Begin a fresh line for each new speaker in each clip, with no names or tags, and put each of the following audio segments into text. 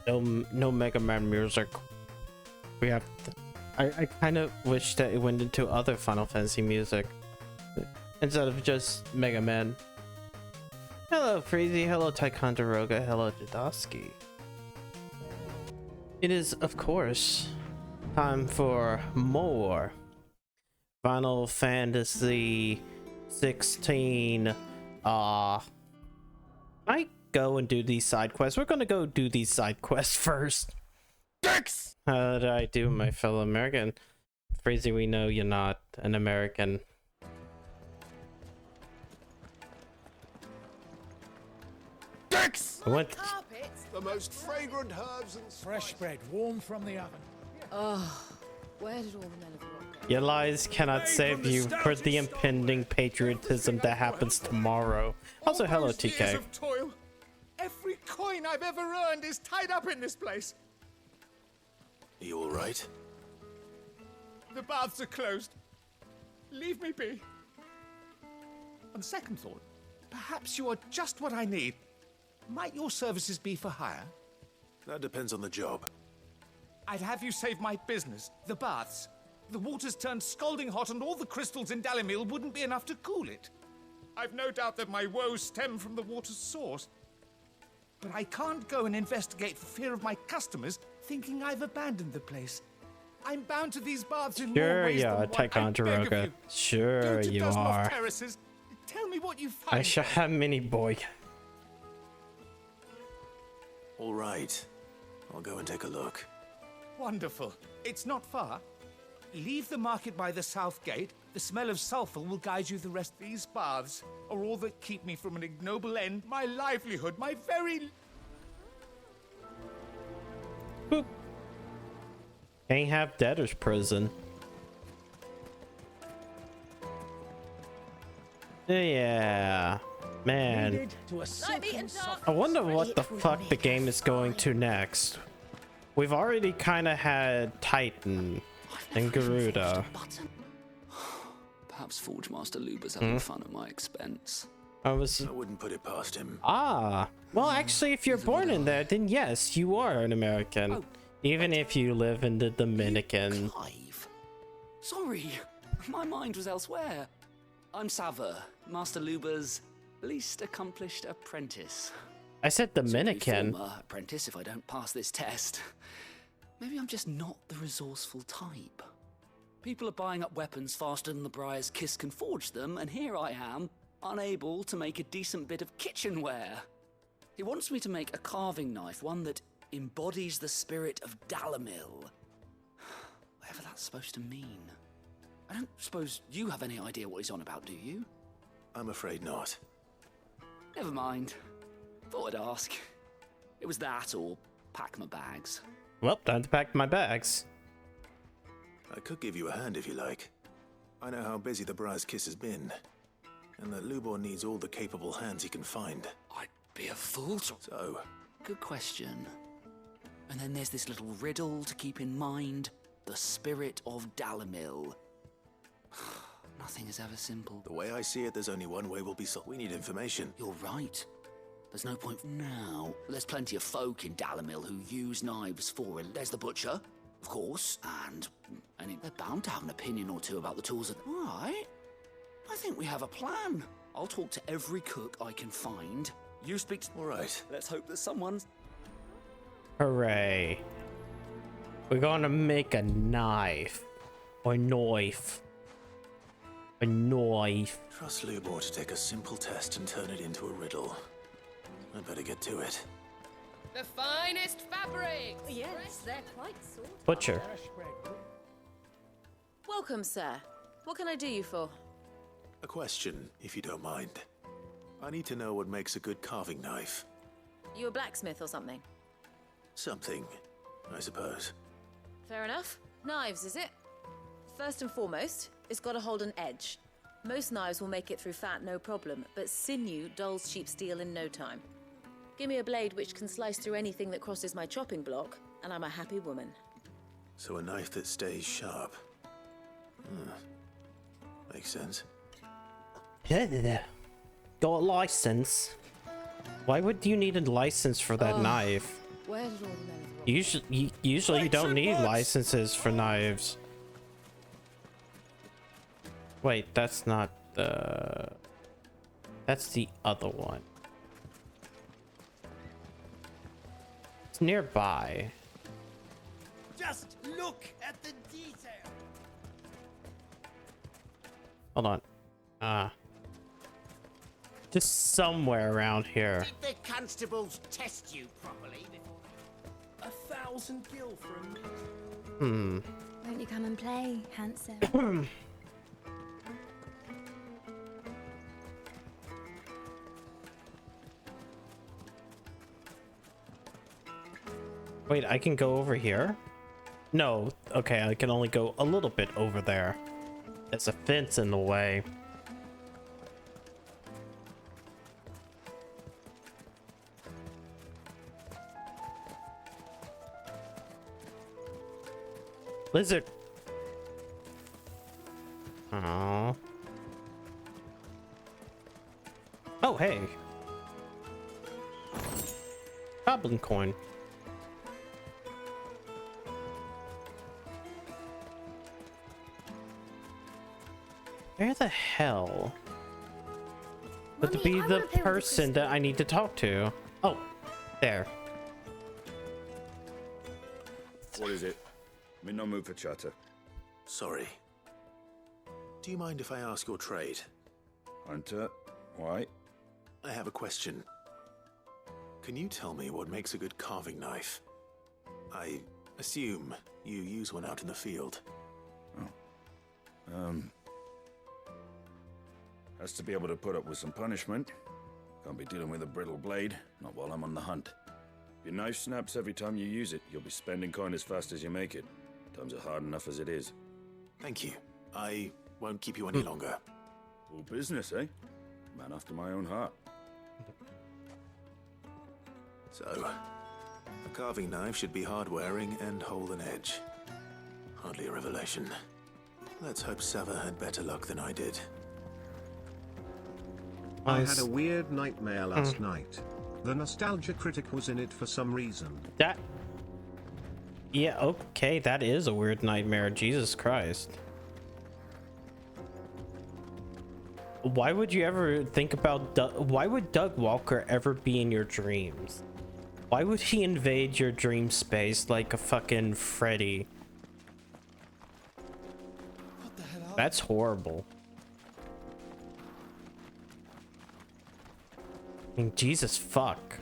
No Mega Man music. We have. I kind of wish that it went into other Final Fantasy music instead of just Mega Man. Hello, Freezy. Hello, Ticonderoga. Hello, Jadowski. It is, of course, time for more Final Fantasy 16. I go and do these side quests. We're gonna go do these side quests first. Dicks! How did I do, my fellow American? Freezy, we know you're not an American. Dicks! What?
The most fragrant herbs and
Fresh bread, warm from the oven.
Oh, where did all the men of the rock go?
Your lies cannot save you for the impending patriotism that happens tomorrow. Also, hello,
All those years
TK.
of toil. Every coin I've ever earned is tied up in this place.
Are you all right?
The baths are closed. Leave me be. On second thought, perhaps you are just what I need. Might your services be for hire?
That depends on the job.
I'd have you save my business, the baths. The water's turned scalding hot and all the crystals in Dalimil wouldn't be enough to cool it. I've no doubt that my woes stem from the water's source. But I can't go and investigate for fear of my customers thinking I've abandoned the place. I'm bound to these baths in more
Sure,
ways
yeah,
than one. I beg of
Ticonderoga.
you.
Sure,
Go to
you
Dusmoth
are.
Terraces. Tell me what you find.
I shall have mini boy.
All right. I'll go and take a look.
Wonderful. It's not far. Leave the market by the south gate. The smell of sulfur will guide you the rest of these baths, are all that keep me from an ignoble end, my livelihood, my very...
Boop. Can't have debtor's prison. Yeah, man.
Kneaded to a silken soft.
I wonder what the fuck the game is going to next. We've already kind of had Titan and Garuda.
Perhaps Forge Master Luba's having fun at my expense.
I was.
I wouldn't put it past him.
Well, actually, if you're born in there, then yes, you are an American. Even if you live in the Dominican.
Clive. Sorry, my mind was elsewhere. I'm Sava, Master Luba's least accomplished apprentice.
I said
Soon to be
Dominican.
former apprentice if I don't pass this test. Maybe I'm just not the resourceful type. People are buying up weapons faster than the Briar's Kiss can forge them, and here I am, unable to make a decent bit of kitchenware. He wants me to make a carving knife, one that embodies the spirit of Dalimil. Whatever that's supposed to mean. I don't suppose you have any idea what he's on about, do you?
I'm afraid not.
Never mind. Thought I'd ask. It was that or pack my bags.
Well, time to pack my bags.
I could give you a hand if you like. I know how busy the Briar's Kiss has been, and that Lubor needs all the capable hands he can find.
I'd be a fool to...
So,
Good question. And then there's this little riddle to keep in mind. The spirit of Dalimil. Nothing is ever simple.
the way I see it, there's only one way we'll be solved. We need information.
You're right. There's no point now. There's plenty of folk in Dalimil who use knives for it. There's the butcher, of course, and they're bound to have an opinion or two about the tools. All right. I think we have a plan. I'll talk to every cook I can find. You speak to...
All right.
Let's hope that someone's...
Hooray. We're gonna make a knife. Or knife. A knife.
Trust Lubor to take a simple test and turn it into a riddle. I'd better get to it.
The finest fabrics! Yes, they're quite sorted.
Butcher.
Fresh bread.
Welcome, sir. What can I do you for?
A question, if you don't mind. I need to know what makes a good carving knife.
You a blacksmith or something?
Something, I suppose.
Fair enough. Knives, is it? First and foremost, it's got to hold an edge. Most knives will make it through fat no problem, but sinew dulls cheap steel in no time. Give me a blade which can slice through anything that crosses my chopping block, and I'm a happy woman.
So a knife that stays sharp. Makes sense.
Yeah. Got a license. Why would you need a license for that knife?
Where did all the men
Usually you don't need licenses for knives. Wait, that's not the... That's the other one. It's nearby.
Just look at the detail.
Hold on. Just somewhere around here.
Did the constables test you properly before?
1,000 gil for a meal.
Won't you come and play, handsome?
Wait, I can go over here? No, okay, I can only go a little bit over there. There's a fence in the way. Lizard. Oh. Oh, hey. Goblin coin. Where the hell would
Mummy,
be
I
the
wanna play with the
person that I need to talk to? Oh, there.
What is it? I'm in no mood for chatter.
Sorry. Do you mind if I ask your trade?
Hunter, why?
I have a question. Can you tell me what makes a good carving knife? I assume you use one out in the field.
Has to be able to put up with some punishment. Can't be dealing with a brittle blade, not while I'm on the hunt. If your knife snaps every time you use it, you'll be spending coin as fast as you make it. Times are hard enough as it is.
Thank you. I won't keep you any longer.
All business, eh? Man after my own heart.
So, a carving knife should be hard-wearing and hold an edge. Hardly a revelation. Let's hope Sava had better luck than I did.
I had a weird nightmare last night. The nostalgia critic was in it for some reason.
That... Yeah, okay, that is a weird nightmare. Jesus Christ. Why would you ever think about... Why would Doug Walker ever be in your dreams? Why would he invade your dream space like a fucking Freddy?
What the hell are
That's horrible. I mean, Jesus fuck.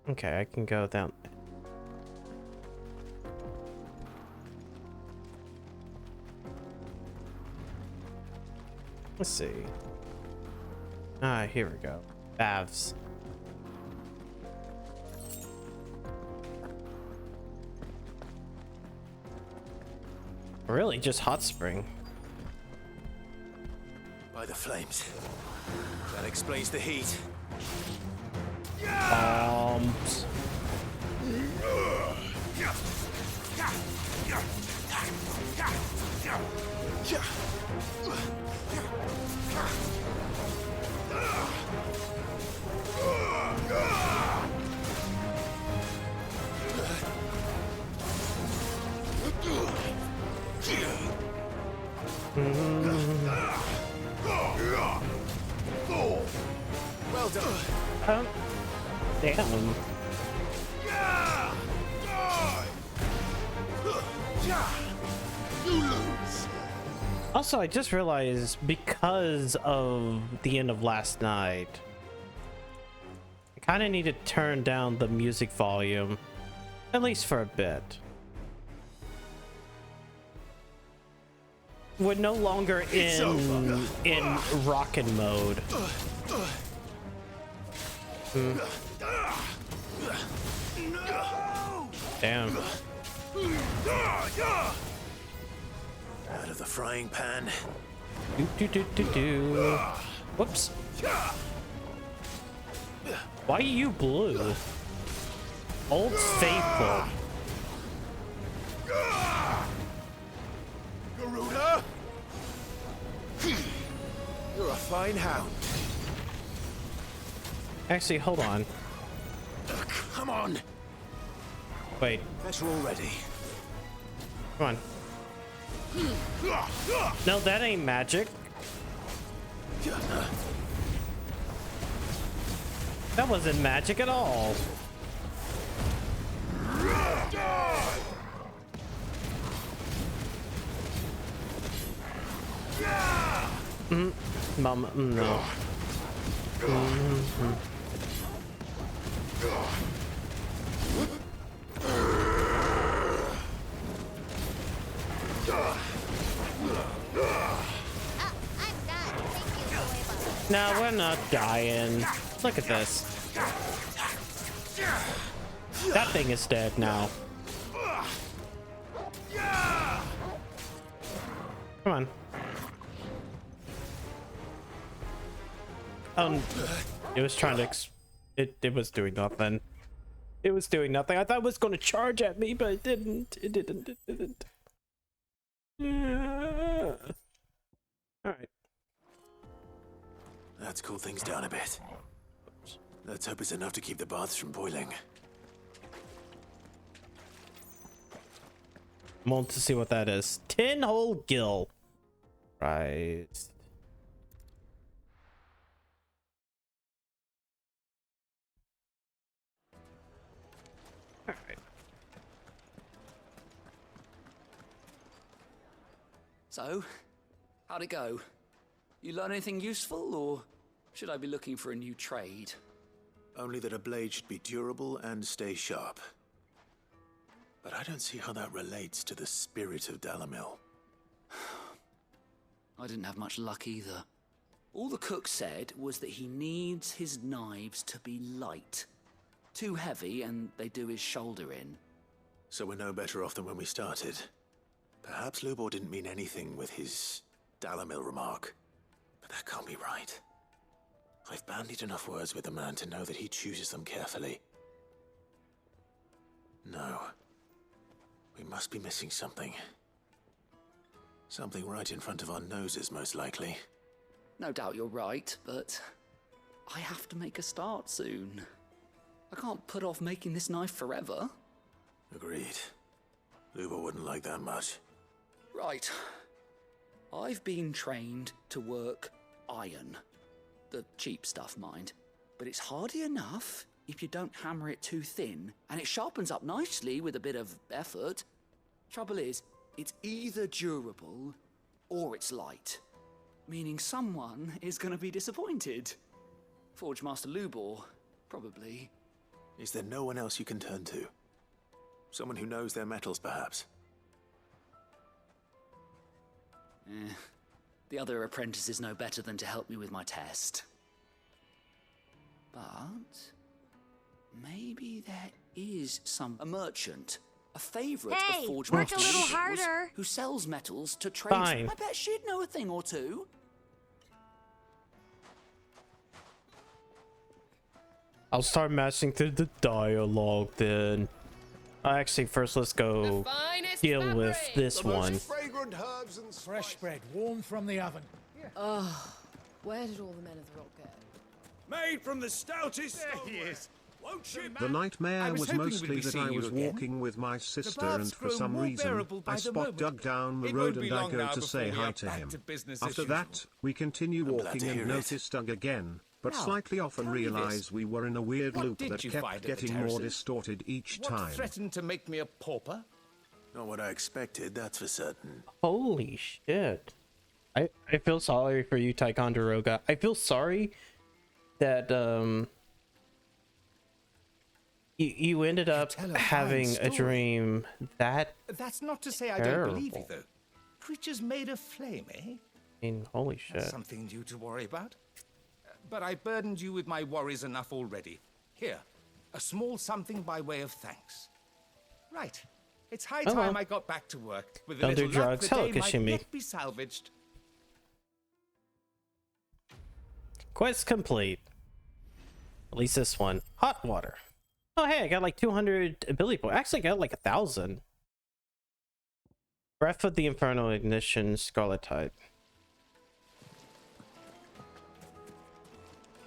Okay, I can go down. Let's see. Ah, here we go. Baths. Really, just hot spring.
By the flames. That explains the heat. Well done.
Damn.
You lose.
Also, I just realized because of the end of last night, I kind of need to turn down the music volume, at least for a bit. We're no longer in rockin' mode. Damn.
Out of the frying pan.
Do. Whoops. Why are you blue? Old Faithful.
Garuda! You're a fine hound.
Actually, hold on.
Come on!
Wait,
Better already.
come on. No, that ain't magic. That wasn't magic at all. Mom, no. No, we're not dying. Look at this. That thing is dead now. Come on. It was trying to it was doing nothing. It was doing nothing. I thought it was going to charge at me, but it didn't. It didn't. Yeah. All right.
Let's cool things down a bit. Let's hope it's enough to keep the baths from boiling.
I want to see what that is. 10-hole gill. Right. All right.
So, how'd it go? You learn anything useful, or should I be looking for a new trade?
Only that a blade should be durable and stay sharp. But I don't see how that relates to the spirit of Dalamil.
I didn't have much luck either. All the cook said was that he needs his knives to be light. Too heavy and they do his shoulder in.
So we're no better off than when we started. Perhaps Lubor didn't mean anything with his Dalamil remark. But that can't be right. I've bandied enough words with the man to know that he chooses them carefully. No. We must be missing something. Something right in front of our noses, most likely.
No doubt you're right, but I have to make a start soon. I can't put off making this knife forever.
Agreed. Lubor wouldn't like that much.
Right. I've been trained to work iron. The cheap stuff, mind. But it's hardy enough if you don't hammer it too thin, and it sharpens up nicely with a bit of effort. Trouble is, it's either durable or it's light. Meaning someone is going to be disappointed. Forge Master Lubor, probably.
Is there no one else you can turn to? Someone who knows their metals, perhaps?
The other apprentices know better than to help me with my test. But maybe there is a merchant, a favorite of Forge
work
Master
a little
Lubor's,
harder.
who sells metals to trades.
Fine.
I bet she'd know a thing or two.
I'll start mashing through the dialogue then. Actually, first let's go deal with this one.
Fragrant herbs and fresh bread, warm from the oven.
Where did all the men of the rock go?
Made from the stoutest.
There he is.
Won't you?
The nightmare
I was
was
hoping we'd
mostly
be
that I
seeing you
was
again.
walking with my sister,
baths
and for
grow
some
more
reason,
bearable by
I
the
spot
moment.
dug down the
It
road
won't be
and I
long
go
now
to
before
say
we
hi
are
to
back
him.
to business
After
as
that,
usual.
we continue
glad
walking
to
and
hear it.
noticed Doug again, but
Now,
slightly off and
tell me this.
realized we were in a weird
What
loop
did
that
you
kept
find at the
getting more
terraces?
distorted each
What
time.
threatened to make me a pauper?
Not what I expected, that's for certain.
Holy shit. I feel sorry for you, Ticonderoga. I feel sorry that you ended up
tell a
having
fine
a
story.
dream that,
That's not to say I don't believe you,
Terrible.
though. Creatures made of flame, eh?
I mean, holy
That's
shit.
something new to worry about. But I burdened you with my worries enough already. Here, a small something by way of thanks. Right. It's high
Oh,
time
well.
I got back to work. With a
Don't do
little luck,
drugs.
the
Hello,
day might
Kashimi.
yet be salvaged.
Quest complete. At least this one. Hot water. Oh, hey, I got like 200 ability points. Actually, I got like 1,000. Breath of the Infernal Ignition, Scarlet Tide.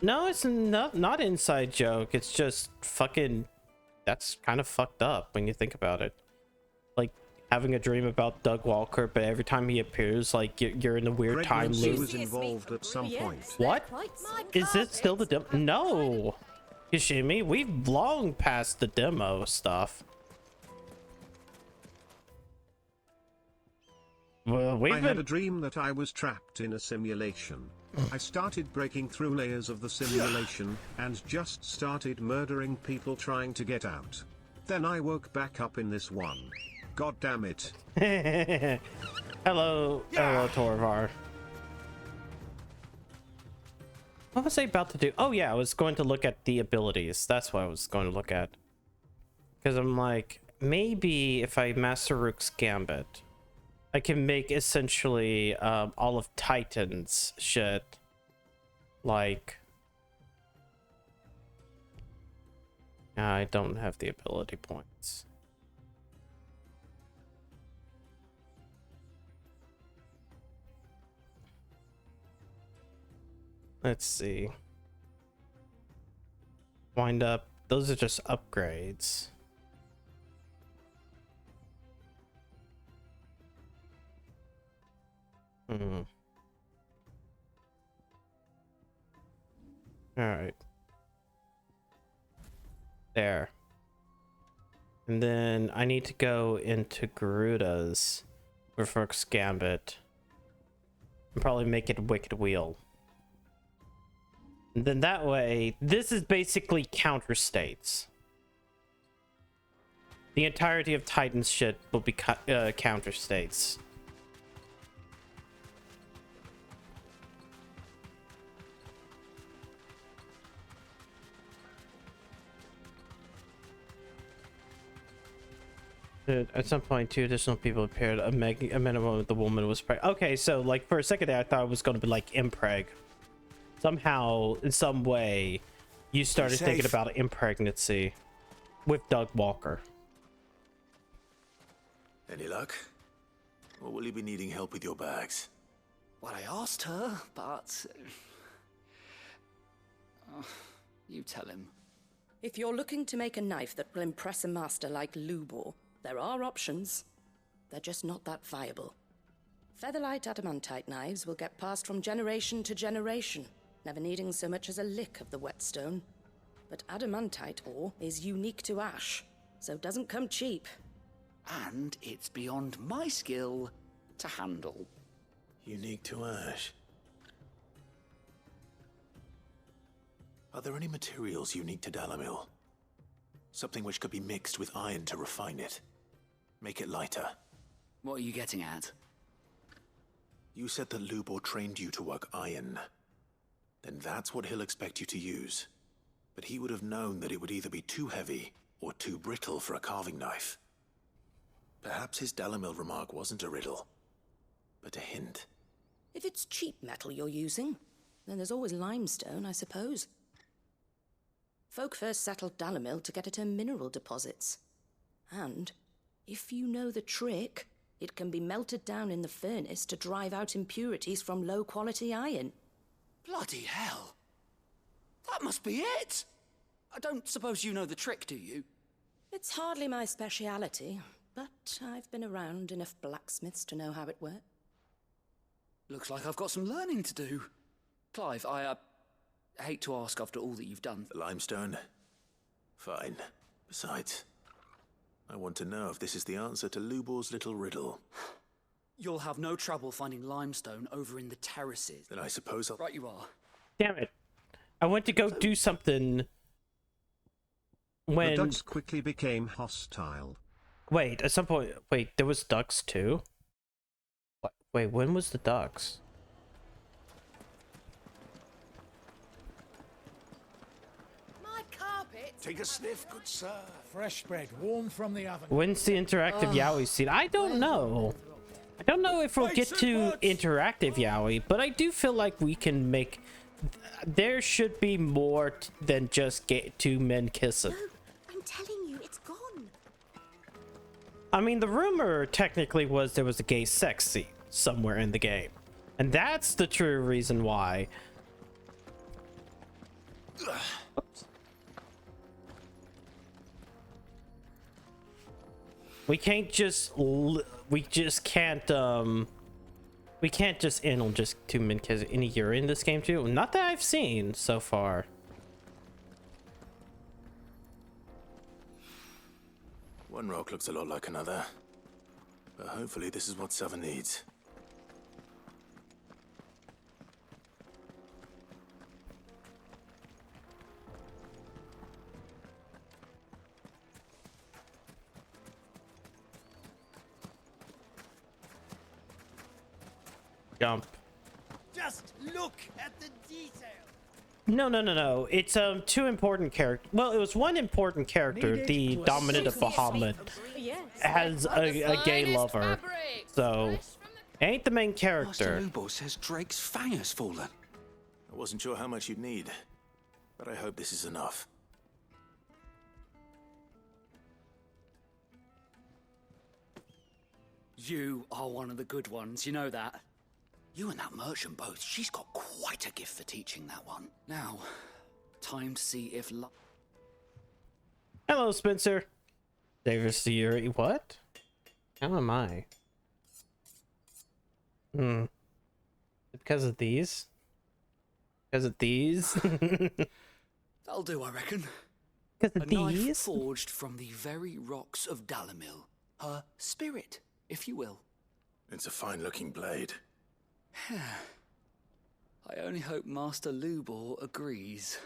No, it's not inside joke. It's just fucking. That's kind of fucked up when you think about it. Like having a dream about Doug Walker, but every time he appears, like you're in a weird time
Pregnancy
loop.
was involved at some point.
What? Is this still the demo? No, Yoshimi, we've long passed the demo stuff. Well,
I had a dream that I was trapped in a simulation. I started breaking through layers of the simulation and just started murdering people trying to get out. Then I woke back up in this one. God damn it.
Hello, Torvar. What was I about to do? Oh yeah, I was going to look at the abilities. That's what I was going to look at. Because I'm like, maybe if I master Rook's Gambit, I can make essentially all of Titan's shit like... I don't have the ability points. Let's see. Wind up. Those are just upgrades. All right. There. And then I need to go into Garuda's with Rook's Gambit and probably make it Wicked Wheel. And then that way, this is basically counter states. The entirety of Titan's shit will be counter states. At some point, 2 additional people appeared. A minimum of the woman was pregnant. Okay, so like for a second there, I thought it was going to be like impreg. Somehow, in some way, you started thinking about impregnancy with Doug Walker.
Any luck? Or will you be needing help with your bags?
Well, I asked her, but... you tell him.
If you're looking to make a knife that will impress a master like Lubor, there are options. They're just not that viable. Featherlight adamantite knives will get passed from generation to generation, never needing so much as a lick of the whetstone. But adamantite ore is unique to ash, so it doesn't come cheap.
And it's beyond my skill to handle.
Unique to ash. Are there any materials unique to Dalamil? Something which could be mixed with iron to refine it. Make it lighter.
What are you getting at?
You said that Lubor trained you to work iron. Then that's what he'll expect you to use. But he would have known that it would either be too heavy or too brittle for a carving knife. Perhaps his Dalamil remark wasn't a riddle, but a hint.
If it's cheap metal you're using, then there's always limestone, I suppose. Folk first settled Dalamil to get at her mineral deposits. And, if you know the trick, it can be melted down in the furnace to drive out impurities from low-quality iron.
Bloody hell! That must be it! I don't suppose you know the trick, do you?
It's hardly my speciality, but I've been around enough blacksmiths to know how it works.
Looks like I've got some learning to do. Clive, I hate to ask after all that you've done.
The limestone? Fine. Besides, I want to know if this is the answer to Lubor's little riddle.
You'll have no trouble finding limestone over in the terraces.
Then I suppose I'll...
Right you are.
Damn it. I went to go do something when...
The ducks quickly became hostile.
Wait, at some point... Wait, there was ducks too? What? Wait, when was the ducks?
My carpet.
Take a sniff, good sir. Fresh bread, warm from the oven.
When's the interactive yaoi scene? I don't know. I don't know if we'll get to interactive yaoi, but I do feel like we can make... There should be more than just get 2 men kissing.
No, I'm telling you, it's gone.
I mean, the rumor technically was there was a gay sex scene somewhere in the game. And that's the true reason why. Oops. We can't just we can't just in just 2 minutes because any you're in this game too. Not that I've seen so far.
One rock looks a lot like another, but hopefully this is what Sava needs.
Jump.
Just look at the detail.
No. It's two important characters. Well, it was one important character, the dominant of Bahamut, has a gay lover. So, ain't the main character.
Master Lubo says Drake's fang has fallen. I wasn't sure how much you'd need, but I hope this is enough.
You are one of the good ones, you know that. You and that merchant both, she's got quite a gift for teaching that one. Now, time to see if
Hello, Spencer. David Theory. What? How am I? Because of these? Because of these?
That'll do, I reckon.
Because of
a knife
these?
forged from the very rocks of Dalamil. Her spirit, if you will.
It's a fine-looking blade.
I only hope Master Lubor agrees.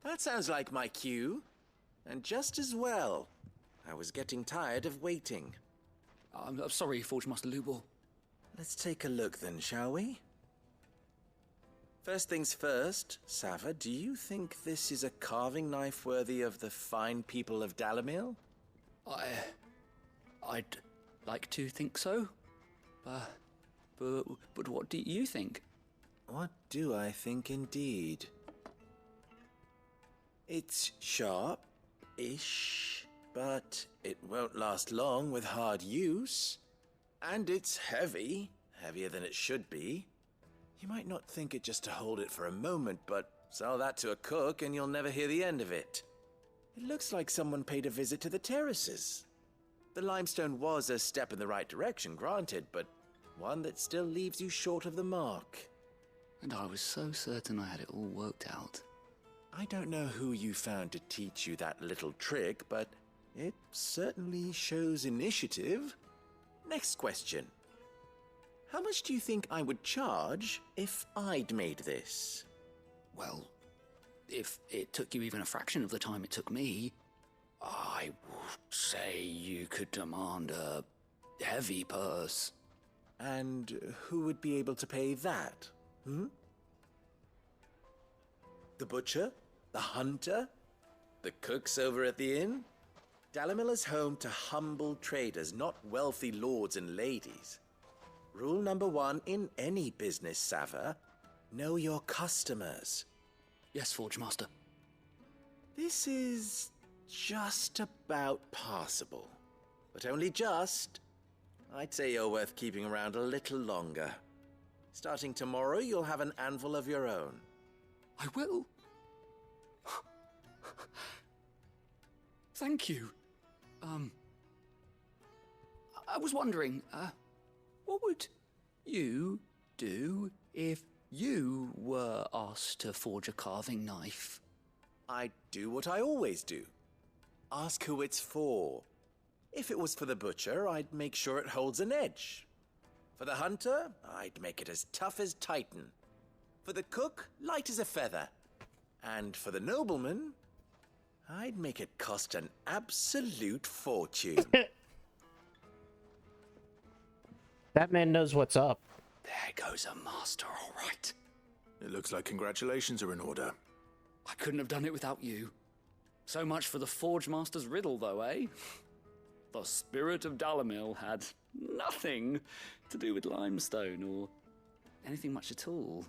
That sounds like my cue. And just as well. I was getting tired of waiting.
I'm sorry, Forge Master Lubor.
Let's take a look then, shall we? First things first, Sava, do you think this is a carving knife worthy of the fine people of Dalamil?
I'd like to think so. But what do you think?
What do I think indeed? It's sharp-ish, but it won't last long with hard use. And it's heavy, heavier than it should be. You might not think it just to hold it for a moment, but sell that to a cook and you'll never hear the end of it. It looks like someone paid a visit to the terraces. The limestone was a step in the right direction, granted, but one that still leaves you short of the mark.
And I was so certain I had it all worked out.
I don't know who you found to teach you that little trick, but it certainly shows initiative. Next question. How much do you think I would charge if I'd made this?
Well, if it took you even a fraction of the time it took me, I would say you could demand a heavy purse.
And who would be able to pay that? The butcher? The hunter? The cooks over at the inn? Dalamil is home to humble traders, not wealthy lords and ladies. Rule number 1 in any business, Sava: know your customers.
Yes, Forge Master.
This is just about passable. But only just. I'd say you're worth keeping around a little longer. Starting tomorrow, you'll have an anvil of your own.
I will. Thank you. I was wondering, what would you do if you were asked to forge a carving knife?
I'd do what I always do. Ask who it's for. If it was for the butcher, I'd make sure it holds an edge. For the hunter, I'd make it as tough as Titan. For the cook, light as a feather. And for the nobleman, I'd make it cost an absolute fortune.
That man knows what's up.
There goes a master, all right.
It looks like congratulations are in order.
I couldn't have done it without you. So much for the Forge Master's riddle, though, eh? The spirit of Dalamil had nothing to do with limestone or anything much at all.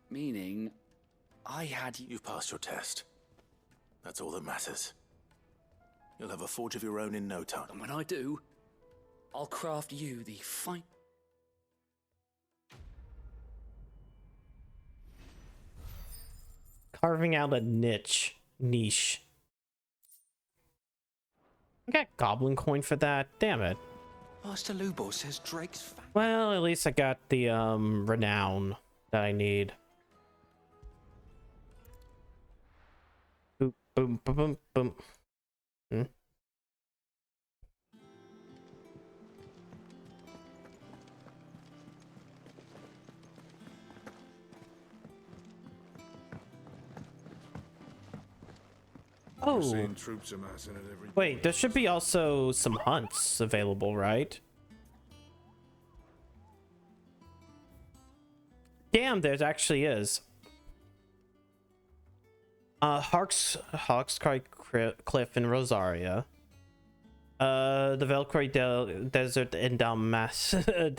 Meaning, I had...
You've passed your test. That's all that matters. You'll have a forge of your own in no time.
And when I do, I'll craft you the fine...
Carving out a niche. I got goblin coin for that. Damn it.
Master Lubo says Drake's fat.
Well, at least I got the renown that I need. Boom, boom, boom, boom, boom. Hmm? Oh,
Seeing troops amassing at every
wait, there should be also some hunts available, right? Damn, there actually is. Hawkscry Cliff in Rosaria. The Velcroy Desert in Dalmacia.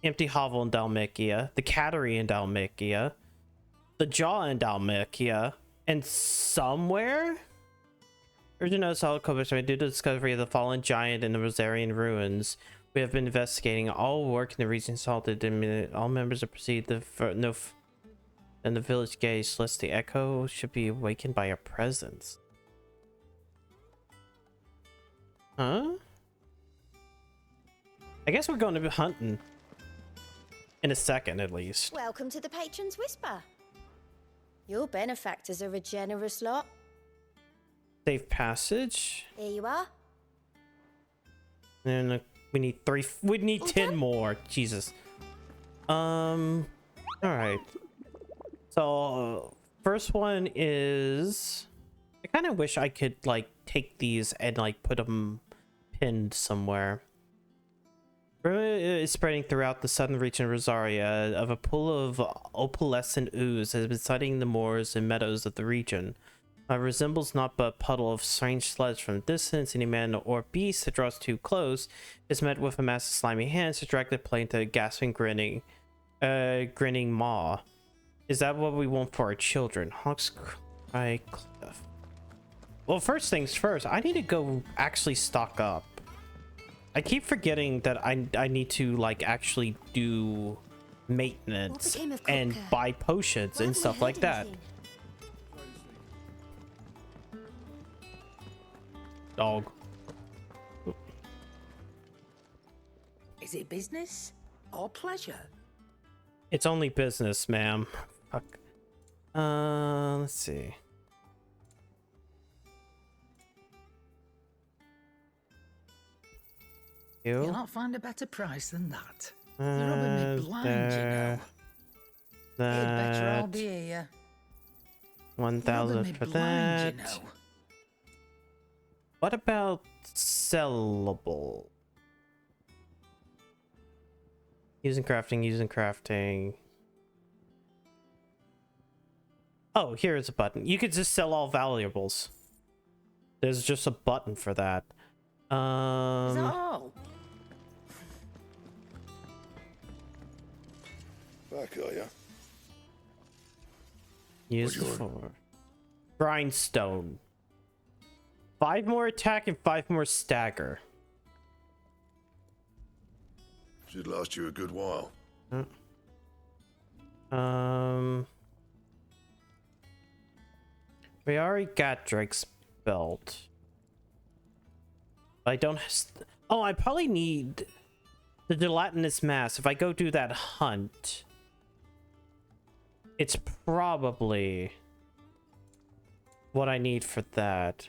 Empty Hovel in Dalmacia. The Cattery in Dalmacia. The Jaw in Dalmacia. And somewhere? Original solid due to the discovery of the fallen giant in the Rosarian ruins. We have been investigating all work in the region salted, and all members are proceeded and the village gaze, lest the echo should be awakened by a presence. Huh? I guess we're going to be hunting in a second, at least.
Welcome to the Patron's Whisper. Your benefactors are a generous lot.
Safe passage.
Here you are.
And we need 3. We need 10 more. Jesus. All right. So first one is, I kind of wish I could like take these and like put them pinned somewhere. Rumor is spreading throughout the southern region of Rosaria of a pool of opalescent ooze has been sighting the moors and meadows of the region. Resembles not but a puddle of strange sludge from a distance. Any man or beast that draws too close is met with a mass of slimy hands to drag the play into a gasping, grinning maw. Is that what we want for our children? Hawkscry Cliff. Well, first things first, I need to go actually stock up. I keep forgetting that I need to like actually do maintenance and buy potions and stuff like that. Dog.
Is it business or pleasure?
It's only business, ma'am. Fuck. Let's see.
You'll not find a better price than that. You're rubbing me blind, you know. You'd better all be here.
1,000 for that.
You know.
What about sellable? Using crafting. Oh, here is a button. You could just sell all valuables. There's just a button for that.
Is that all?
Back, are ya?
Use the 4. Grindstone. 5 more attack and 5 more stagger.
Should last you a good while.
We already got Drake's belt. I don't. Oh, I probably need the gelatinous mass. If I go do that hunt, it's probably what I need for that.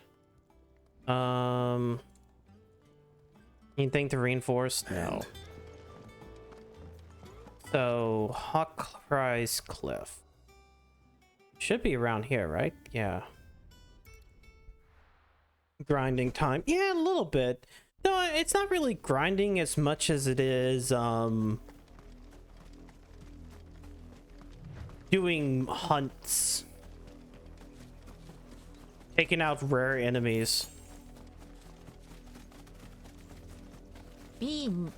Anything to reinforce? No. So Hawkscry Cliff should be around here, right? Yeah. Grinding time. Yeah, a little bit. No, it's not really grinding as much as it is doing hunts, taking out rare enemies. Bean.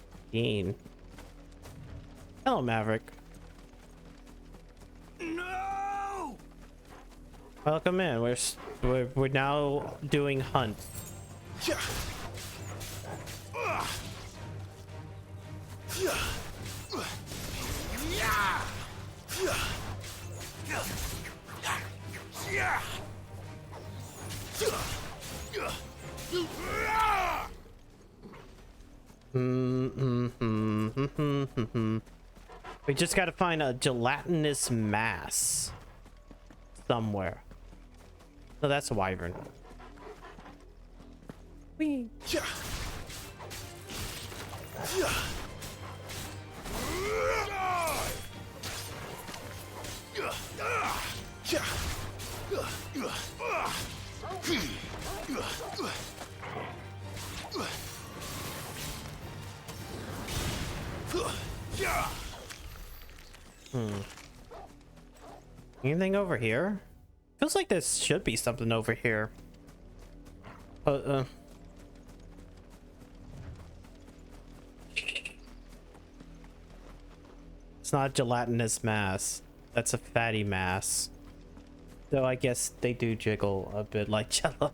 Hello, Maverick.
No!
Welcome in. We're now doing hunt. We just gotta find a gelatinous mass somewhere. Oh, that's a wyvern. Whee. Anything over here? Feels like there should be something over here. It's not a gelatinous mass. That's a fatty mass. Though I guess they do jiggle a bit like Jello.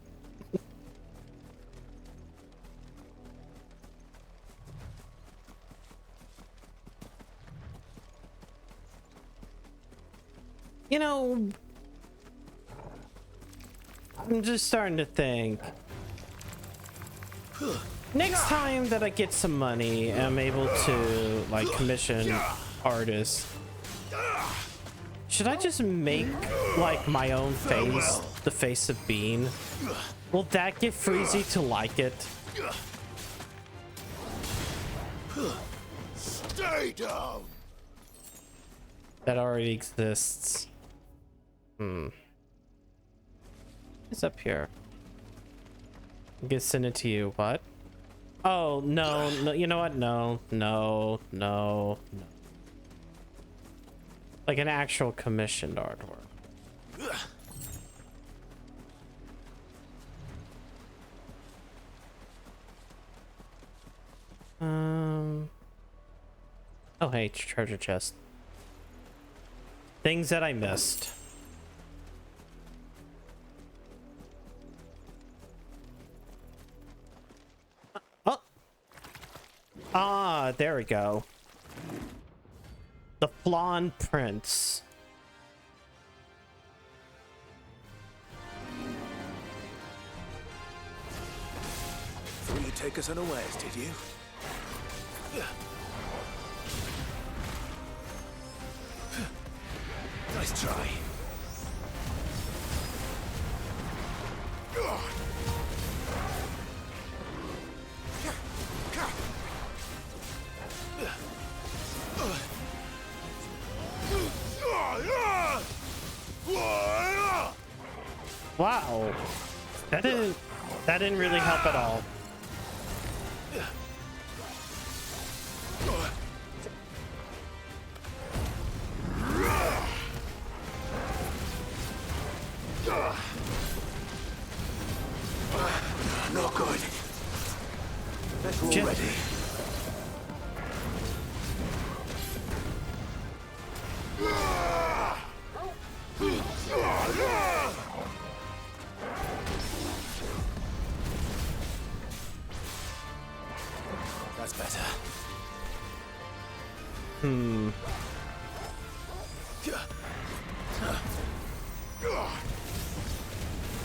You know, I'm just starting to think. Next time that I get some money and I'm able to like commission artists, should I just make like my own face, the face of Bean? Will that get Freezy to like it?
Stay down.
That already exists. It's up here. I'm gonna send it to you. What? Oh, no, no, you know what? No. Like an actual commissioned artwork. Oh, hey, treasure chest. Things that I missed. Oh. Ah, there we go. The Flan Prince.
Thought you'd take us unawares, did you? Nice try.
Wow. That didn't really help at all.
Not good. Better already. That's better.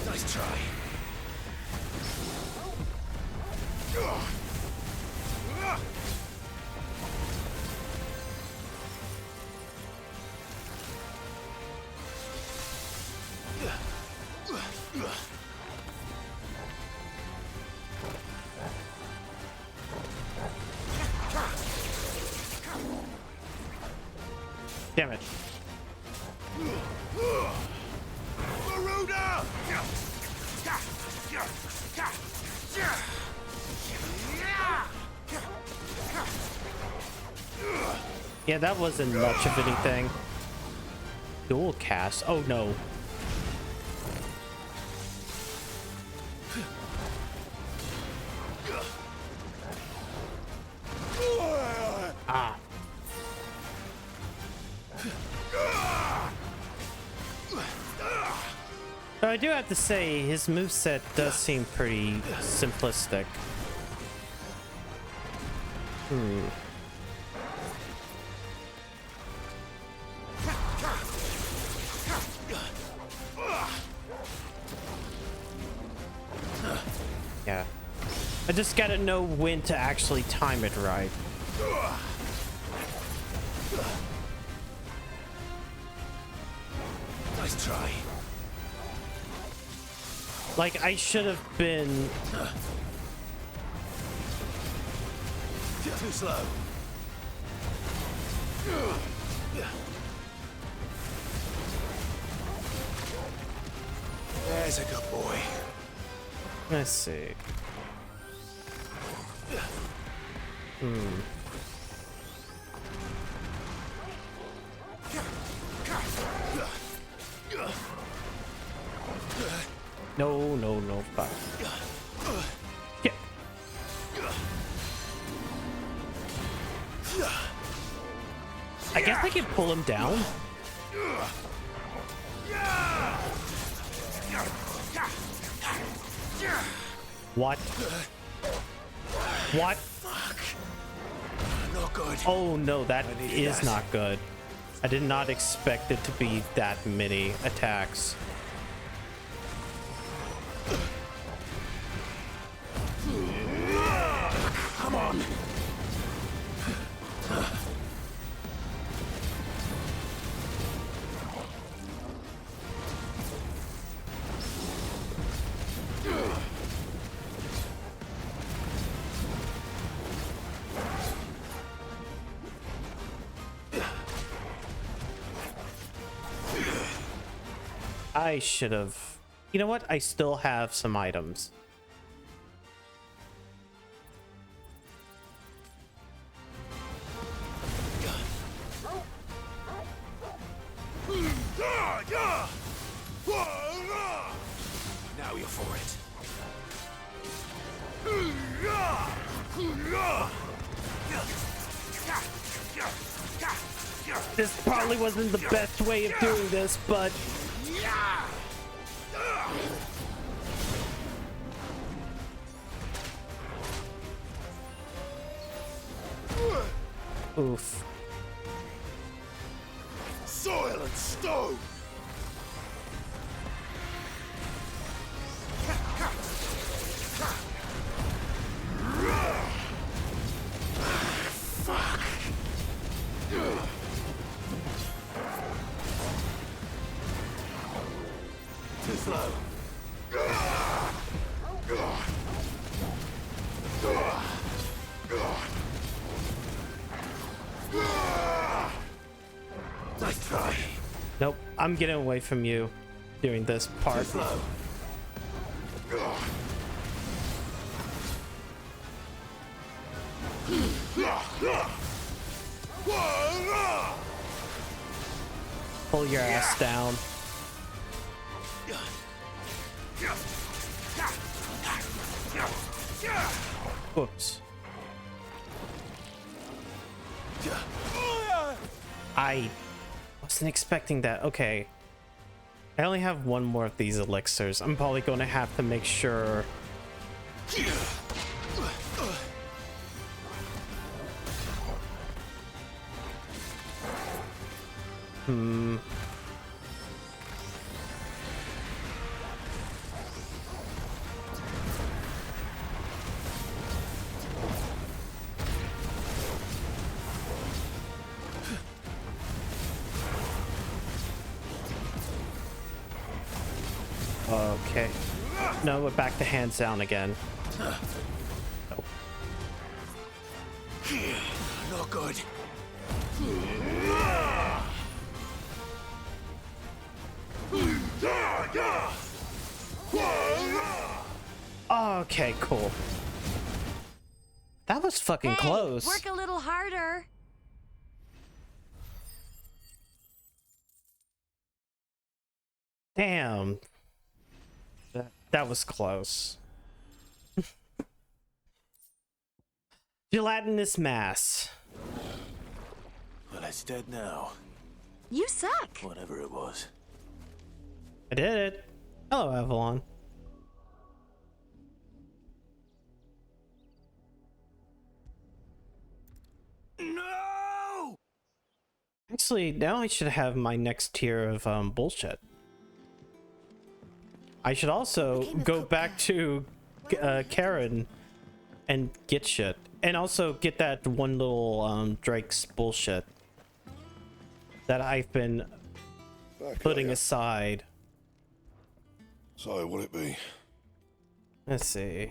Nice try.
Damn it. Yeah, that wasn't much of anything. Dual cast. Oh no. Ah. So I do have to say, his moveset does seem pretty simplistic. Yeah. I just gotta know when to actually time it right.
Nice try.
Like, I should have been...
Too slow. There's a good boy.
Let's see. No, fuck. Yeah. I guess I can pull him down. What? What?
Fuck. Not good.
Oh no, that is not good. I did not expect it to be that many attacks.
Come on.
I should have. You know what? I still have some items.
Now you're for it.
This probably wasn't the best way of doing this, but... Oof.
Soil and stone!
Fuck. Too slow. Nice try.
Nope, I'm getting away from you during this part.
Too slow.
Pull your ass down. Whoops. I wasn't expecting that. Okay. I only have one more of these elixirs. I'm probably going to have to make sure. Okay. No, we're back to hands down again. Nope.
Not good.
Okay, cool. That was fucking close.
Work a little harder.
Damn. That was close. Gelatinous mass.
Well, it's dead now.
You suck.
Whatever it was.
I did it. Hello, Avalon.
No!
Actually, now I should have my next tier of bullshit. I should also go back to Karen and get shit. And also get that one little Drake's bullshit that I've been putting aside.
So, what'll it be?
Let's see.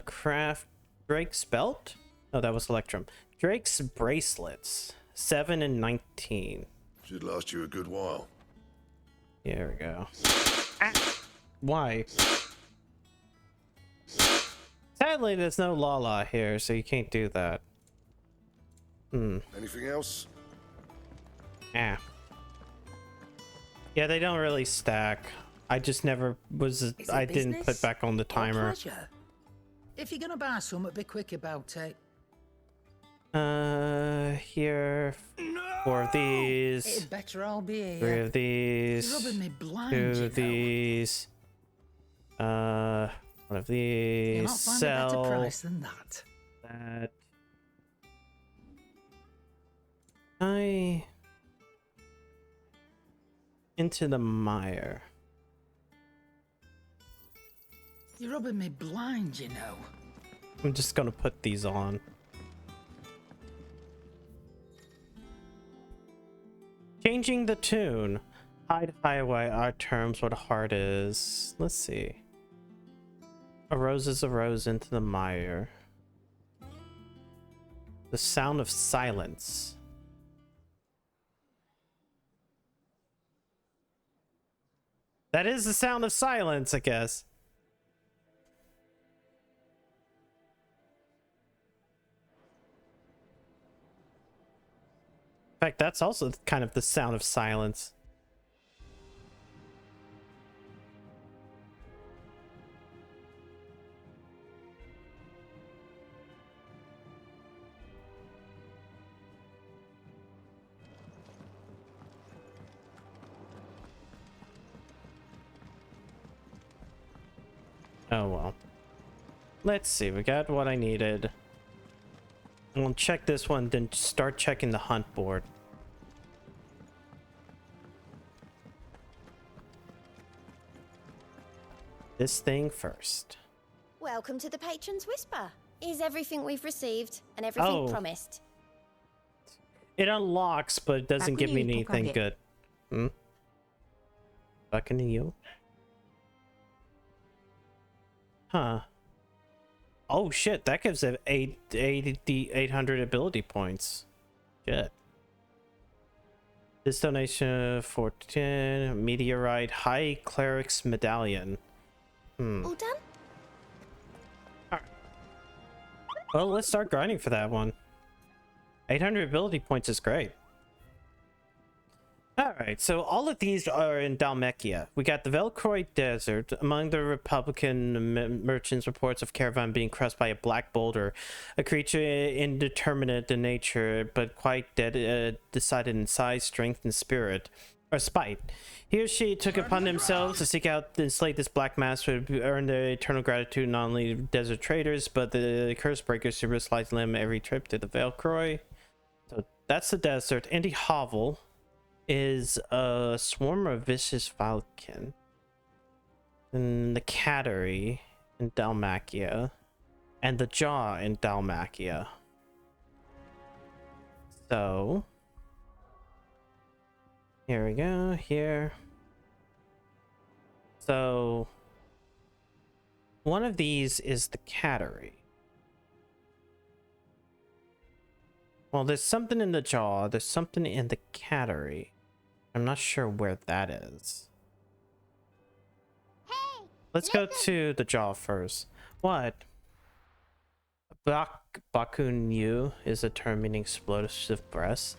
Craft Drake's belt? Oh, that was Electrum. Drake's bracelets. 7 and 19.
Should last you a good while.
Here we go. Why? Sadly, there's no Lala here, so you can't do that.
Anything else?
Yeah, they don't really stack. I just never was. I didn't put back on the timer.
If you're gonna buy some, be quick about it.
Here, 4 of these.
It'd better all be here.
3 of these.
You're rubbing me blind,
2 of these. 1 of these.
You'll not find
Sell
a better price than that.
that. Into the mire.
You're rubbing me blind, you know.
I'm just gonna put these on. Changing the tune. Hide highway are terms what heart is. Let's see. A rose is a rose into the mire. The sound of silence. That is the sound of silence, I guess. In fact, that's also kind of the sound of silence. Oh well. Let's see, we got what I needed. We'll check this one, then start checking the hunt board. This thing first.
Welcome to the Patron's Whisper. Is everything we've received and everything promised?
It unlocks, but it doesn't give me anything good. Fucking you. Huh. Oh shit, that gives it 800 ability points. Shit. This donation for 10 meteorite high cleric's medallion.
All done?
Alright. Well, let's start grinding for that one. 800 ability points is great. Alright, so all of these are in Dalmekia. We got the Velcroy Desert. Among the Republican merchants, reports of caravan being crushed by a black boulder, a creature indeterminate in nature, but quite decided in size, strength, and spirit, or spite. He or she took upon themselves to seek out and slay this black mass would earn their eternal gratitude not only desert traders, but the curse breakers who risk life limb every trip to the Velcroy. So that's the desert. Indy Hovel is a swarm of vicious falcon. And the cattery in Dalmacia. And the jaw in Dalmacia. So here we go, here. So one of these is the cattery. Well, there's something in the jaw, there's something in the cattery. I'm not sure where that is.
Hey,
let's go to the jaw first. What? Bakunyu is a term meaning explosive breath.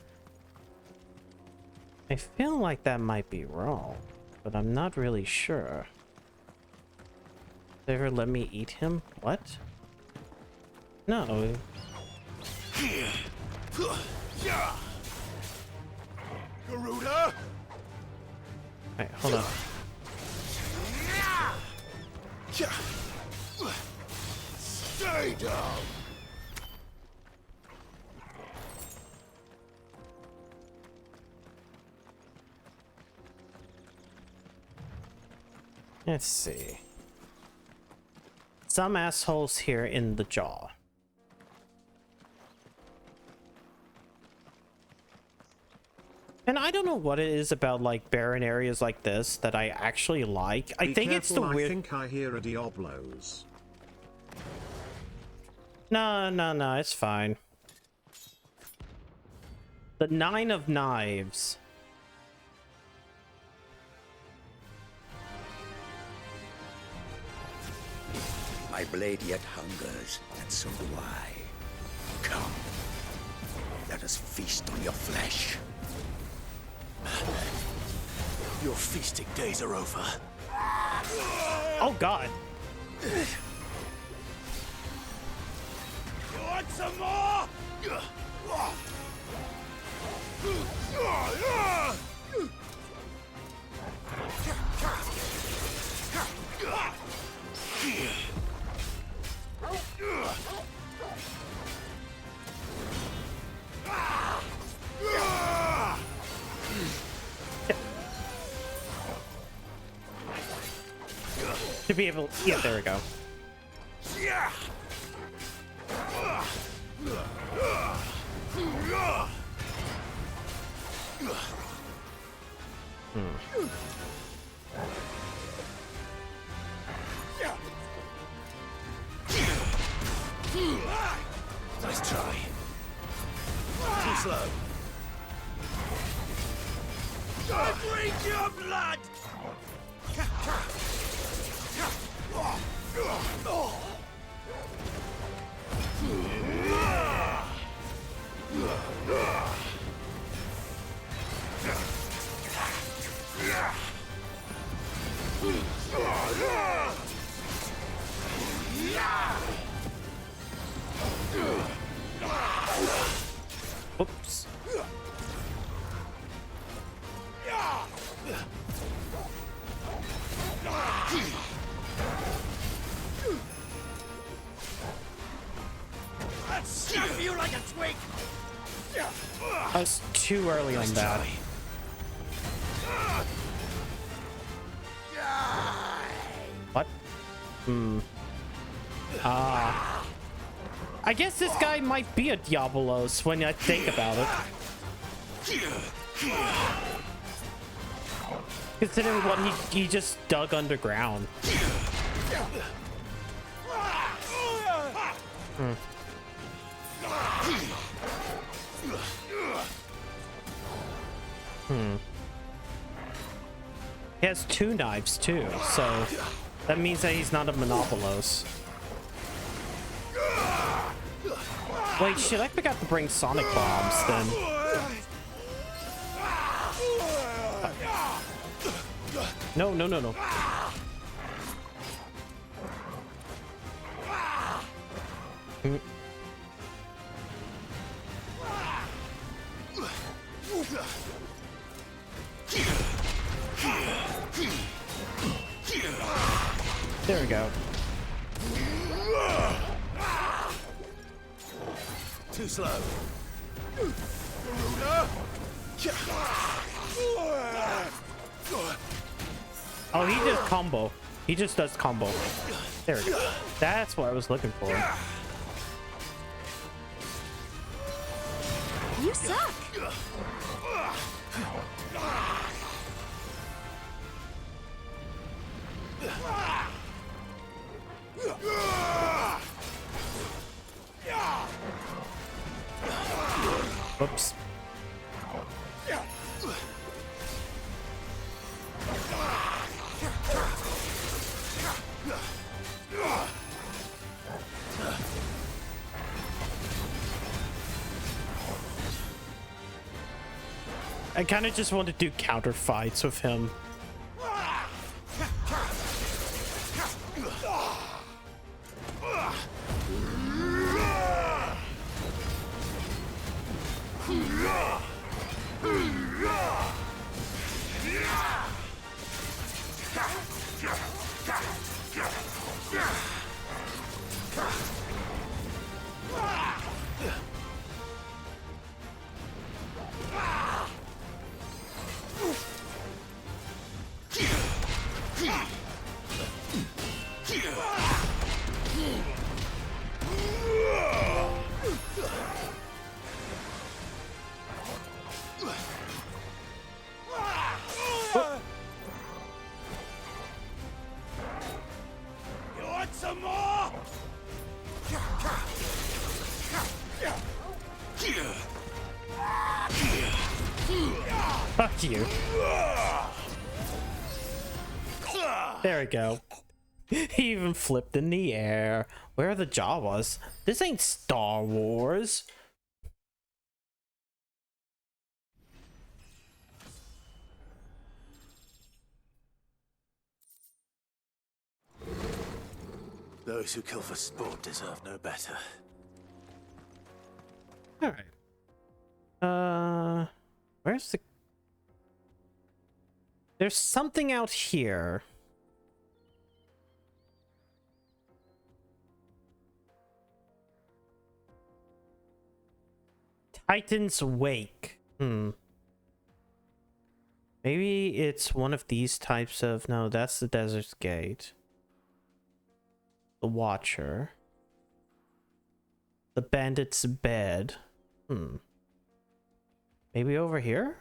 I feel like that might be wrong, but I'm not really sure. They ever let me eat him? What? No.
Garuda!
Wait, hold on.
Stay down!
Let's see. Some assholes here in the jaw. And I don't know what it is about like barren areas like this that I actually like. I think it's the weird.
I think I hear a Diablos.
No, it's fine. The 9 of Knives.
My blade yet hungers, and so do I. Come, let us feast on your flesh.
Your feasting days are over.
Oh God.
Want some more?
To be able, yeah, there we go.
Nice try. Too slow.
I drink your blood!
Oops.
I'd snap you like a twig!
I was too early on that. What? I guess this guy might be a Diabolos when I think about it. Considering what he just dug underground. He has 2 knives too, so that means that he's not a Monopolos. Wait, shit, I forgot to bring sonic bombs then. No. There we go.
Too slow.
Oh, he just combo. He just does combo. There we go. That's what I was looking for.
You suck.
Whoops. I kind of just want to do counter fights with him. Fuck you. There we go. He even flipped in the air. Where are the Jawas? This ain't Star Wars.
Those who kill for sport deserve no better.
All right. Where's the... There's something out here. Titan's Wake. Maybe it's one of these types of... No, that's the Desert's Gate. The Watcher. The Bandit's Bed. Maybe over here?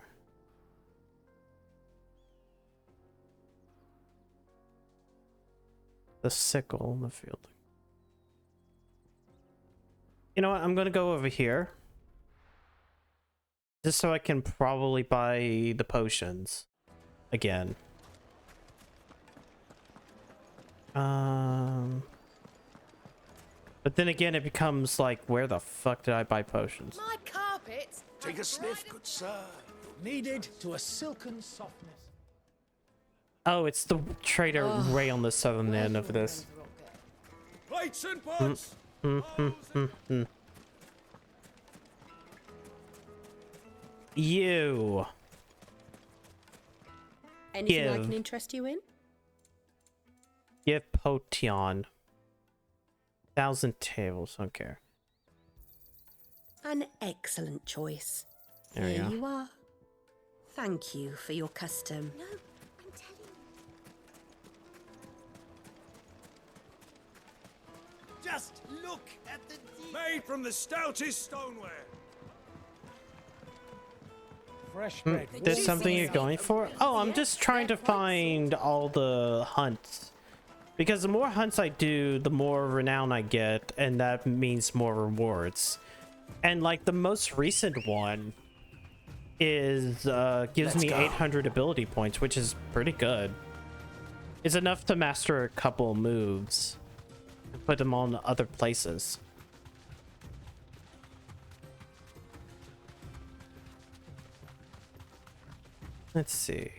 The Sickle in the field. You know what? I'm gonna go over here. Just so I can probably buy the potions again. But then again, it becomes like, where the fuck did I buy potions?
My carpets.
Take a sniff, good sir. Kneaded to a silken softness.
Oh, it's the trader right on the southern end of this.
Plates and pots.
You.
Anything I can interest you in?
Give Potion. 1,000 tables, don't care.
An excellent choice.
There we
Here
go.
you are. Thank you for your custom.
No, I'm telling you.
Just look at the made from the stoutest stoneware. Fresh bread.
There's something you're going for? Oh, I'm just trying to find all the hunts. Because the more hunts I do, the more renown I get, and that means more rewards. And like the most recent one is gives me 800 ability points, which is pretty good. It's enough to master a couple moves and put them on other places. Let's see.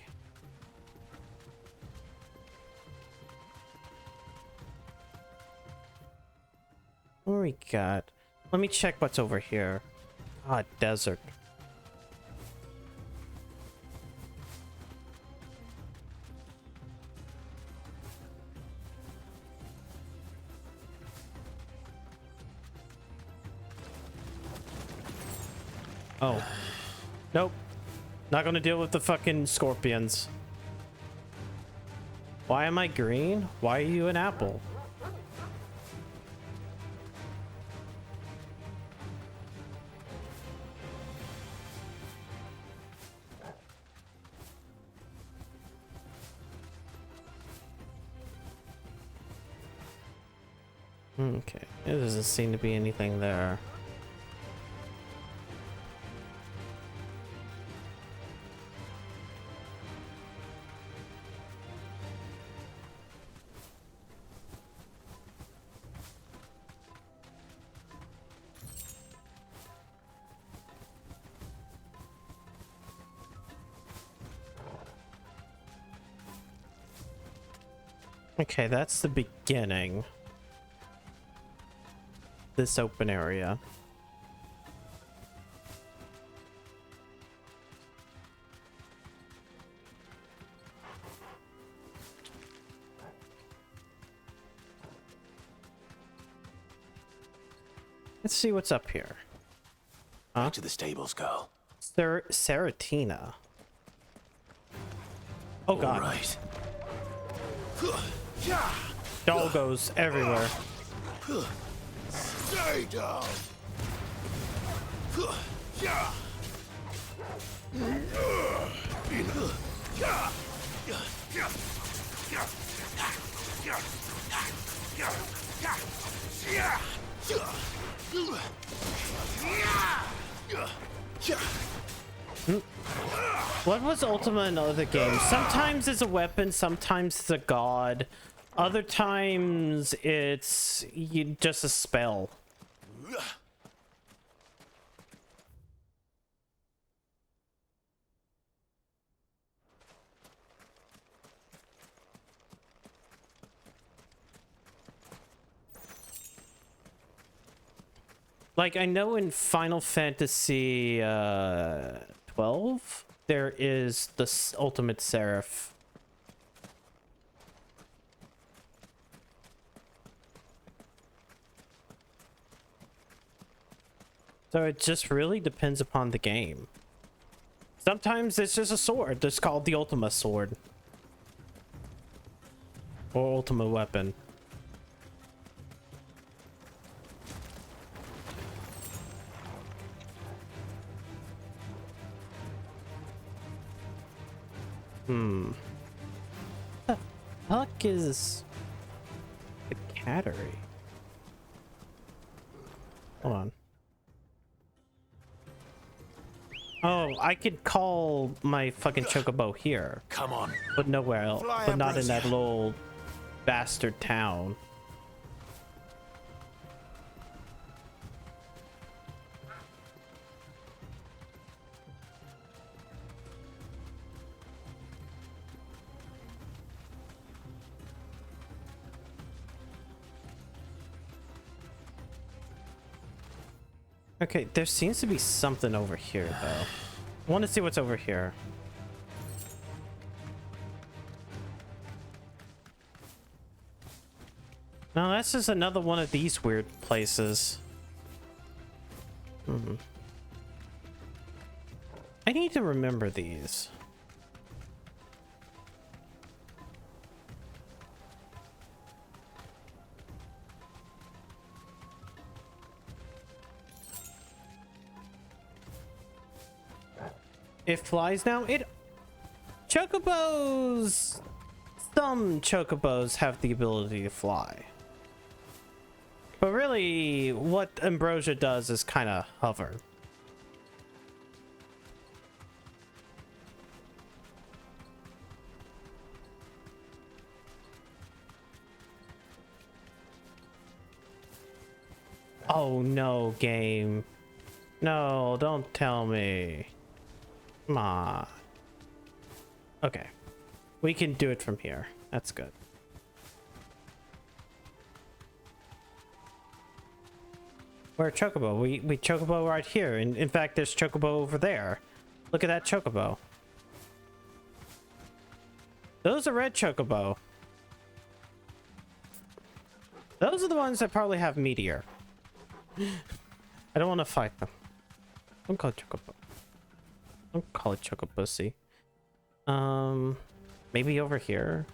What we got? Let me check what's over here. Ah, desert. Oh. Nope. Not gonna deal with the fucking scorpions. Why am I green? Why are you an apple? Okay, there doesn't seem to be anything there. Okay, that's the beginning. This open area. Let's see what's up here.
Back to the stables, girl.
Seratina. Oh god.
All right.
Doggos everywhere.
Stay down.
What was Ultima in other games? Sometimes it's a weapon, sometimes it's a god. Other times it's just a spell. Like, I know in Final Fantasy 12, there is the Ultimate Seraph. So it just really depends upon the game. Sometimes it's just a sword. It's called the Ultima Sword. Or Ultima Weapon. The fuck is the cattery? Hold on. Oh, I could call my fucking chocobo here.
Come on.
But nowhere else. But not in that little bastard town. Okay, there seems to be something over here, though. I want to see what's over here. No, that's just another one of these weird places. I need to remember these. It flies now. Chocobos. Some chocobos have the ability to fly. But really, what Ambrosia does is kind of hover. Oh no, game. No, don't tell me. Come on. Okay. We can do it from here. That's good. Where chocobo? We chocobo right here. And in fact, there's chocobo over there. Look at that chocobo. Those are red chocobo. Those are the ones that probably have meteor. I don't want to fight them. Don't call it chocobo. Don't call it chocopussy. Maybe over here.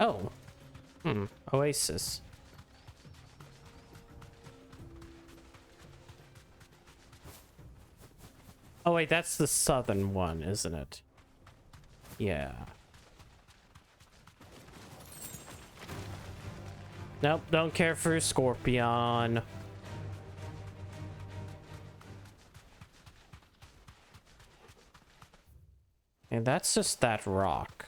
Oh. Oasis. Oh wait, that's the southern one, isn't it? Yeah. Nope, don't care for Scorpion. And that's just that rock.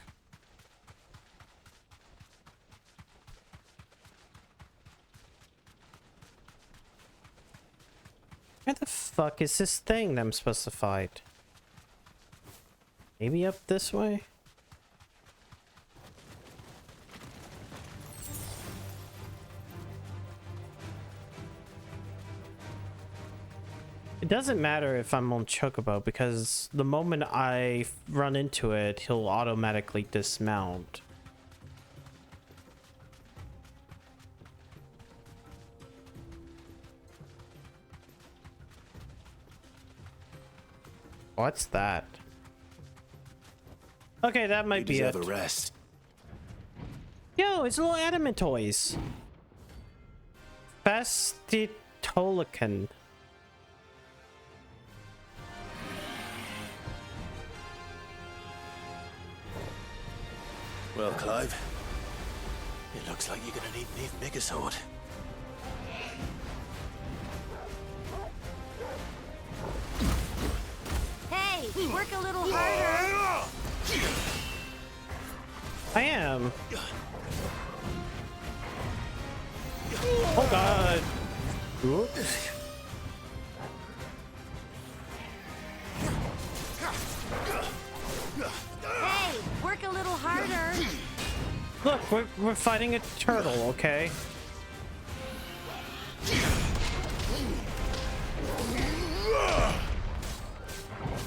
Where the fuck is this thing that I'm supposed to fight? Maybe up this way? It doesn't matter if I'm on Chocobo because the moment I run into it, he'll automatically dismount. What's that? Okay, that might be it.
You deserve a rest.
Yo, it's little adamant toys. Fastitolican.
Well, Clive, it looks like you're gonna need an even bigger sword.
Hey, work a little harder.
I am. Oh god. Oops.
Hey, work a little harder.
Look, we're fighting a turtle, okay?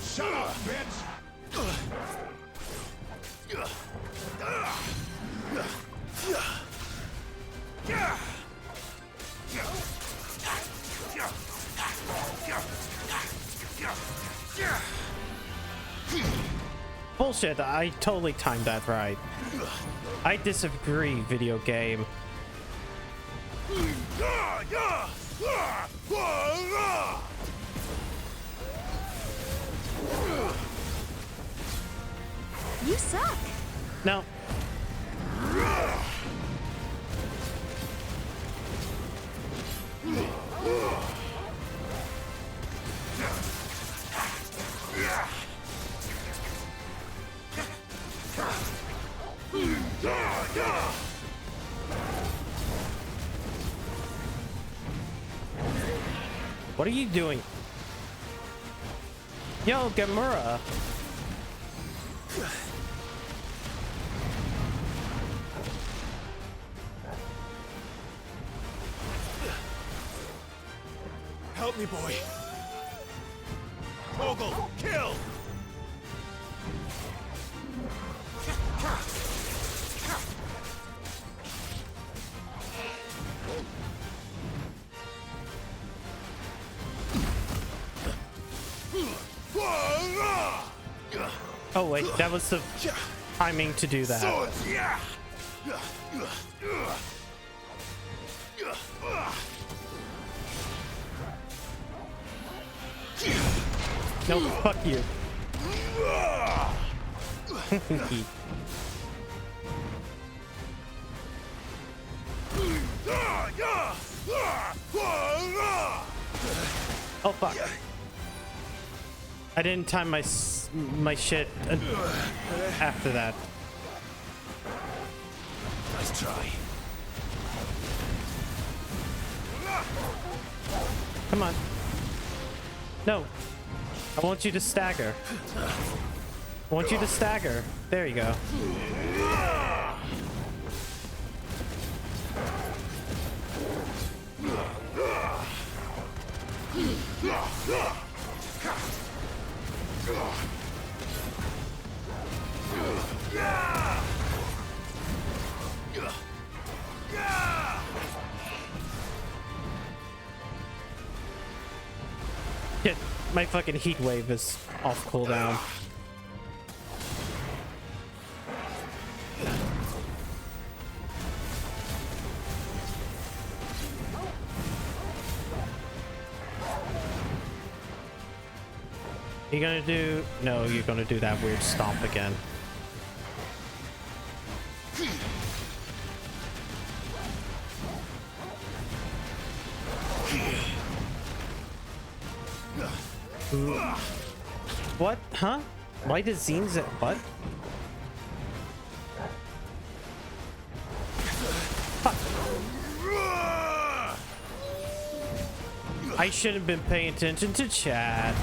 Shut up, bitch!
Bullshit, I totally timed that right. I disagree, video game.
You suck.
No. What are you doing? Yo, Gamura.
Help me, boy. Ogle, kill!
Oh wait, that was the timing to do that. No, fuck you. Oh fuck. I didn't time my shit after that.
Nice try.
Come on. No. I want you to stagger. I want you to stagger. There you go. Shit, my fucking heat wave is off cooldown. You gonna do? No, you're gonna do that weird stomp again. What? Huh? Why does Zines it? What? Fuck. I should have been paying attention to chat.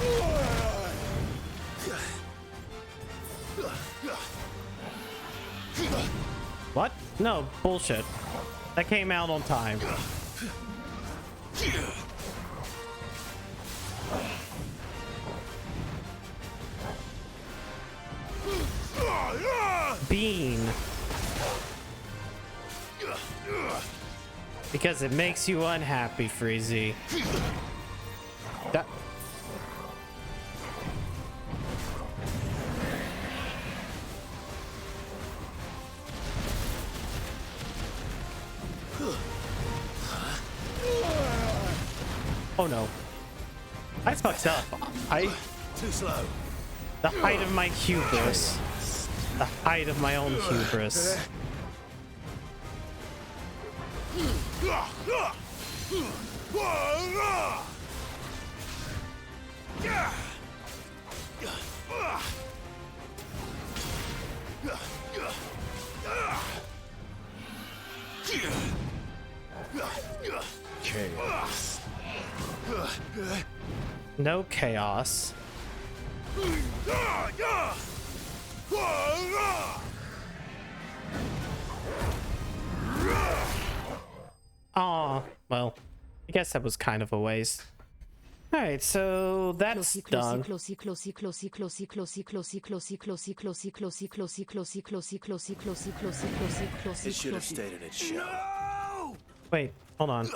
What? No, bullshit. That came out on time. Bean. Because it makes you unhappy, Freezy. That. Oh no. That's fucked up.
Too slow.
The height of my hubris. the height of my own hubris.
Chaos.
No chaos. Aw, well, I guess that was kind of a waste. Alright, so that's done.
It
should have stayed in its shell.
Wait, hold on.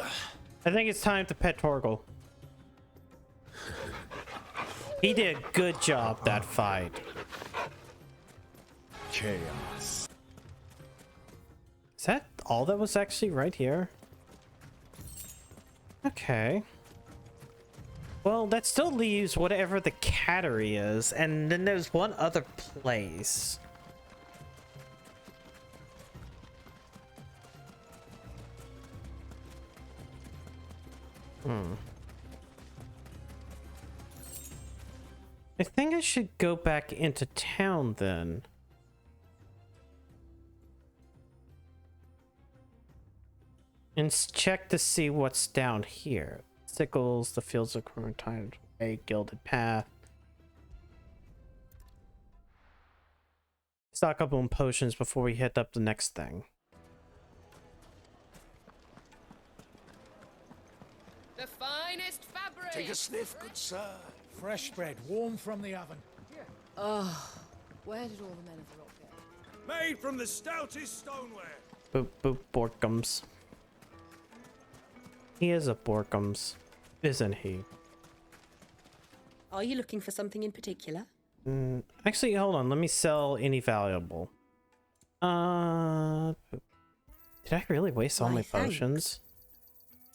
I think it's time to pet Torgal. He did a good job that fight.
Chaos.
Is that all that was actually right here? Okay. Well, that still leaves whatever the cattery is, and then there's one other place. I think I should go back into town then. And check to see what's down here. Sickles, the fields of Quarantine, a gilded path. Stock up on potions before we hit up the next thing.
The finest fabric.
Take a sniff, good sir. Fresh bread, warm from the oven.
Oh, where did all the men of the rock go?
Made from the stoutest stoneware.
Boop boop Borkums. He is a Borkums, isn't he?
Are you looking for something in particular?
Actually, hold on. Let me sell any valuable. Did I really waste all
Why,
my
thanks.
potions?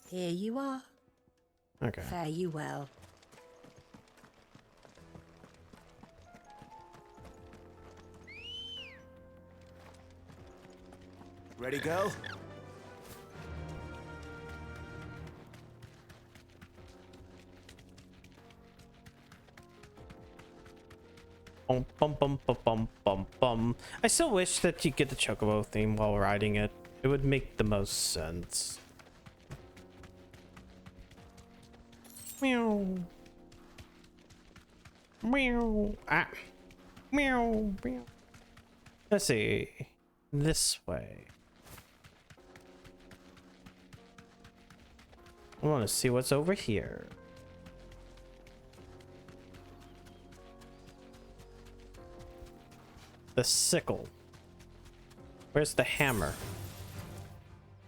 Here you are.
Okay.
Fare you well.
Ready, go?
Bum, bum, bum, bum, bum, bum, bum. I still wish that you get the Chocobo theme while riding it. It would make the most sense. Meow. Meow. Ah. Meow. Meow. Let's see. This way. I want to see what's over here. The sickle. Where's the hammer?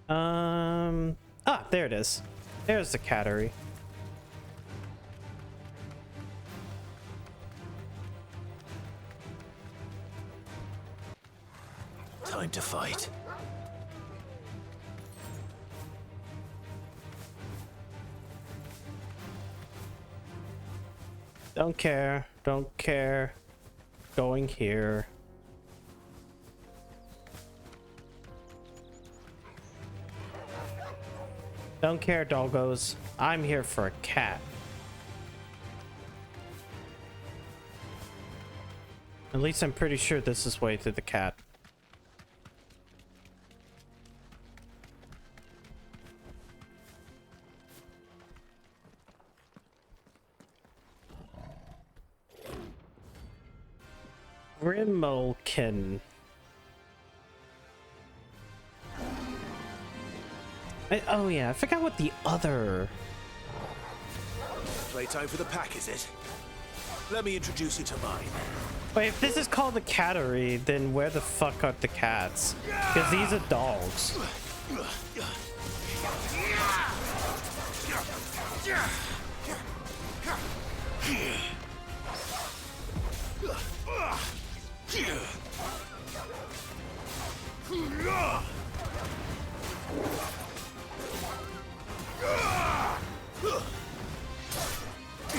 Ah, there it is. There's the cattery.
Time to fight.
Don't care. Don't care. Going here. Don't care, doggos. I'm here for a cat. At least I'm pretty sure this is way to the cat. Grimolkin. Oh yeah, I forgot what the other...
Playtime for the pack, is it? Let me introduce you to mine.
Wait, if this is called the cattery, then where the fuck are the cats? Because these are dogs.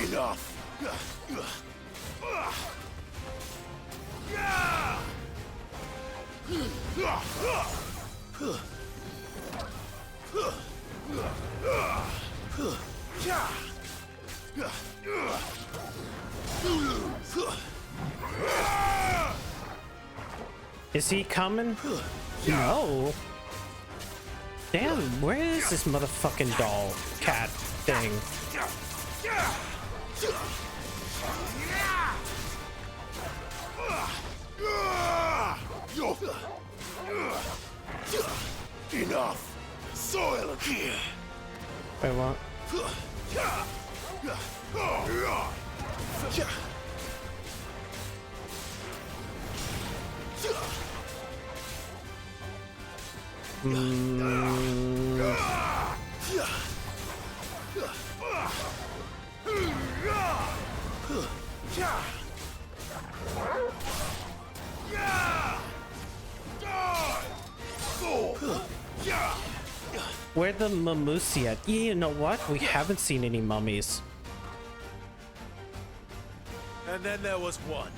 Enough.
Is he coming? No. Damn, where is this motherfucking doll cat thing?
Enough! Soil here!
Wait, what? Where the Mamusi at? You know what? We haven't seen any mummies.
And then there was one.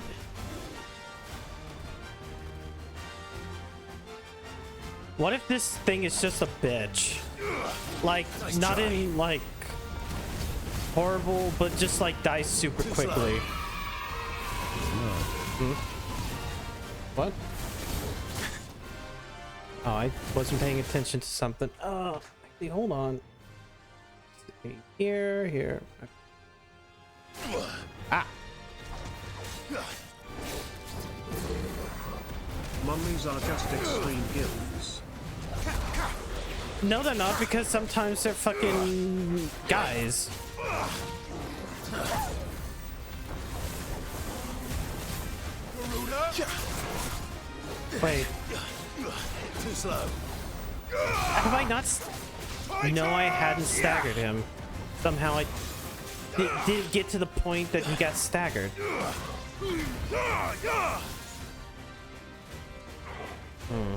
What if this thing is just a bitch? Like,
Nice
not
try.
in, like, horrible, but just, like, dies super
Too
quickly.
slow.
What? Oh, I wasn't paying attention to something. Oh, actually, hold on. Here. Ah!
Mummies are just extreme guilds.
No, they're not, because sometimes they're fucking guys. Wait.
Too slow.
Have I not? No, I hadn't staggered him. Somehow I did get to the point that he got staggered. Hmm.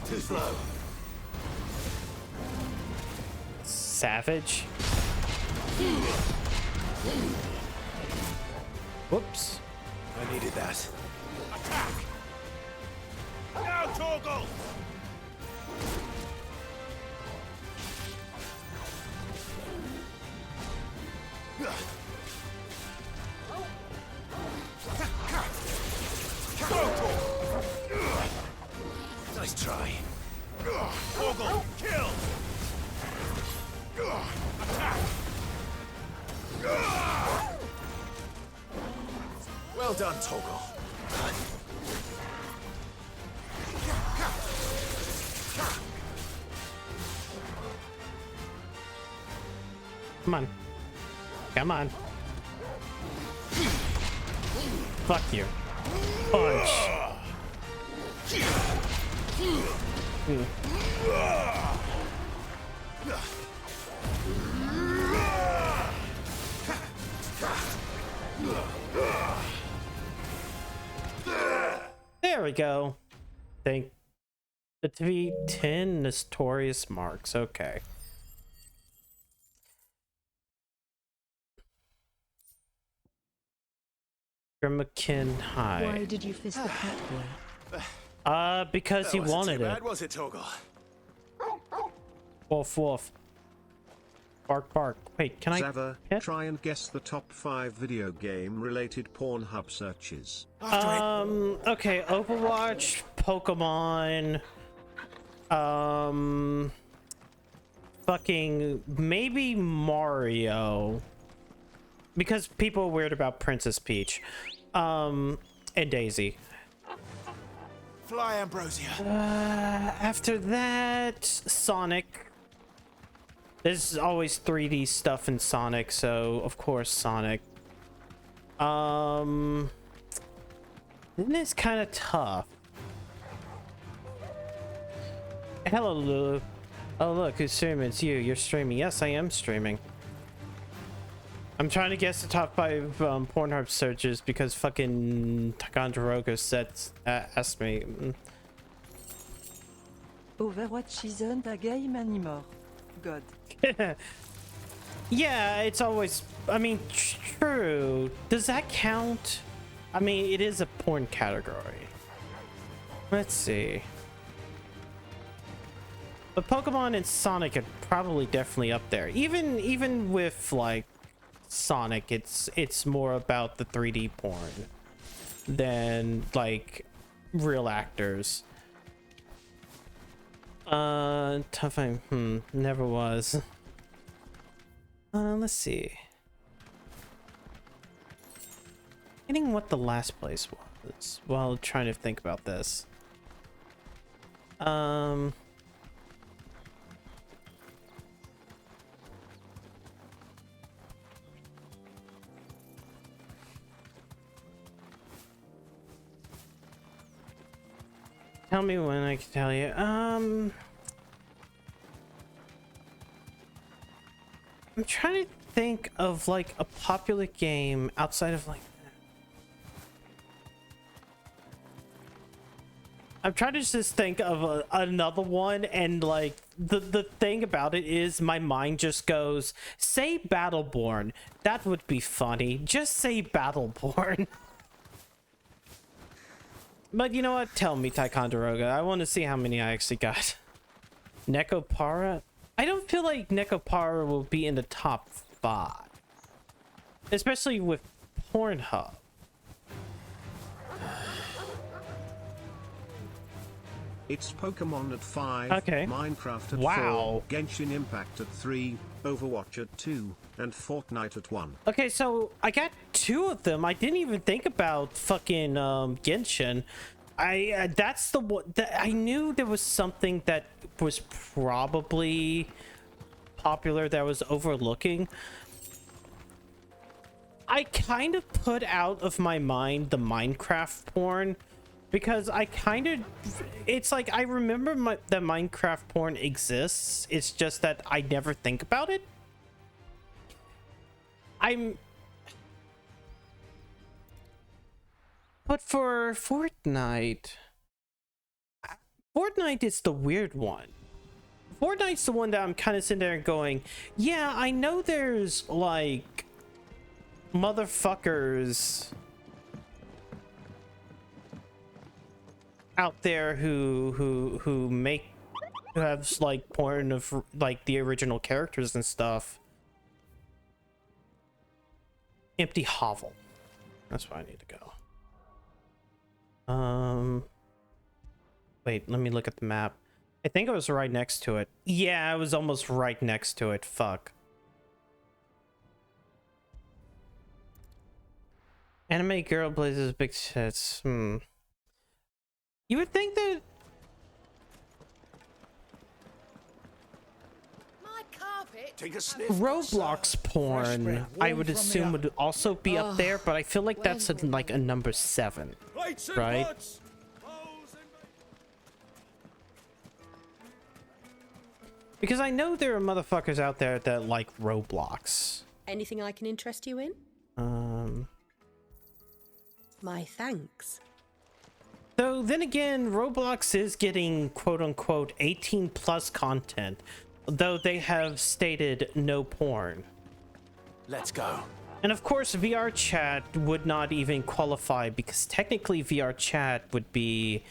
Too slow.
Savage. Whoops.
I needed that. Attack! Now, Torgal! Nice try. Torgal, kill! Attack! Well done, Torgal.
Come on. Come on. Fuck you. Punch. There we go. Thank the TV10 Notorious Marks. Okay. Grimmakin High.
Why did you fist the cat boy?
Because he wanted
too
it.
bad, was it, Torgal?
Wolf, wolf. Bark, bark. Wait, can I?
Zava, try and guess the top 5 video game related Pornhub searches.
Okay, Overwatch, Pokemon, fucking maybe Mario, because people are weird about Princess Peach, and Daisy.
Fly, Ambrosia.
After that, Sonic. There's always 3D stuff in Sonic, so of course Sonic. Then it's kind of tough. Hello, Lulu. Oh, look, who's streaming? It's you. You're streaming. Yes, I am streaming. I'm trying to guess the top 5 Pornhub searches because fucking Ticonderoga asked me.
Overwatch season, ta game anymore. God.
Yeah, it's always. I mean, true. Does that count? I mean, it is a porn category. Let's see. But Pokemon and Sonic are probably definitely up there. Even with like Sonic, it's more about the 3D porn than like real actors. Tough. Never was. Let's see. Getting what the last place was while trying to think about this. Tell me when I can tell you. I'm trying to think of like a popular game outside of like. I'm trying to just think of another one, and like the thing about it is my mind just goes, say Battleborn. That would be funny. Just say Battleborn. But you know what? Tell me, Ticonderoga. I want to see how many I actually got. Nekopara? I don't feel like Nekopara will be in the top 5. Especially with Pornhub.
It's Pokemon at 5,
okay.
Minecraft at
wow.
4, Genshin Impact at 3, Overwatch at 2, and Fortnite at 1.
Okay, so I got 2 of them. I didn't even think about fucking Genshin. That's the one that I knew there was something that was probably popular that I was overlooking. I kind of put out of my mind the Minecraft porn because I kind of, it's like I remember that Minecraft porn exists. It's just that I never think about it. But for Fortnite is the weird one. Fortnite's the one that I'm kind of sitting there going, yeah, I know there's like motherfuckers out there who have like porn of like the original characters and stuff. Empty hovel. That's where I need to go. Wait, let me look at the map. I think I was right next to it. Yeah, I was almost right next to it. Fuck. Anime girl blazes big tits. You would think that
Take a sniff.
Roblox porn, I would assume, would also be up there, but I feel like that's like a number 7, right? Because I know there are motherfuckers out there that like Roblox.
Anything I can interest you in? My thanks.
Though then again, Roblox is getting quote-unquote 18+ content, though they have stated no porn.
Let's go.
And of course, VR chat would not even qualify because technically VR chat would be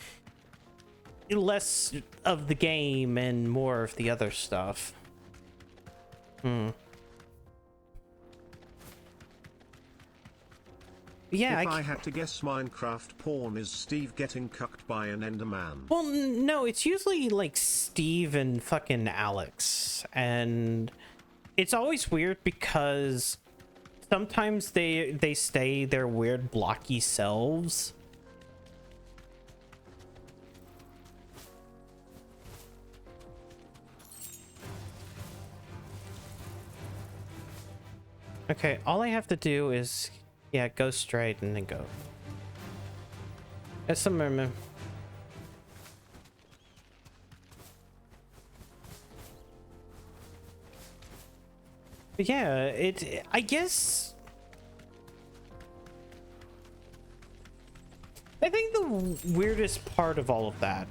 less of the game and more of the other stuff. Yeah,
if I had to guess, Minecraft porn is Steve getting cucked by an Enderman.
Well, no, it's usually like Steve and fucking Alex, and it's always weird because sometimes they stay their weird blocky selves. Okay, all I have to do is, yeah, go straight and then go. There's some merman. Yeah, I guess I think the weirdest part of all of that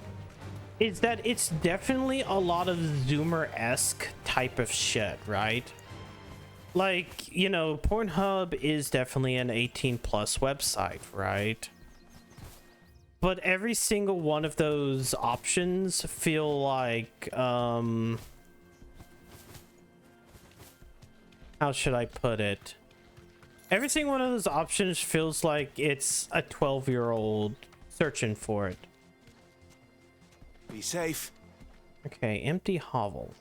is that it's definitely a lot of Zoomer-esque type of shit, right? Like, you know, Pornhub is definitely an 18 plus website, right? But every single one of those options feel like, how should I put it? Every single one of those options feels like it's a 12-year-old searching for it.
Be safe.
Okay, empty hovel.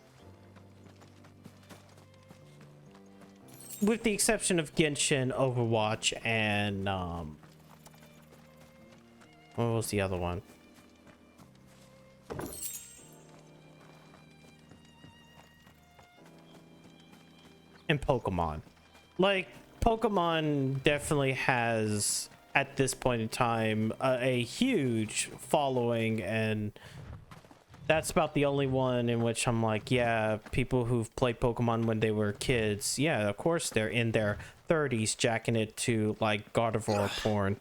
With the exception of Genshin, Overwatch, and what was the other one? And Pokemon. Like, Pokemon definitely has, at this point in time, a huge following, and that's about the only one in which I'm like, yeah, people who've played Pokemon when they were kids, yeah, of course they're in their 30s jacking it to, like, God of War porn.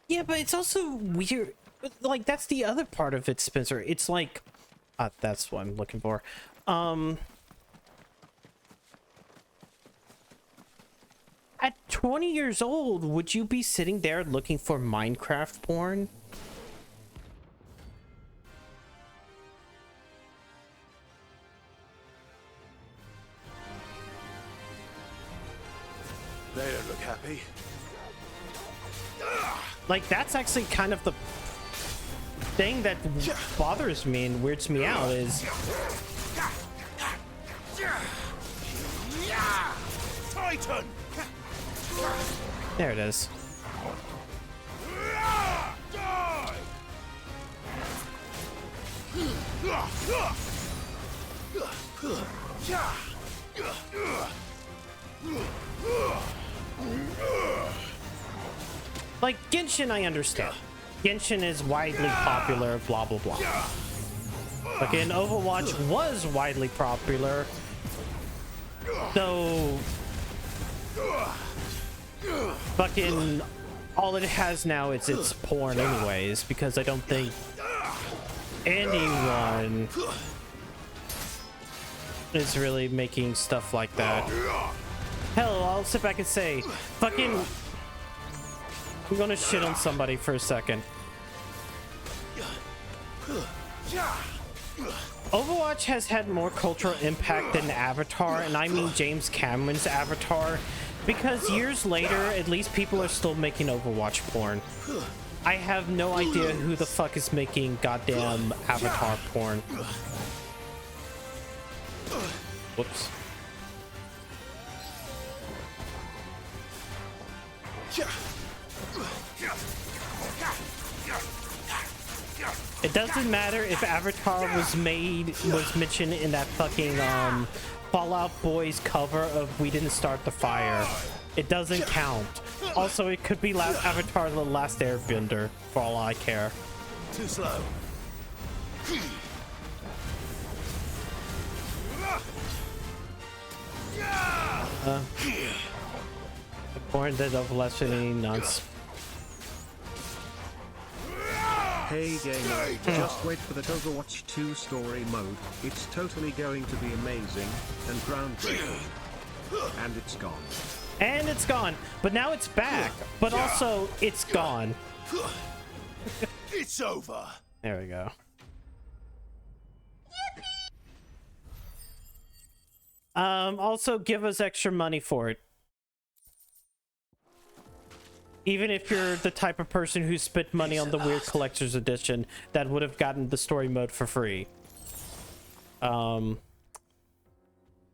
Yeah, but it's also weird. Like, that's the other part of it, Spencer. It's like, that's what I'm looking for. At 20 years old, would you be sitting there looking for Minecraft porn?
They don't look happy.
Like, that's actually kind of the thing that bothers me and weirds me out is...
Titan!
There it is. Like, Genshin, I understand. Genshin is widely popular, blah, blah, blah. Fucking Overwatch was widely popular. So... fucking... all it has now is its porn anyways, because I don't think anyone is really making stuff like that. Hell, I'll sit back and say, fucking... I'm gonna shit on somebody for a second. Overwatch has had more cultural impact than Avatar, and I mean James Cameron's Avatar, because years later, at least people are still making Overwatch porn. I have no idea who the fuck is making goddamn Avatar porn. Whoops. It doesn't matter if Avatar was mentioned in that fucking Fallout Boys cover of We Didn't Start the Fire. It doesn't count. Also, it could be Avatar The Last Airbender, for all I care.
Too slow.
The porn that overlaps any nonsense.
Hey gamer, just wait for that Overwatch 2 story mode. It's totally going to be amazing and groundbreaking. And it's gone.
And it's gone. But now it's back. But also, it's gone.
It's over.
There we go. Also, give us extra money for it. Even if you're the type of person who spent money on the weird collector's edition that would have gotten the story mode for free.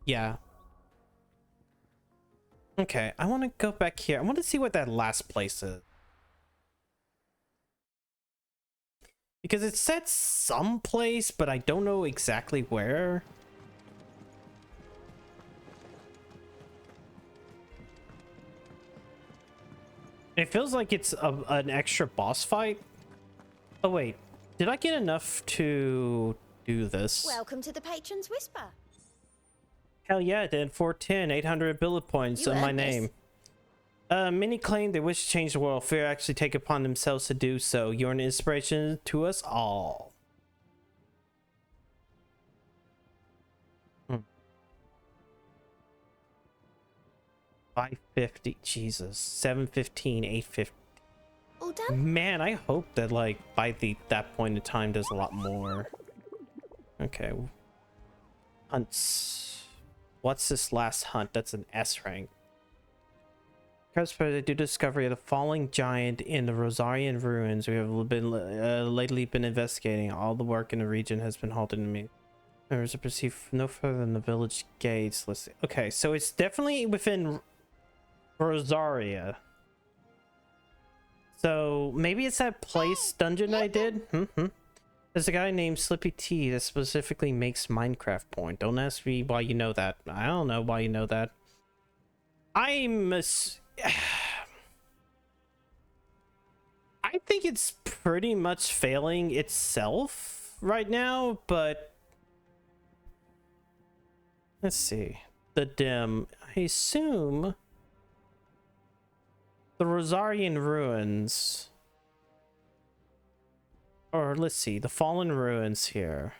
Yeah. Okay, I want to go back here. I want to see what that last place is. Because it said someplace, but I don't know exactly where. It feels like it's an extra boss fight. Oh wait, did I get enough to do this.
Welcome to the Patron's Whisper.
Hell yeah, I did. 410, 800 bullet points on my
earned this.
name. Many claim they wish to change the world. Fear actually take upon themselves to do so. You're an inspiration to us all. 550, Jesus. 715, 850.
All done?
Man, I hope that like by that point in time there's a lot more. Okay. Hunts. What's this last hunt? That's an S rank. Due to discovery of the falling giant in the Rosarian ruins, we have been lately been investigating. All the work in the region has been halted in me. Members are perceived no further than the village gates. Let's see. Okay, so it's definitely within Rosaria. So maybe it's that place dungeon I did. There's a guy named Slippy T that specifically makes Minecraft porn. Don't ask me why you know that. I don't know why you know that. I think it's pretty much failing itself right now, but let's see. The dim. I assume the Rosarian ruins, or let's see, the fallen ruins here.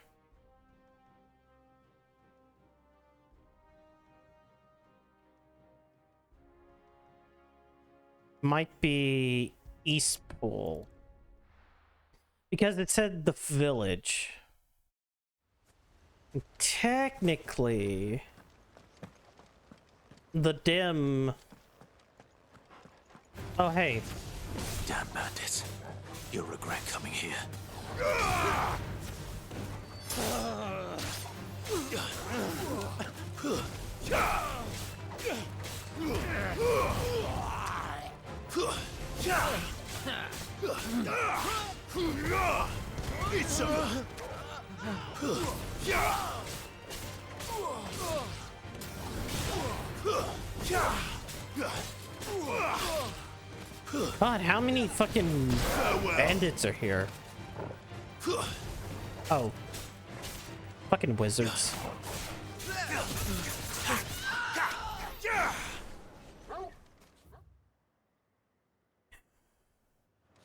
Might be Eastpool, because it said the village. Technically, the dim. Oh hey.
Damn bandits. You'll regret coming here. It's
God, how many fucking bandits are here? Oh. Fucking wizards.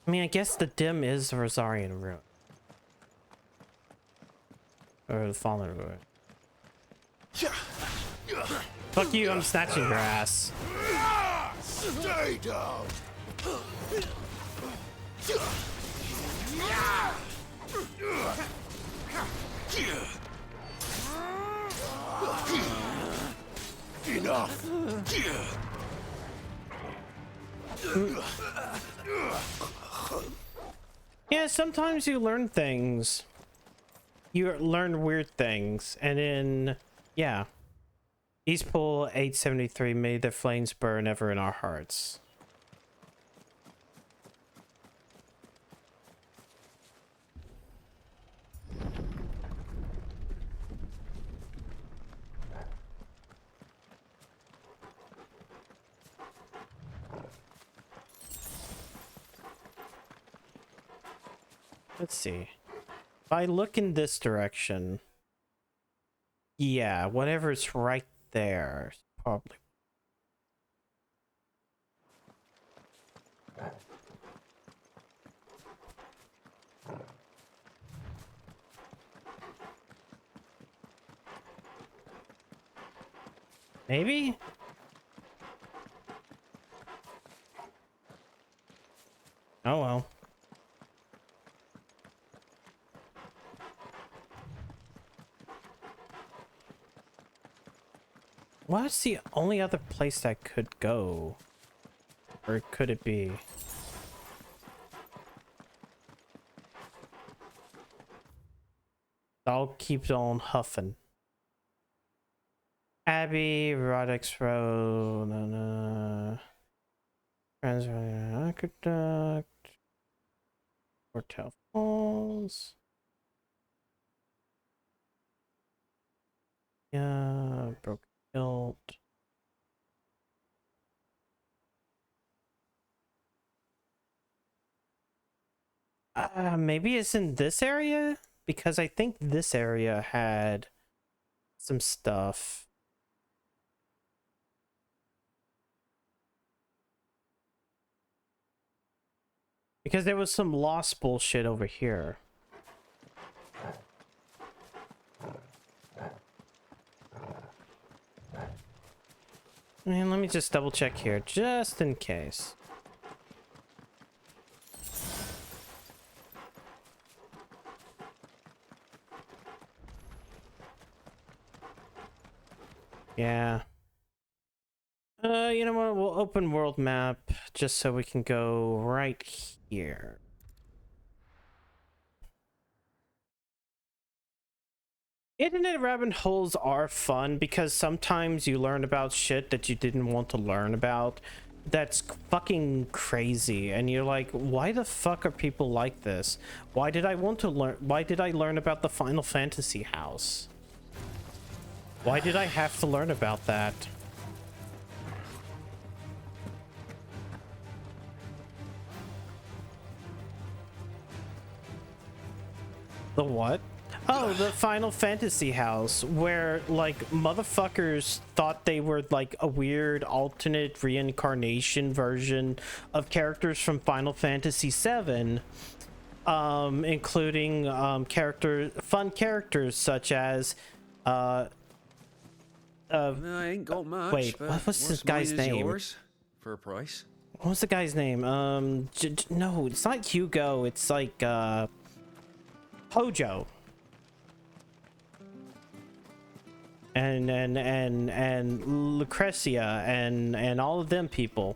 I mean, I guess the dim is the Rosarian ruin. Or the fallen ruin. Fuck you, I'm snatching your ass.
Stay down.
Enough.
Yeah, sometimes you learn things. You learn weird things, and then yeah. Eastpool 873, may the flames burn ever in our hearts. Let's see. If I look in this direction, yeah, whatever's right there, probably. Maybe? Oh well. What's the only other place that could go? Or could it be? I'll keep on huffing. Abbey, Rodix Road, Aqueduct, Hotel Falls. Yeah, Broken Hilt. Maybe it's in this area? because I think this area had some stuff. Because there was some lost bullshit over here. And let me just double check here, just in case. Yeah. You know what? We'll open world map just so we can go right here. Internet rabbit holes are fun because sometimes you learn about shit that you didn't want to learn about. That's fucking crazy, and you're like, why the fuck are people like this? Why did I want to learn? Why did I learn about the Final Fantasy house? Why did I have to learn about that? The what? Oh, the Final Fantasy house, where like motherfuckers thought they were like a weird alternate reincarnation version of characters from Final Fantasy VII, including fun characters such as
I ain't got much.
wait,
but
what was this
what's
guy's
mine is
name?
yours for a price.
What was the guy's name? No, it's not Hugo. It's like Hojo. And Lucretia and all of them people.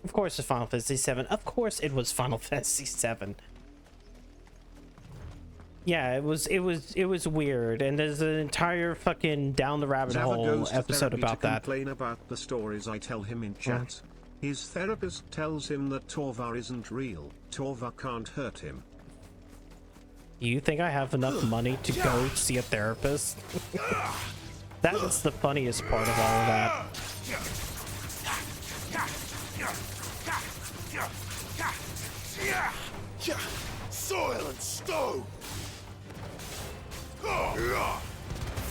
Of course it's Final Fantasy VII. Of course it was Final Fantasy VII. Yeah, it was weird, and there's an entire fucking down the rabbit
Zava
hole
goes to
episode
therapy
about
to
that.
complain about the stories I tell him in chat. His therapist tells him that Torvar isn't real. Torvar can't hurt him.
Do you think I have enough money to go see a therapist? That is the funniest part of all of that.
Soil and stone!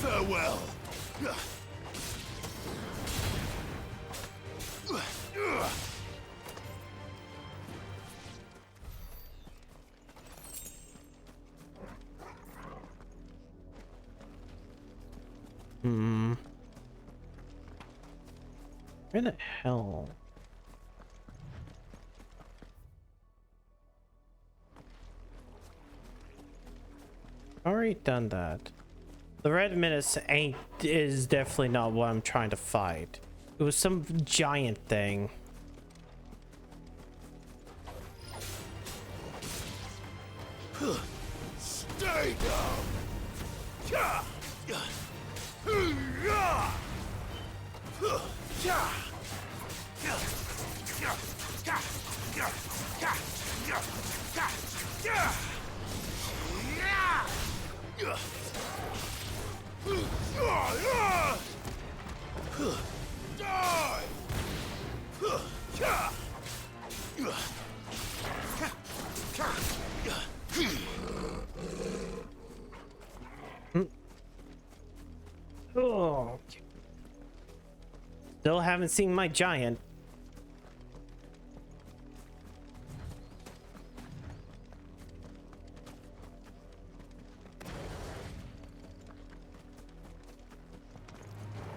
Farewell!
Where the hell? Already done that. The Red Menace is definitely not what I'm trying to fight. It was some giant thing.
Stay down!
Oh. Still haven't seen my giant.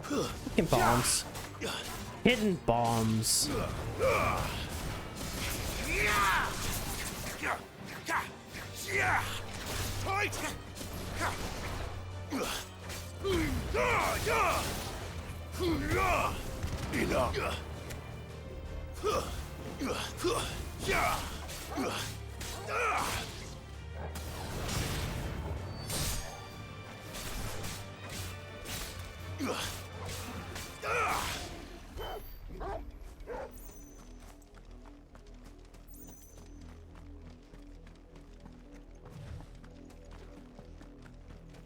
Fucking bombs. Hidden bombs.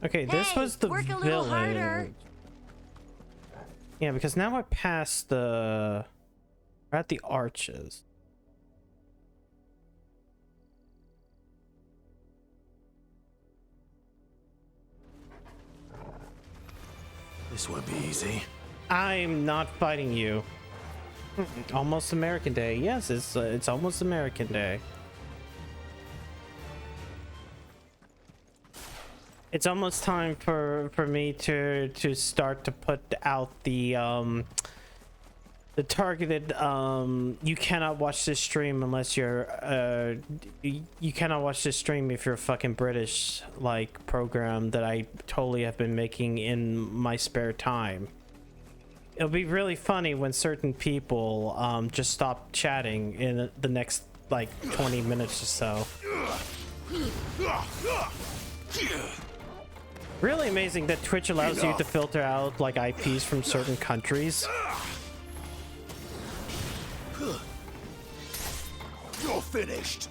Okay, this was the
work a little harder.
village. Yeah, because now I passed the... We're at the arches.
This won't be easy.
I'm not fighting you. Almost American Day. Yes, it's almost American Day. It's almost time for me to start to put out the targeted you cannot watch this stream unless you're you cannot watch this stream if you're a fucking British like program that I totally have been making in my spare time. It'll be really funny when certain people just stop chatting in the next like 20 minutes or so. Really amazing that Twitch allows you to filter out like IPs from certain countries.
You're finished.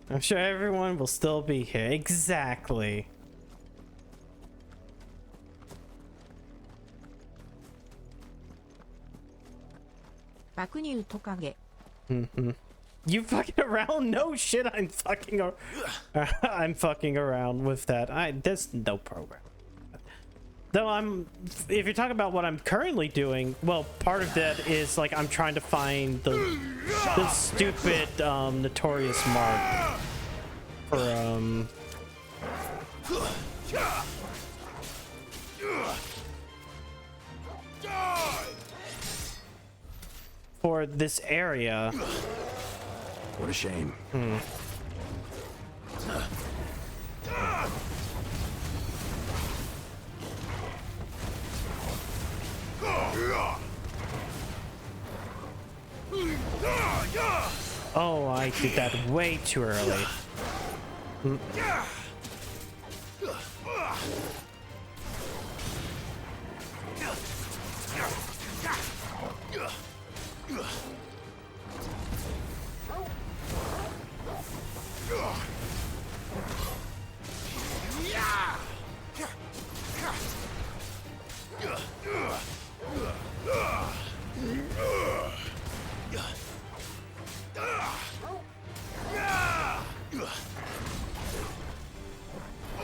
I'm sure everyone will still be here. Exactly. You fucking around? No shit, I'm fucking I'm fucking around with that. There's no program. Though if you're talking about what I'm currently doing, well, part of that is like I'm trying to find the stupid notorious mark for this area.
What a shame.
Oh, I did that way too early.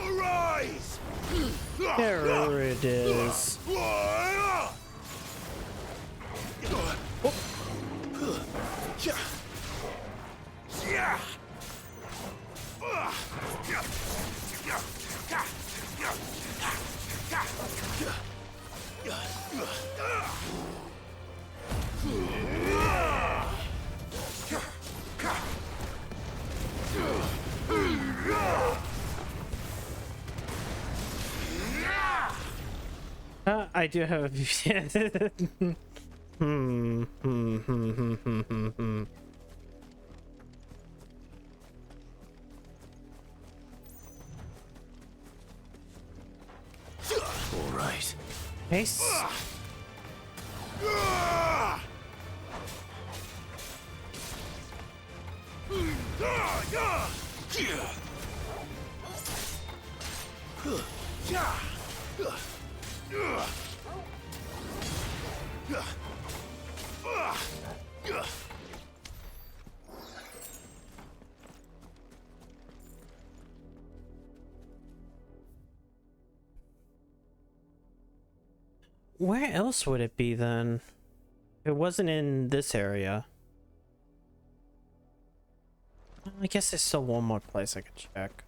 Arise!
There it is. I do have a
All right.
Ace. Where else would it be then? It wasn't in this area. I guess there's still one more place I could check.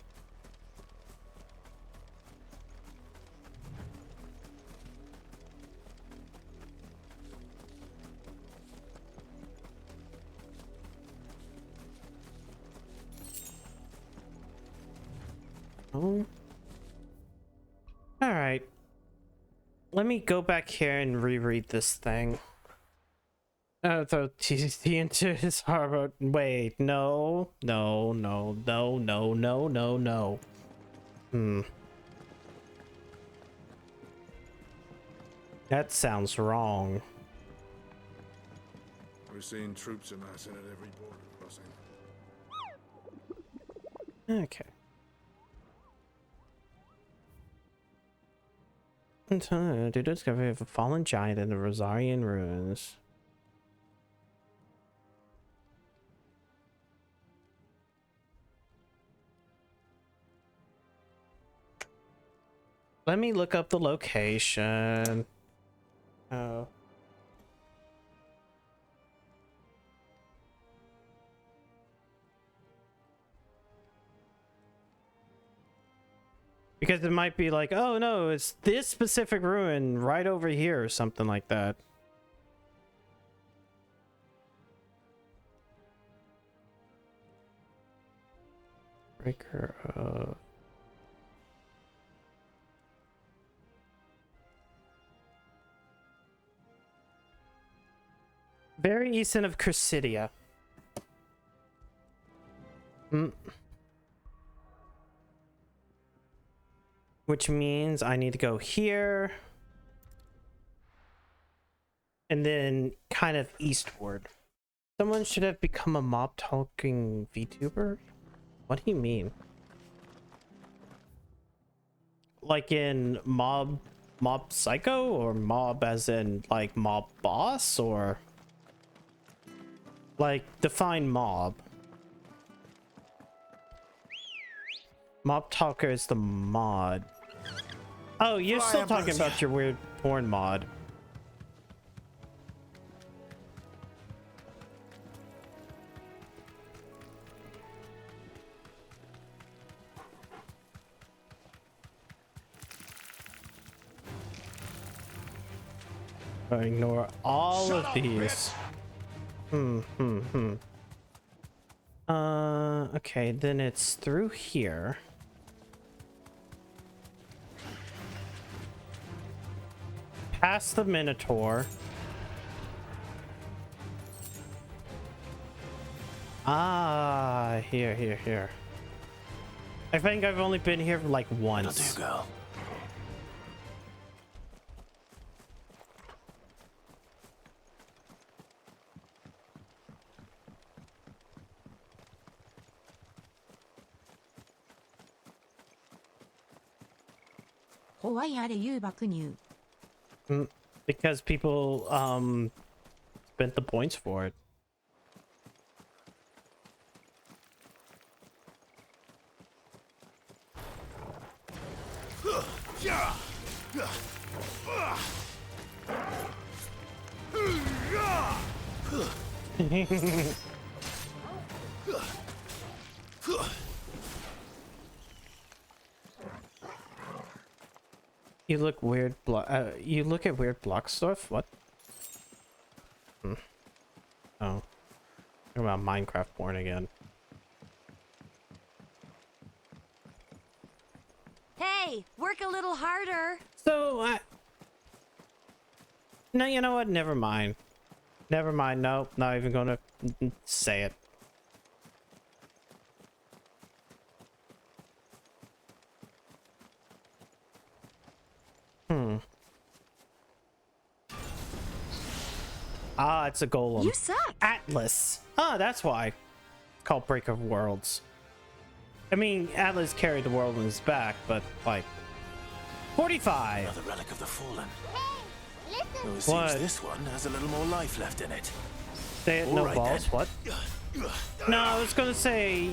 Oh. All right. Let me go back here and reread this thing. The into his harbor. Wait, no. That sounds wrong.
We're seeing troops amassing at every border crossing.
Okay. Due to discovery of a fallen giant in the Rosarian ruins. Let me look up the location. Oh. Because it might be like, oh no, it's this specific ruin right over here or something like that. Breaker of... Very eastern of Chrysidia. Which means I need to go here. And then kind of eastward. Someone should have become a mob talking VTuber? What do you mean? Like in mob psycho, or mob as in like mob boss, or like define mob? Mob talker is the mod. Oh, you're still talking about your weird porn mod. Ignore all of these. Okay, then it's through here. Past the Minotaur. Ah, here. I think I've only been here like once.
That'll do, girl.
Because people spent the points for it. You look weird. You look at weird block stuff. What? Oh, talking about Minecraft porn again.
Hey, work a little harder.
So, no, you know what? Never mind. Never mind. Nope, not even gonna say it. Ah, it's a golem.
You suck.
Atlas. Ah, that's why. It's called Break of Worlds. I mean, Atlas carried the world on his back, but like 45.
Another relic of the fallen.
Hey, listen.
Well, it seems this one has a little more life left in it.
Say it, no balls. What? No, I was gonna say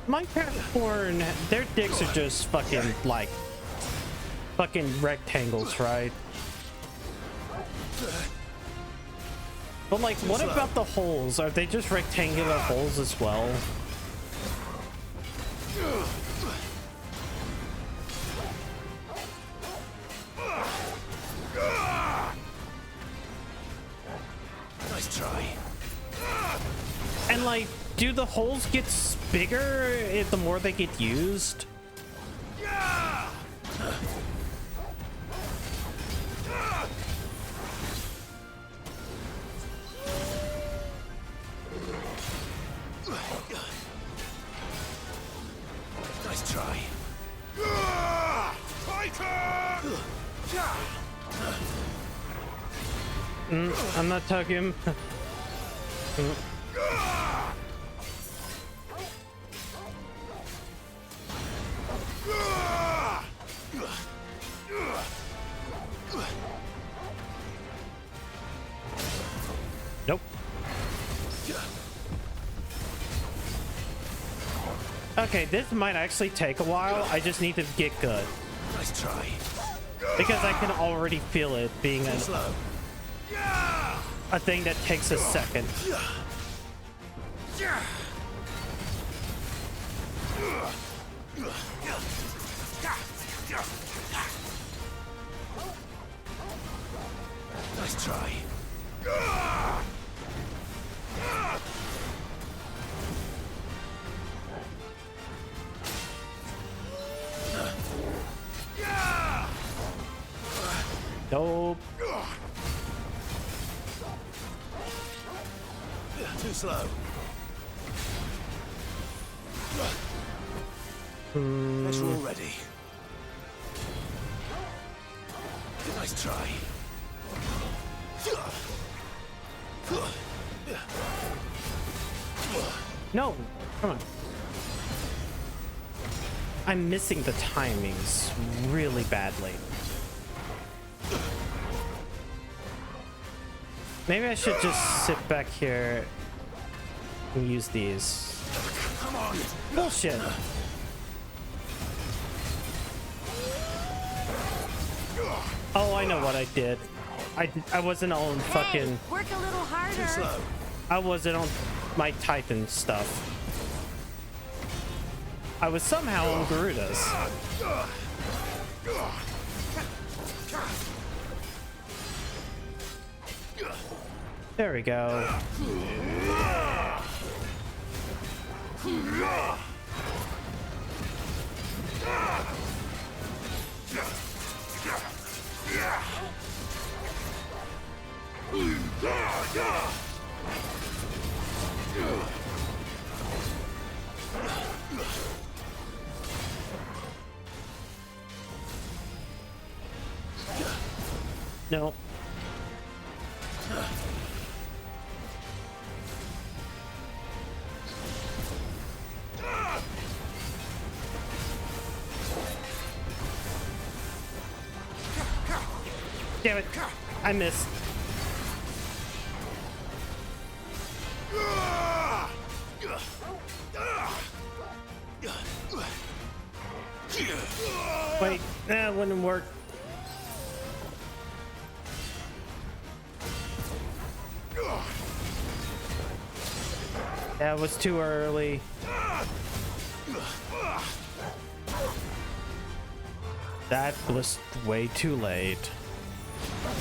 Minecraft porn. Their dicks are just fucking like fucking rectangles, right? But like, what about the holes? Are they just rectangular holes as well?
Nice try.
And like, do the holes get bigger the more they get used?
Nice try.
I'm not talking. Nope. Okay, this might actually take a while. I just need to get good.
Nice try.
Because I can already feel it being a thing that takes a second.
Nice try.
Nope.
Too slow. Better already. Nice try.
No, come on. I'm missing the timings really badly. Maybe I should just sit back here and use these.
Come on.
Bullshit. Oh, I know what I did. I wasn't on fucking.
Work a little harder.
I wasn't on my Titan stuff. I was somehow on Garuda's. There we go. No. Damn it. I missed. Wait, that wouldn't work. That was too early. That was way too late.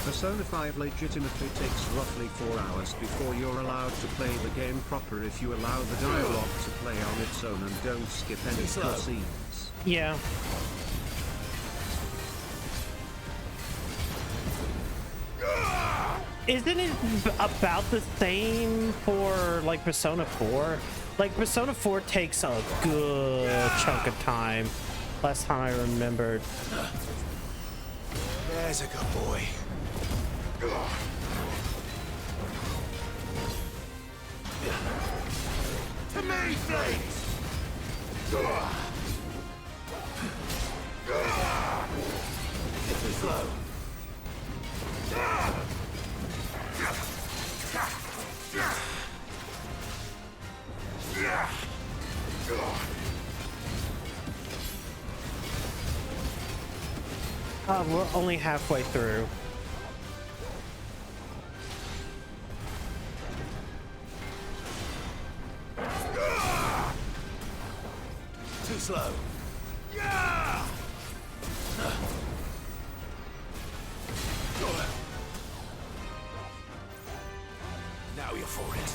Persona 5 legitimately takes roughly 4 hours before you're allowed to play the game proper if you allow the dialogue to play on its own and don't skip any cutscenes.
Yeah. Isn't it about the same for like Persona 4? Like Persona 4 takes a good chunk of time. Last time I remembered.
There's a good boy.
To me, please!
Too slow.
We're only halfway through.
Too slow. Now you're for it.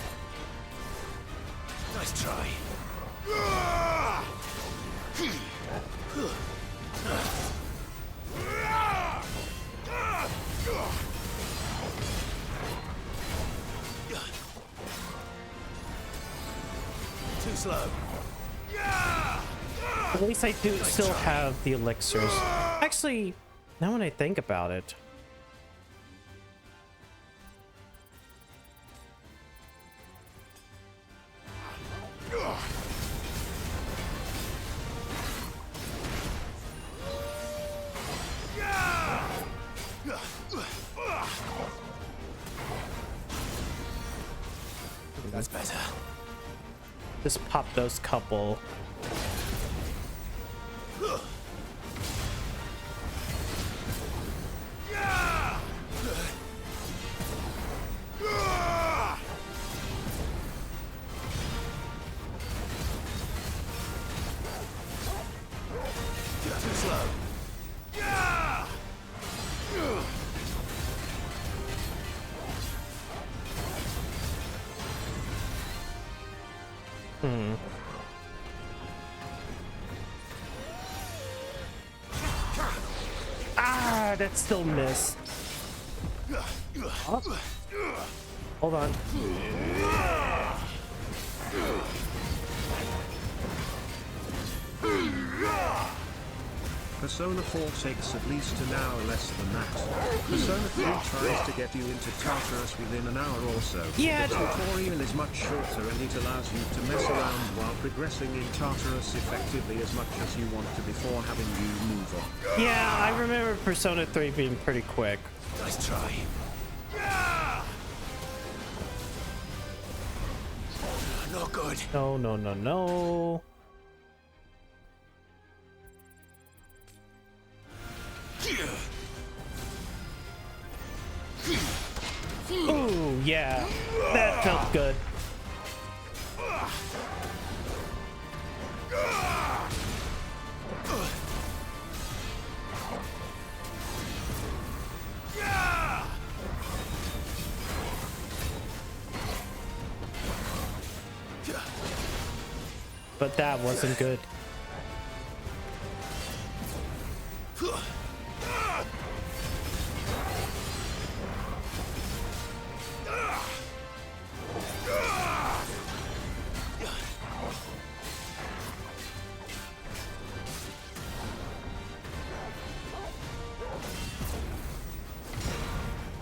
Nice try. Too slow.
At least I do still have the elixirs. Actually, now when I think about it.
That's better.
Just pop those couple.
slow. Yeah!
Ah, that still missed. Oh. Hold on.
Persona 4 takes at least an hour less than that. Persona 3 tries to get you into Tartarus within an hour or so.
Yeah.
The tutorial is much shorter and it allows you to mess around while progressing in Tartarus effectively as much as you want to before having you move on.
Yeah, I remember Persona 3 being pretty quick.
Nice try. Not good.
No, no, no, no. Ooh, yeah. That felt good. But that wasn't good.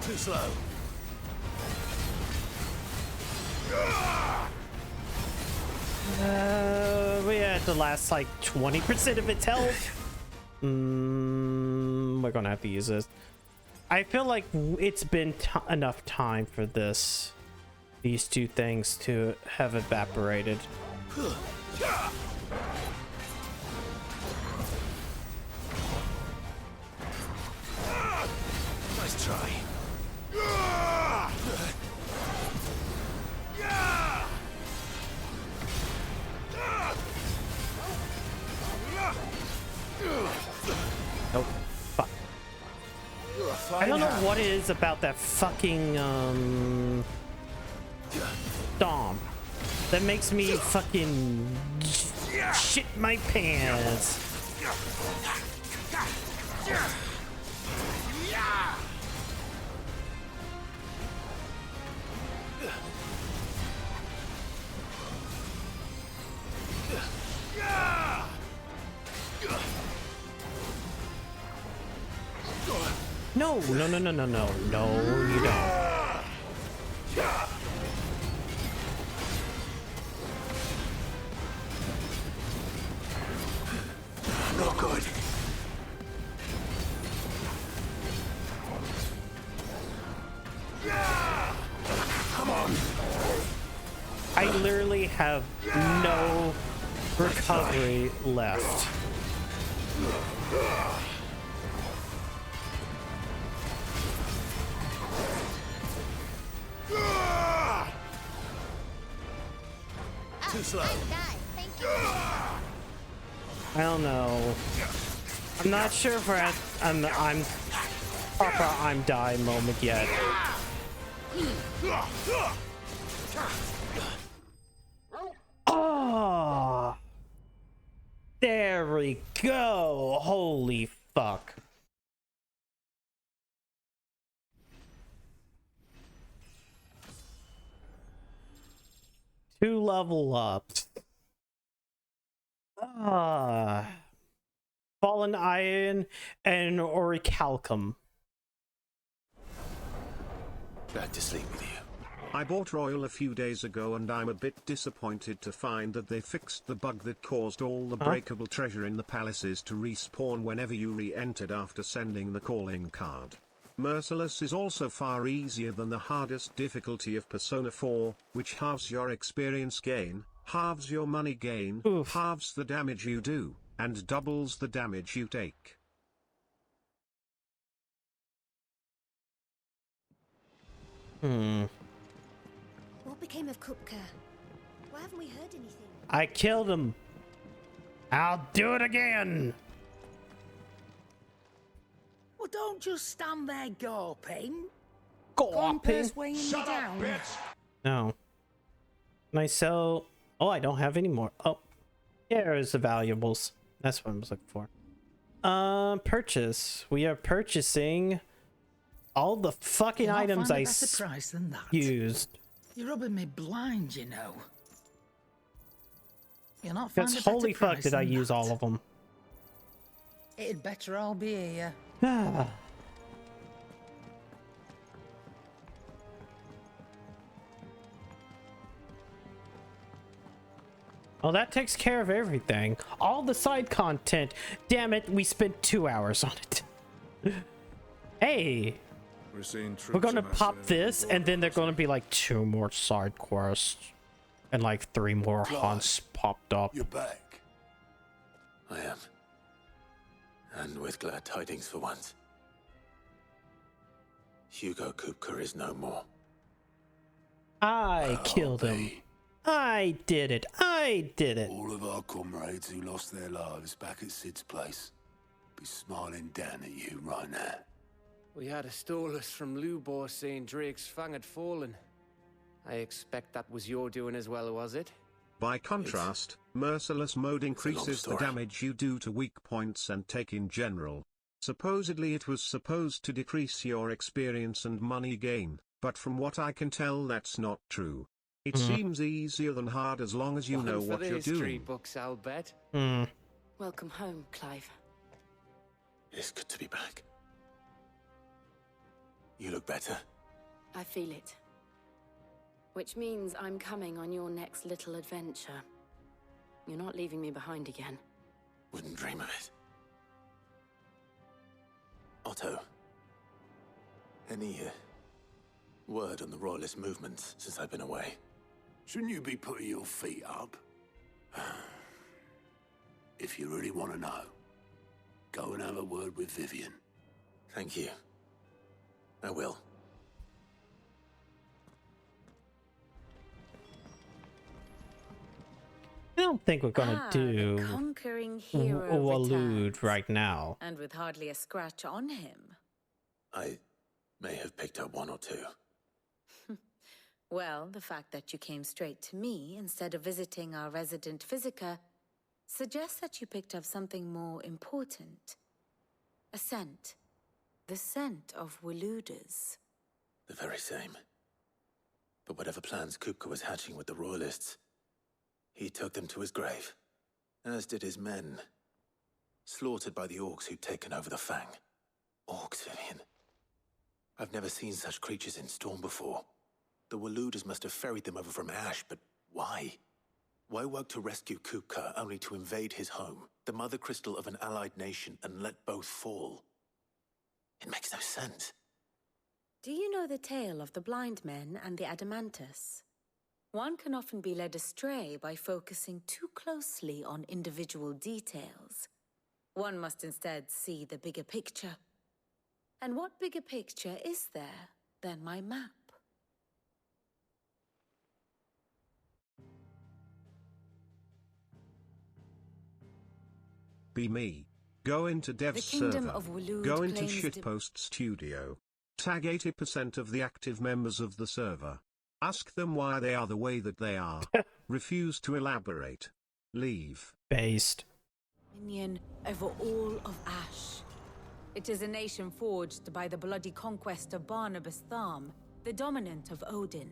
Too slow.
We had the last like 20% of its health. We're gonna have to use this. I feel like it's been enough time for these two things to have evaporated.
Nice try.
Nope. Fuck. I don't know what it is about that fucking Dom that makes me fucking shit my pants. No, no, no, no, no, no, no, you don't.
Not good. Come on.
I literally have no recovery left.
Too slow.
I don't know. I'm not sure if we're at I'm proper I'm die moment yet. Oh, there we go. Holy fuck. Two level ups. Fallen Iron and Orichalcum.
Back to sleep with you.
I bought Royal a few days ago and I'm a bit disappointed to find that they fixed the bug that caused all the breakable treasure in the palaces to respawn whenever you re-entered after sending the calling card. Merciless is also far easier than the hardest difficulty of Persona 4, which halves your experience gain, halves your money gain, halves the damage you do, and doubles the damage you take.
What became of Kupka? Why haven't we heard anything?
I killed him. I'll do it again.
don't just stand there gawping.
Gawping?
Weighing you down.
No. Can I sell? Oh, I don't have any more. Oh, here's the valuables. That's what I was looking for. Purchase. We are purchasing all the fucking items I
price than that.
used.
You're rubbing me blind, you know. You're not
Because holy fuck, did I use all of them?
It'd better all be here.
Ah. Well, that takes care of everything. All the side content. Damn it, we spent 2 hours on it. Hey, we're gonna pop this, and then they're gonna be like 2 more side quests, and like 3 more hunts popped up.
You're back. I am. And with glad tidings for once. Hugo Kupka is no more.
I killed him. I did it. I did it.
All of our comrades who lost their lives back at Sid's place be smiling down at you right now.
We had a stolus from Lubor saying Drake's Fang had fallen. I expect that was your doing as well, was it?
By contrast, Merciless Mode increases the damage you do to weak points and take in general. Supposedly it was supposed to decrease your experience and money gain, but from what I can tell that's not true. It seems easier than hard as long as you know what you're doing.
Books, I'll bet.
Welcome home, Clive.
It's good to be back. You look better.
I feel it. Which means I'm coming on your next little adventure. You're not leaving me behind again.
Wouldn't dream of it. Otto, any word on the Royalist movement since I've been away?
Shouldn't you be putting your feet up? If you really want to know, go and have a word with Vivian.
Thank you. I will.
I don't think we're gonna do
conquering hero
Waloed right now.
And with hardly a scratch on him.
I may have picked up 1 or 2.
Well, the fact that you came straight to me instead of visiting our resident Physica suggests that you picked up something more important. A scent. The scent of Waloeders.
The very same. But whatever plans Kupka was hatching with the Royalists, he took them to his grave, as did his men, slaughtered by the orcs who'd taken over the Fang. Orcs, Vivian. I've never seen such creatures in Storm before. The Waloeders must have ferried them over from Ash, but why? Why work to rescue Kupka only to invade his home, the mother crystal of an allied nation, and let both fall? It makes no sense.
Do you know the tale of the blind men and the Adamantus? One can often be led astray by focusing too closely on individual details. One must instead see the bigger picture. And what bigger picture is there than my map?
Be me. Go into dev
The kingdom
server.
of Waloed
Go into
claims
shitpost studio. Tag 80% of the active members of the server. Ask them why they are the way that they are. Refuse to elaborate. Leave.
Based.
Dominion over all of Ash. It is a nation forged by the bloody conquest of Barnabas Tharm, the dominant of Odin.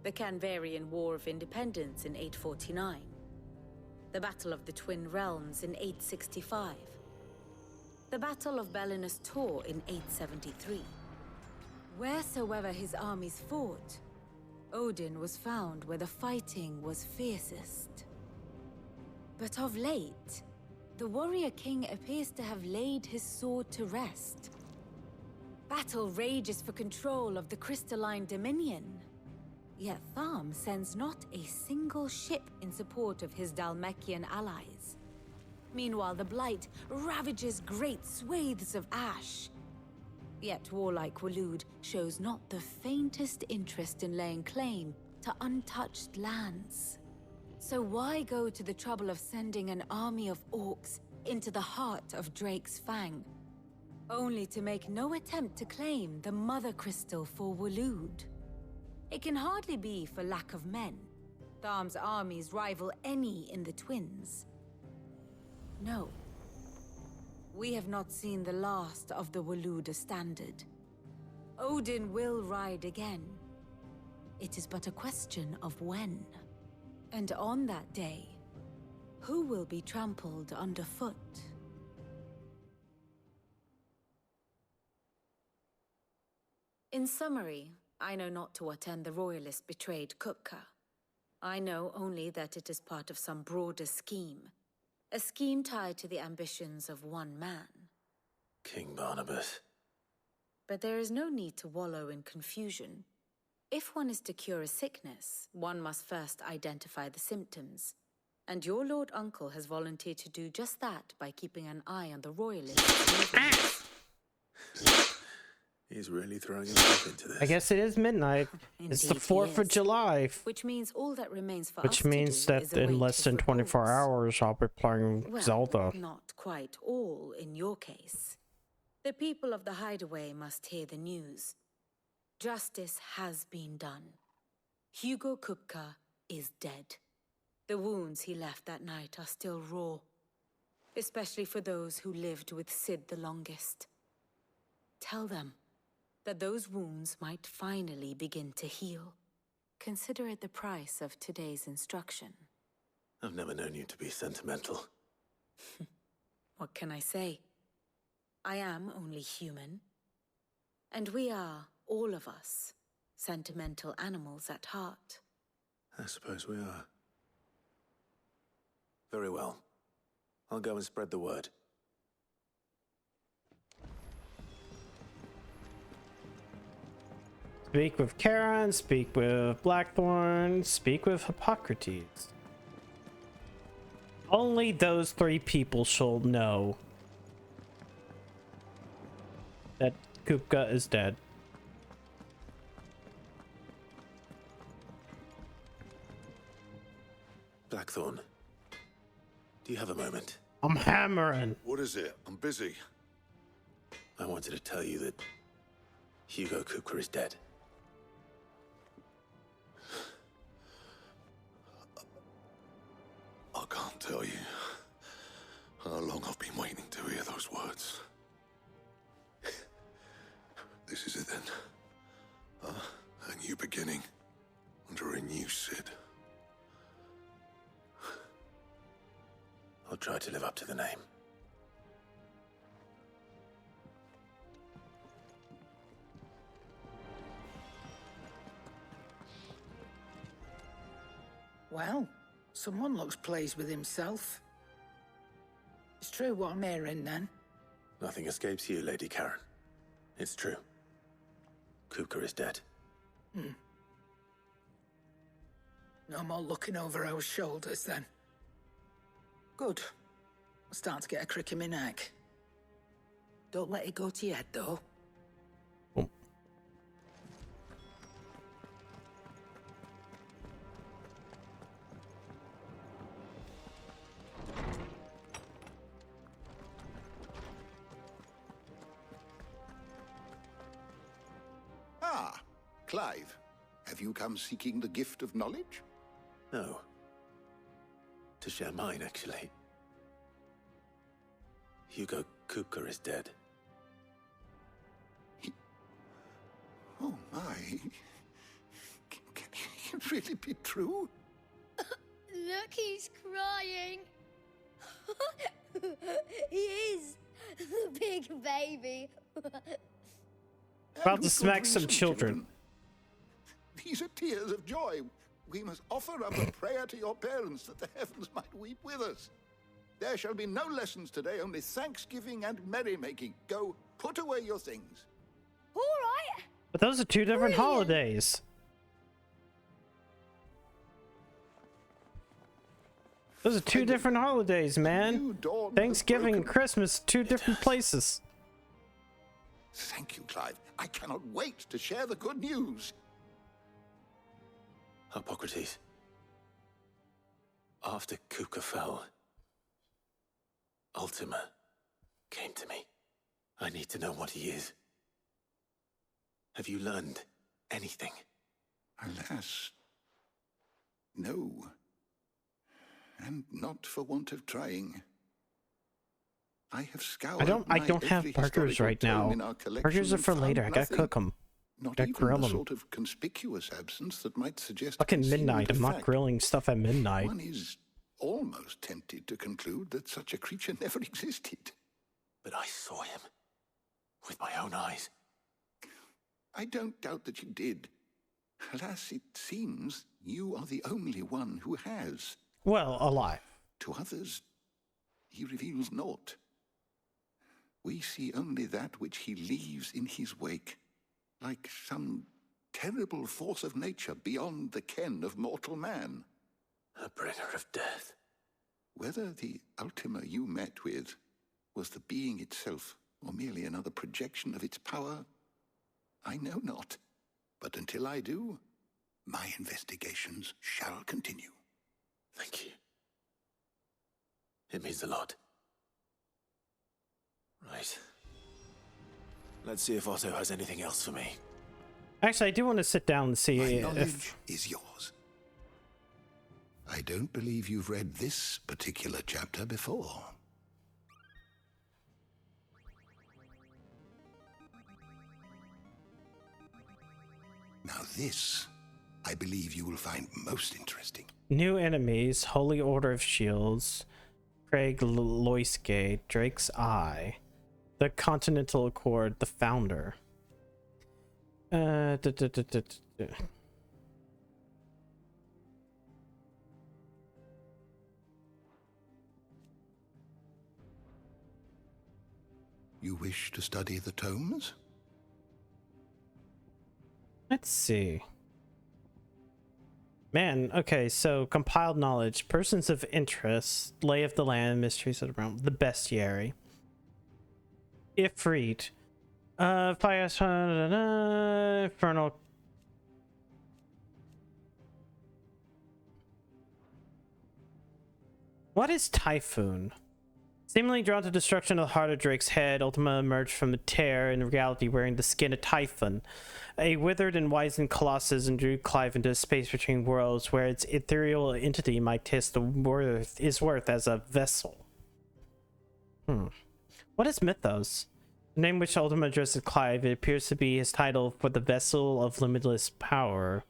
The Canvarian War of Independence in 849. The Battle of the Twin Realms in 865. The Battle of Belinus Tor in 873. Wheresoever his armies fought, Odin was found where the fighting was fiercest. But of late, the warrior king appears to have laid his sword to rest. Battle rages for control of the crystalline dominion. Yet Tharm sends not a single ship in support of his Dhalmekian allies. Meanwhile, the Blight ravages great swathes of Ash. Yet warlike Waloed shows not the faintest interest in laying claim to untouched lands. So why go to the trouble of sending an army of orcs into the heart of Drake's Fang,
only to make no attempt to claim the Mother Crystal for Waloed. It can hardly be for lack of men. Tharm's armies rival any in the Twins. No. We have not seen the last of the Waloed standard. Odin will ride again. It is but a question of when. And on that day, who will be trampled underfoot? In summary, I know not to what end the Royalist betrayed Kupka. I know only that it is part of some broader scheme. A scheme tied to the ambitions of one man.
King Barnabas.
But there is no need to wallow in confusion. If one is to cure a sickness, one must first identify the symptoms. And your Lord Uncle has volunteered to do just that by keeping an eye on the Royalists.
He's really throwing himself into this.
I guess it is midnight. It's the 4th of July.
Which means all that remains for us
Which
to
means
do
that
is
in
await
less
his
than 24
reports.
hours, I'll be playing
Well,
Zelda.
not quite all in your case. The people of the Hideaway must hear the news. Justice has been done. Hugo Kupka is dead. The wounds he left that night are still raw, especially for those who lived with Sid the longest. Tell them that those wounds might finally begin to heal. Consider it the price of today's instruction.
I've never known you to be sentimental.
What can I say? I am only human. And we are, all of us, sentimental animals at heart.
I suppose we are. Very well. I'll go and spread the word.
Speak with Charon, speak with Blackthorn, speak with Hippocrates. Only those 3 people shall know that Kupka is dead.
Blackthorn, do you have a moment?
I'm hammering.
What is it? I'm busy.
I wanted to tell you that Hugo Kupka is dead.
I can't tell you how long I've been waiting to hear those words. This is it then. A new beginning under a new Sid.
I'll try to live up to the name.
Well, someone looks pleased with himself. It's true what I'm hearing, then.
Nothing escapes you, Lady Karen. It's true. Kupka is dead.
No more looking over our shoulders, then. Good. I'm starting to get a crick in my neck. Don't let it go to your head, though.
Ah, Clive. Have you come seeking the gift of knowledge?
No. To share mine, actually. Hugo Kupka is dead.
Oh, my. Can it really be true?
Look, he's crying. He is. The big baby.
About to smack some children.
These are tears of joy. We must offer up a prayer to your parents that the heavens might weep with us. There shall be no lessons today, only thanksgiving and merrymaking. Go, put away your things.
All right.
But those are 2 different holidays. Those are 2 different holidays, man. Thanksgiving and Christmas, 2 different places.
Thank you, Clive. I cannot wait to share the good news.
Hippocrates. After Kupka fell, Ultima came to me. I need to know what he is. Have you learned anything?
Alas, no. And not for want of trying. I have scoured.
I don't have burgers right now. Burgers are for later. I gotta cook them.
Not
Gotta
even
grill
the
them.
sort of conspicuous absence that might suggest
Fucking
concealment
midnight.
of
I'm not
fact.
grilling stuff at midnight.
One is almost tempted to conclude that such a creature never existed.
But I saw him. With my own eyes.
I don't doubt that you did. Alas, it seems you are the only one who has.
Well, alive.
To others, he reveals naught. We see only that which he leaves in his wake, like some terrible force of nature beyond the ken of mortal man.
A bringer of death.
Whether the Ultima you met with was the being itself, or merely another projection of its power, I know not. But until I do, my investigations shall continue.
Thank you. It means a lot. Right. Let's see if Otto has anything else for me.
Actually, I do want to sit down and see
My
if...
knowledge is yours. I don't believe you've read this particular chapter before. Now this, I believe you will find most interesting.
New enemies, Holy Order of Shields, Craig Loisgate, Drake's Eye, the Continental Accord, the Founder.
You wish to study the tomes?
Let's see. Man, okay, so compiled knowledge, persons of interest, lay of the land, mysteries of the realm, the bestiary, Ifrit, fire, infernal. What is Typhoon? Seemingly drawn to destruction of the heart of Drake's head, Ultima emerged from a tear in reality wearing the skin of Typhon, a withered and wizened colossus, and drew Clive into a space between worlds where its ethereal entity might test his worth as a vessel. What is Mythos? The name which Ultima addresses Clive, it appears to be his title for the vessel of limitless power.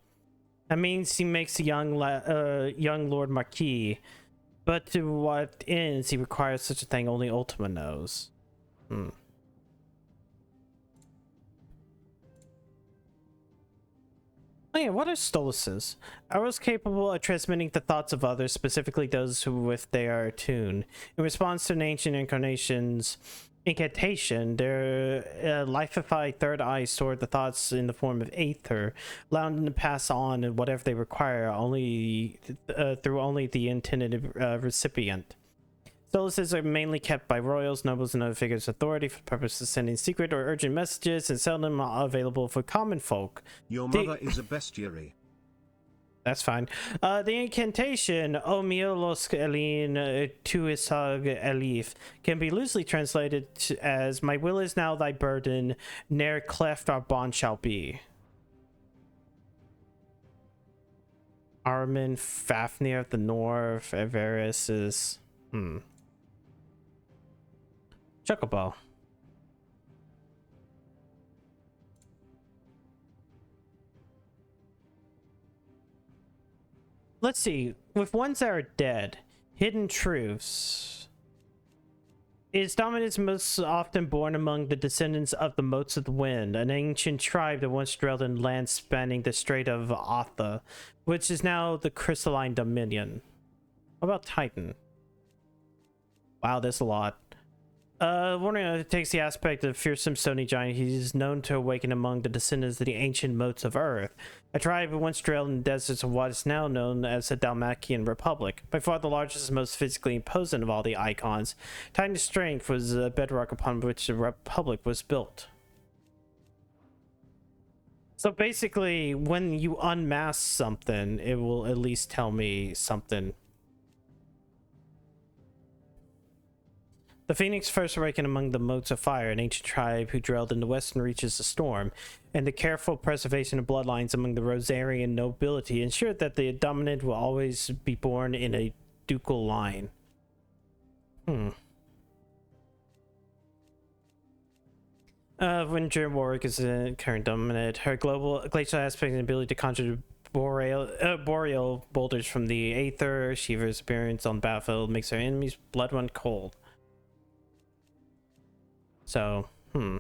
That means he makes a young Lord Marquis. But to what ends he requires such a thing, only Ultima knows. Oh yeah, what are stoluses? Arrows capable of transmitting the thoughts of others, specifically those who with they are attuned. In response to an ancient incarnation's incantation, their lifified third eye stored the thoughts in the form of aether, allowing them to pass on whatever they require only through only the intended recipient. Stoluses are mainly kept by royals, nobles, and other figures of authority for the purpose of sending secret or urgent messages, and seldom available for common folk.
Your mother is a bestiary.
That's fine. The incantation Omiolos Elin Tuisag Elif can be loosely translated as "My will is now thy burden, ne'er cleft our bond shall be." Armin Fafnir of the North, Everest is Chocobo. Let's see, with ones that are dead, hidden truths. Its dominance most often born among the descendants of the Motes of the Wind, an ancient tribe that once dwelled in lands spanning the Strait of Atha, which is now the Crystalline Dominion. What about Titan? Wow, there's a lot. Warning takes the aspect of fearsome stony giant. He is known to awaken among the descendants of the ancient motes of Earth, a tribe who once dwelled in the deserts of what is now known as the Dalmatian Republic. By far the largest and most physically imposing of all the icons, Titan's strength was the bedrock upon which the Republic was built. So basically, when you unmask something, it will at least tell me something. The phoenix first awakened among the motes of fire, an ancient tribe who dwelled in the western reaches of storm, and the careful preservation of bloodlines among the Rosarian nobility ensured that the dominant will always be born in a ducal line. When German Warwick is the current dominant, her global glacial aspect and ability to conjure boreal boulders from the aether, Shiva's appearance on the battlefield makes her enemies' blood run cold. So, his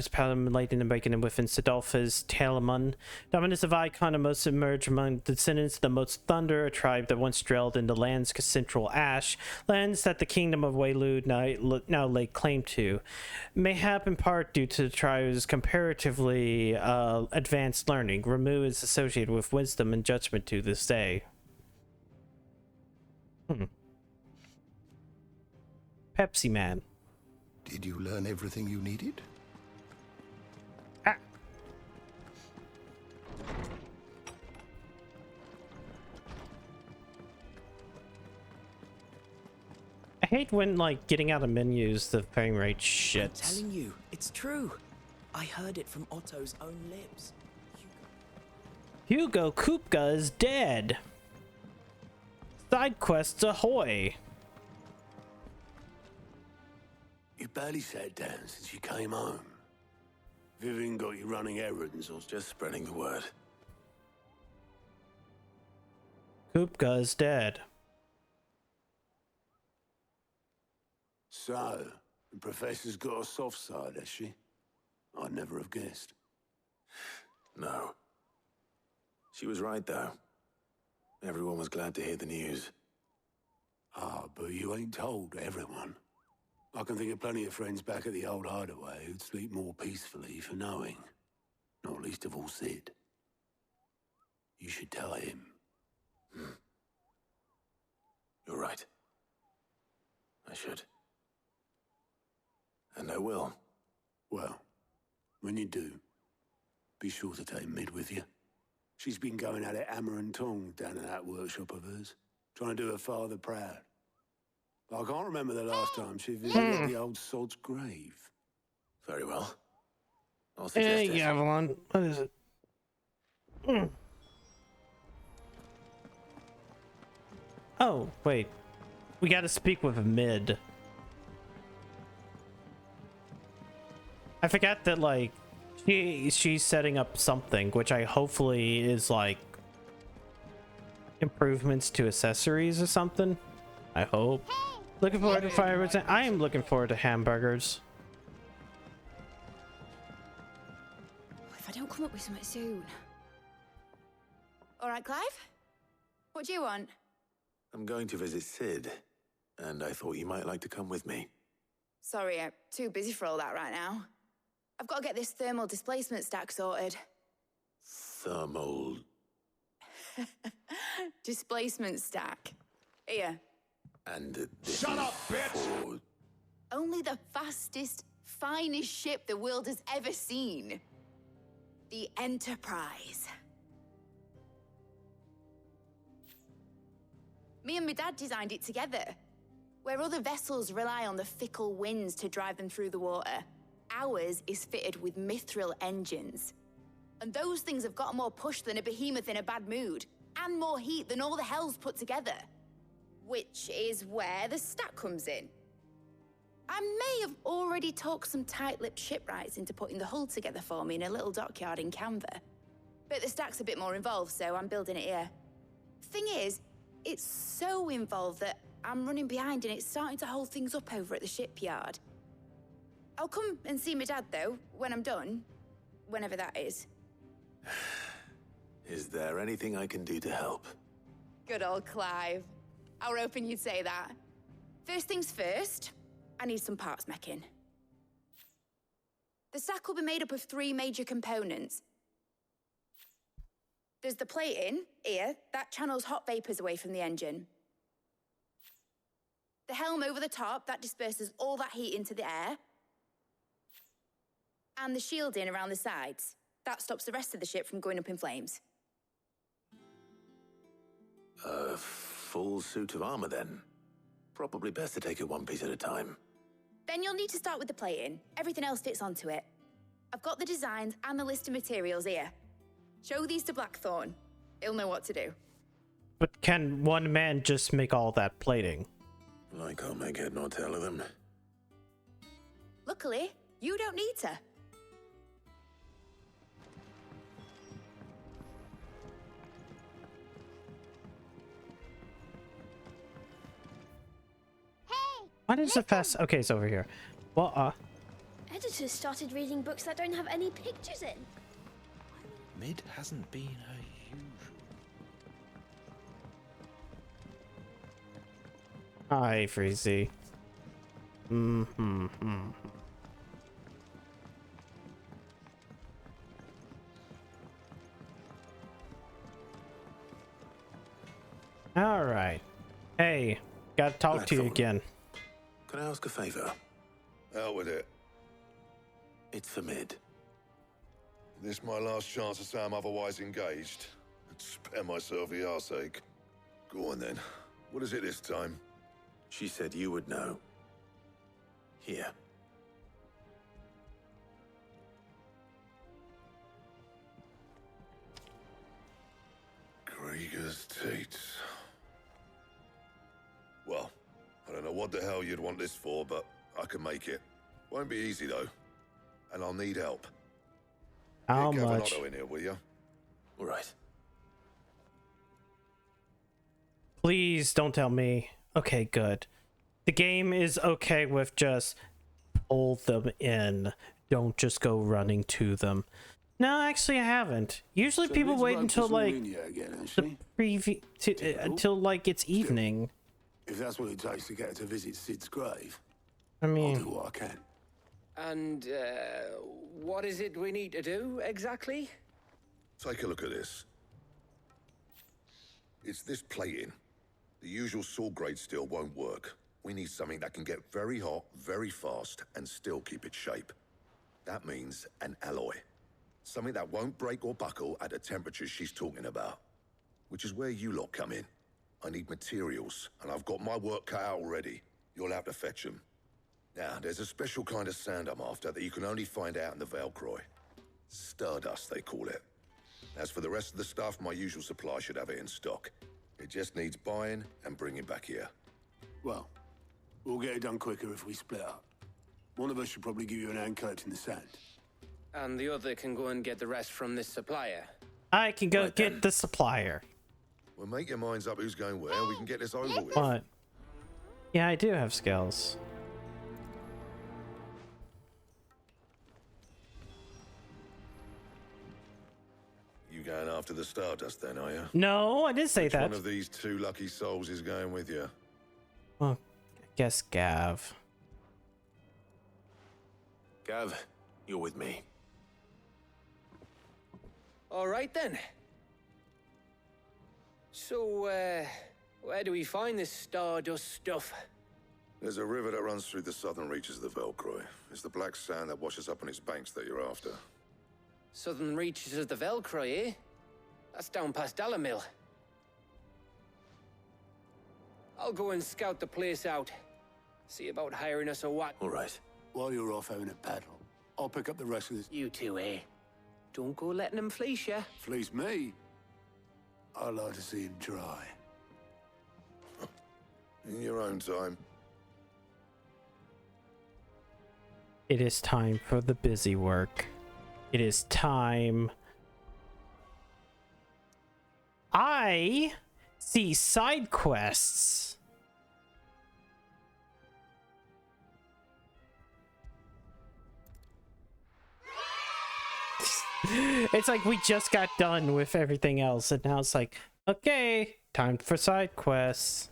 power enlightened and breaking within Sidolpha's Talamun. Dominus of Icon, a most emerged among the descendants of the most Thunder, a tribe that once dwelled in the land's central ash, lands that the kingdom of Waylude now lay claim to. Mayhap in part due to the tribe's comparatively advanced learning, Ramu is associated with wisdom and judgment to this day. Pepsi Man.
Did you learn everything you needed?
I hate when, like, getting out of menus, the frame rate shits.
I'm telling you, it's true. I heard it from Otto's own lips.
Hugo Kupka is dead. Side quests ahoy.
You barely sat down since you came home. Vivian got you running errands or
just spreading the word?
Kupka is dead.
So, the professor's got a soft side, has she? I'd never have guessed.
No. She was right, though. Everyone was glad to hear the news.
Ah, but you ain't told everyone. I can think of plenty of friends back at the old hideaway who'd sleep more peacefully for knowing. Not least of all Sid. You should tell him.
You're right. I should. And I will.
Well, when you do, be sure to take Mid with you. She's been going at it hammer and tongs down in that workshop of hers, trying to do her father proud. But I can't remember the last time she visited the old sod's grave.
Very well. I'll suggest it.
Avalon. What is it? Oh, wait. We gotta speak with Mid. I forgot that, like, she's setting up something, which I hopefully is, like, improvements to accessories or something. I hope. Looking forward to fireworks. I am looking forward to hamburgers.
If I don't come up with something soon. All right, Clive? What do you want?
I'm going to visit Sid, and I thought you might like to come with me.
Sorry, I'm too busy for all that right now. I've got to get this thermal displacement stack sorted.
Thermal...
displacement stack. Here.
And
Shut up, bitch! Only the fastest, finest ship the world has ever seen. The Enterprise. Me and my dad designed it together. Where other vessels rely on the fickle winds to drive them through the water, ours is fitted with mithril engines. And those things have got more push than a behemoth in a bad mood, and more heat than all the hells put together. Which is where the stack comes in. I may have already talked some tight-lipped shipwrights into putting the hull together for me in a little dockyard in Canva. But the stack's a bit more involved, so I'm building it here. Thing is, it's so involved that I'm running behind and it's starting to hold things up over at the shipyard. I'll come and see my dad, though, when I'm done. Whenever that is.
Is there anything I can do to help?
Good old Clive. I were hoping you'd say that. First things first, I need some parts meching. The stack will be made up of 3 major components. There's the plating, here, that channels hot vapors away from the engine. The helm over the top, that disperses all that heat into the air. And the shielding around the sides. That stops the rest of the ship from going up in flames.
full suit of armor then. Probably best to take it one piece at a time.
Then you'll need to start with the plating. Everything else fits onto it. I've got the designs and the list of materials here. Show these to Blackthorn. He'll know what to do.
But can one man just make all that plating?
I can't make head nor tail of them.
Luckily, you don't need to.
Why does it fast? Okay, it's over here. Well,
Editors started reading books that don't have any pictures in.
Mid hasn't been her usual.
Hi, Freezy. All right. Hey, gotta talk to you again.
Can I ask a favor?
Out with it.
It's for Mid.
This my last chance to say I'm otherwise engaged. I'd spare myself the arseache. Go on then. What is it this time?
She said you would know. Here.
Krieger's teats. Well, I don't know what the hell you'd want this for, but I can make it. Won't be easy though. And I'll need help.
How
Get
much?
Otto in here, will you?
All right.
Please don't tell me. Okay, good. The game is okay with just pull them in. Don't just go running to them. No, actually, I haven't. Usually,
So
people
Liz
wait
wrote
until
to
like
Slovenia again, has
the
she?
until like it's evening.
If that's what it takes to get her to visit Sid's grave,
I mean,
I'll do what I can.
And what is it we need to do exactly?
Take a look at this. It's this plating. The usual sword grade steel won't work. We need something that can get very hot, very fast, and still keep its shape. That means an alloy. Something that won't break or buckle at the temperatures she's talking about. Which is where you lot come in. I need materials, and I've got my work cut out already. You'll have to fetch them. Now, there's a special kind of sand I'm after that you can only find out in the Velcroy. Stardust, they call it. As for the rest of the stuff, my usual supply should have it in stock. It just needs buying and bringing back here.
Well, we'll get it done quicker if we split up. One of us should probably give you an hand collecting the sand.
And the other can go and get the rest from this supplier.
I can go get the supplier.
Well, make your minds up who's going where, and we can get this over with.
What? Yeah, I do have skills.
You going after the Stardust then, are you?
No, I didn't say that.
One of these two lucky souls is going with you.
Well, I guess Gav.
Gav, you're with me.
All right then. So, where do we find this Stardust stuff?
There's a river that runs through the southern reaches of the Velcroy. It's the black sand that washes up on its banks that you're after.
Southern reaches of the Velcroy, eh? That's down past Dalamil. I'll go and scout the place out. See about hiring us a what?
All right.
While you're off having a paddle, I'll pick up the rest of this.
You two, eh? Don't go letting them fleece ya.
Fleece me? I'd like to see him try.
In your own time.
It is time for the busy work. It is time. I see side quests. It's like we just got done with everything else, and now it's like, okay, time for side quests.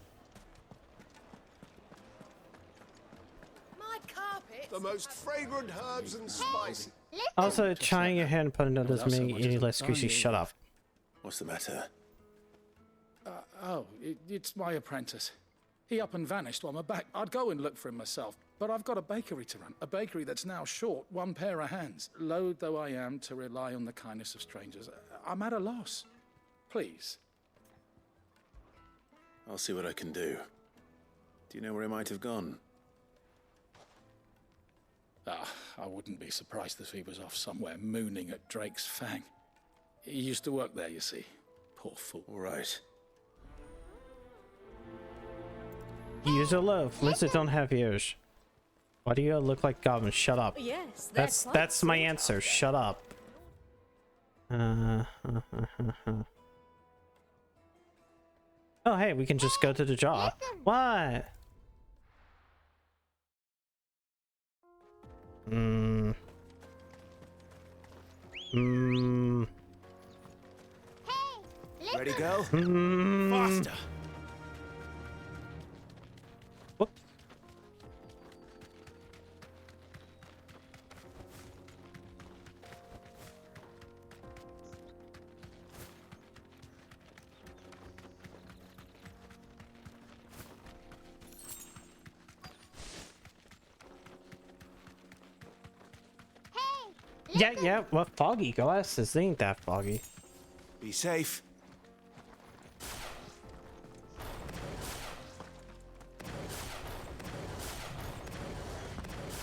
My carpet.
The most fragrant herbs and spices.
Also, trying your hand put another doesn't mean any less excuse you. Shut up.
What's the matter?
It's my apprentice. He up and vanished while I'm back. I'd go and look for him myself, but I've got a bakery to run. A bakery that's now short one pair of hands. Loath though I am to rely on the kindness of strangers, I'm at a loss. Please.
I'll see what I can do. Do you know where he might have gone?
I wouldn't be surprised if he was off somewhere mooning at Drake's Fang. He used to work there, you see. Poor fool.
All right.
Ears are love. Lizards don't have ears. Why do you look like goblins? Shut up.
Yes,
that's my answer. Shut up. Oh, hey, we can just go to the jar. What?
Ready, go?
Faster. What? Yeah, well, foggy glasses, they ain't that foggy.
Be safe.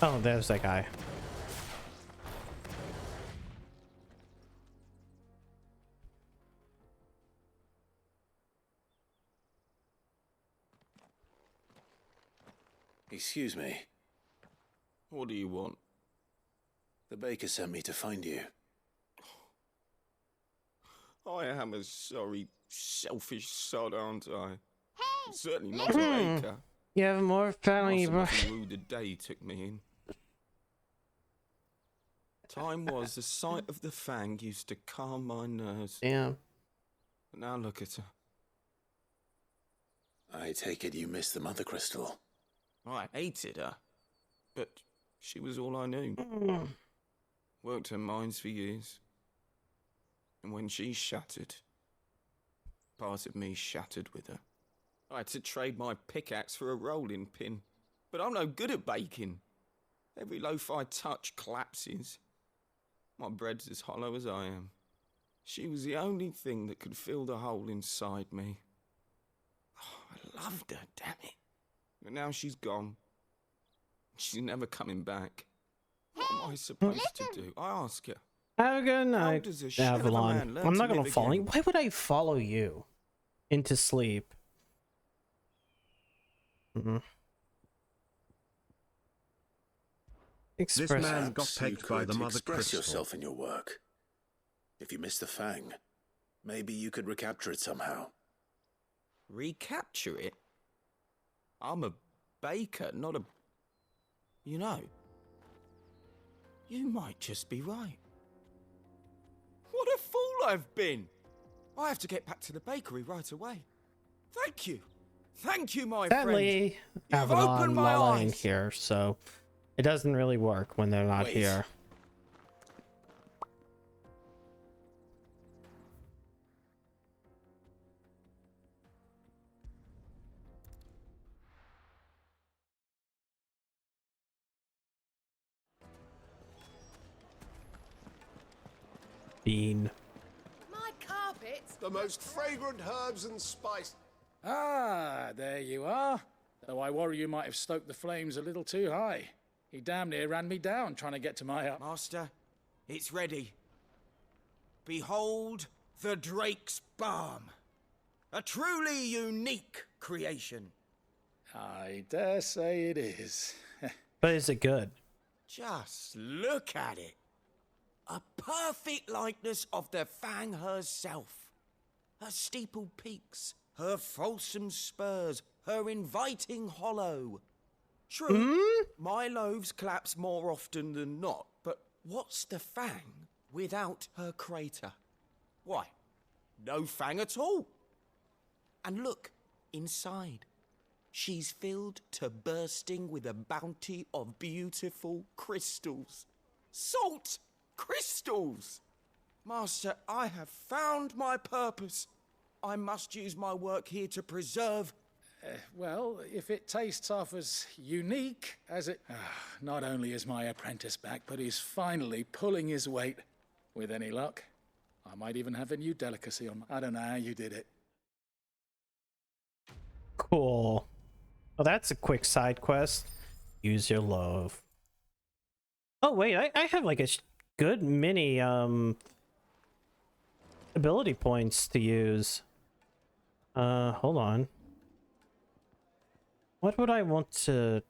Oh, there's that guy.
Excuse me.
What do you want?
The baker sent me to find you.
I am a sorry, selfish sod, aren't I? I'm certainly not a baker.
You have more family, bro.
Must have rude the day he took me in. Time was the sight of the Fang used to calm my nerves.
Yeah.
But now look at her.
I take it you missed the Mother Crystal.
I hated her, but she was all I knew. Worked her mines for years. And when she shattered, part of me shattered with her. I had to trade my pickaxe for a rolling pin, but I'm no good at baking. Every loaf I touch collapses. My bread's as hollow as I am. She was the only thing that could fill the hole inside me. Oh, I loved her, damn it. But now she's gone. She's never coming back. What am I supposed to do? I ask her.
Have a good night,
does a shell of a man
Avalon.
learn
I'm
to
not gonna
live
follow you.
again?
Why would I follow you into sleep?
This man got
Perhaps you
pegged by the
could
Mother
express
Crystal.
yourself in your work. If you miss the Fang, maybe you could recapture it somehow.
Recapture it? I'm a baker, not a... You know, you might just be right. What a fool I've been! I have to get back to the bakery right away. Thank you. Thank you, my
Sadly,
friend. You've
Avalon
opened my
Lala ain't
eyes.
here, so it doesn't really work when they're not
Wait.
here. Bean.
My carpets?
The most fragrant herbs and spice.
Ah, there you are. Though I worry you might have stoked the flames a little too high. He damn near ran me down trying to get to my hut.
Master, it's ready. Behold the Drake's Balm. A truly unique creation.
I dare say it is.
But is it good?
Just look at it. A perfect likeness of the Fang herself. Her steepled peaks, her fulsome spurs, her inviting hollow. True, my loaves collapse more often than not, but what's the Fang without her crater? Why, no Fang at all. And look, inside. She's filled to bursting with a bounty of beautiful crystals. Salt crystals! Master, I have found my purpose. I must use my work here to preserve...
Well, if it tastes half as unique as it... not only is my apprentice back, but he's finally pulling his weight. With any luck, I might even have a new delicacy on... I don't know how you did it.
Cool. Well, that's a quick side quest. Use your love. Oh wait, I have like a good many ability points to use. Hold on. What would I want to...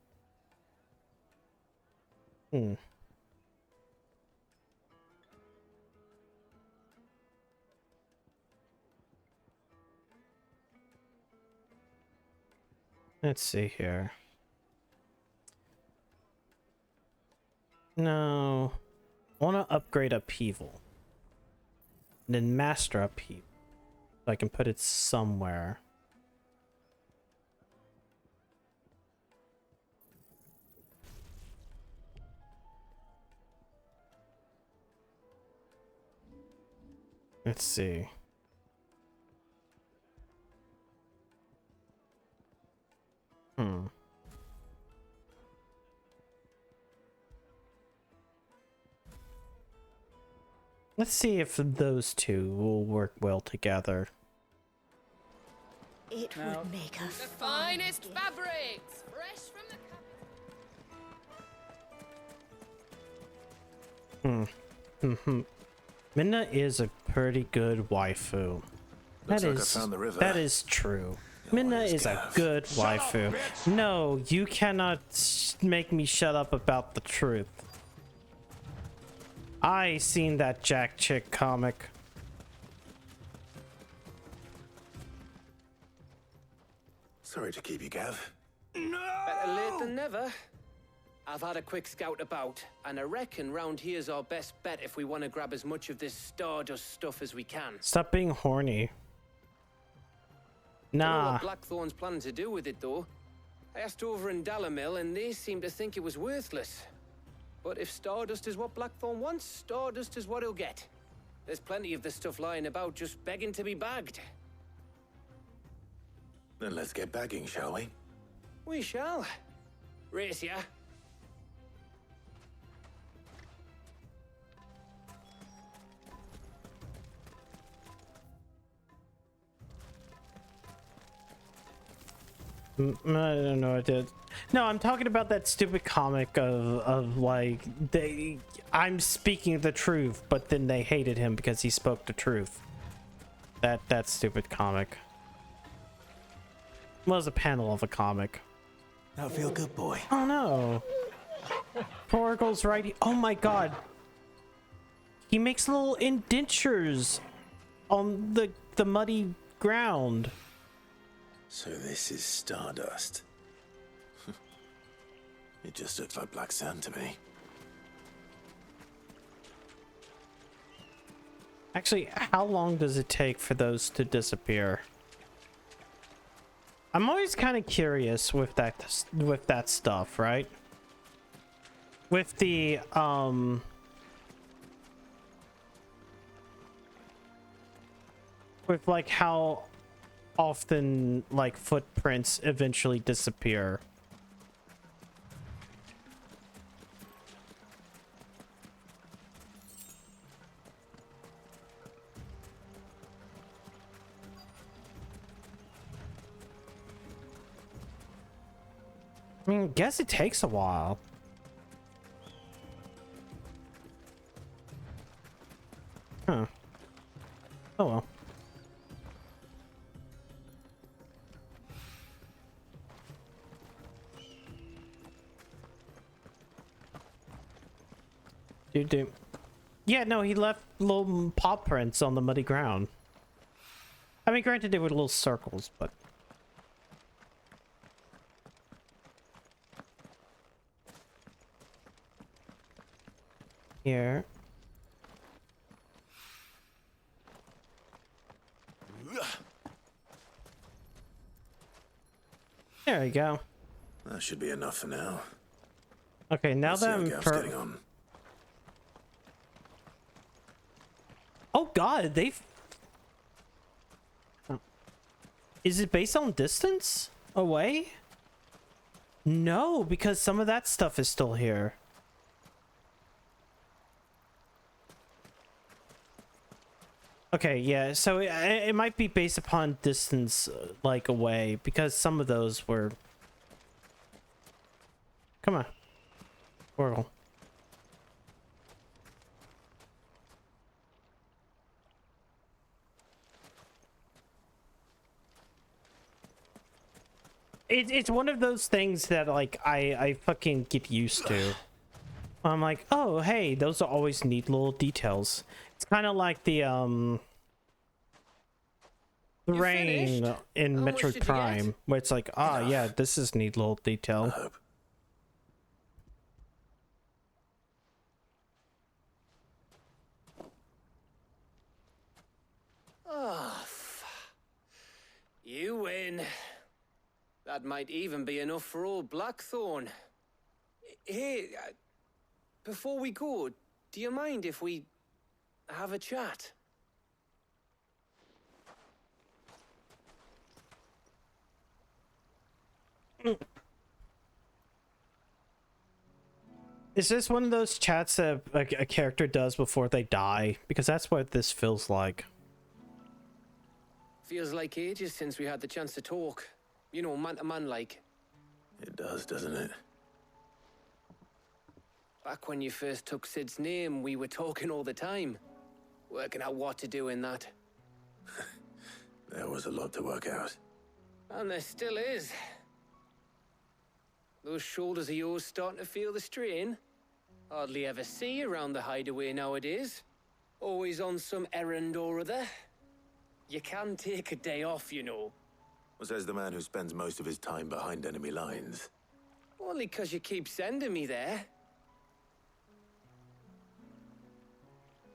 Let's see here. No. I want to upgrade upheaval. And then master upheaval. So I can put it somewhere. Let's see. Let's see if those two will work well together.
It would make a
The finest fabrics, fresh from the
Minna is a pretty good waifu.
Looks like I found the river.
That is true. Minna is a good waifu. No, you cannot make me shut up about the truth. I seen that Jack Chick comic.
Sorry to keep you, Gav.
Better late than never. I've had a quick scout about, and I reckon round here's our best bet if we want to grab as much of this Stardust stuff as we can.
Stop being horny.
I know
Nah.
what Blackthorn's planning to do with it, though. I asked over in Dalamil, and they seem to think it was worthless. But if Stardust is what Blackthorn wants, Stardust is what he'll get. There's plenty of this stuff lying about, just begging to be bagged.
Then let's get bagging, shall we?
We shall. Race ya.
I don't know. I did. No, I'm talking about that stupid comic of like I'm speaking the truth, but then they hated him because he spoke the truth. That stupid comic. Was a panel of a comic.
Now feel good, boy.
Oh no. Porgal's right. Oh my god. He makes little indentures on the muddy ground.
So this is Stardust. It just looks like black sand to me.
Actually, how long does it take for those to disappear? I'm always kind of curious with that stuff, right? With the with like how often like footprints eventually disappear. I mean, I guess it takes a while. Huh. Oh well. Dude. Yeah, no, he left little paw prints on the muddy ground. I mean, granted, they were little circles, but... Here. There we go.
That should be enough for now.
Okay, now
Let's
that
see how
I'm
Gav's getting on.
Oh god, they've... Oh. Is it based on distance away? No, because some of that stuff is still here. Okay, yeah, so it might be based upon distance, like, away, because some of those were... Come on. Whirl. It's one of those things that, like, I fucking get used to. I'm like, oh, hey, those are always neat little details. It's kind of like the rain in
How much
Metroid
did you get?
Prime, where it's like, ah, yeah, this is neat little detail.
Oh, you win. That might even be enough for old Blackthorn. Hey, before we go, do you mind if we have a chat?
Is this one of those chats that a character does before they die? Because that's what this feels like.
Feels like ages since we had the chance to talk. You know, man to man like.
It does, doesn't it?
Back when you first took Sid's name, we were talking all the time. Working out what to do in that.
There was a lot to work out.
And there still is. Those shoulders of yours starting to feel the strain. Hardly ever see you around the hideaway nowadays. Always on some errand or other. You can take a day off, you know.
Says the man who spends most of his time behind enemy lines.
Only 'cause you keep sending me there.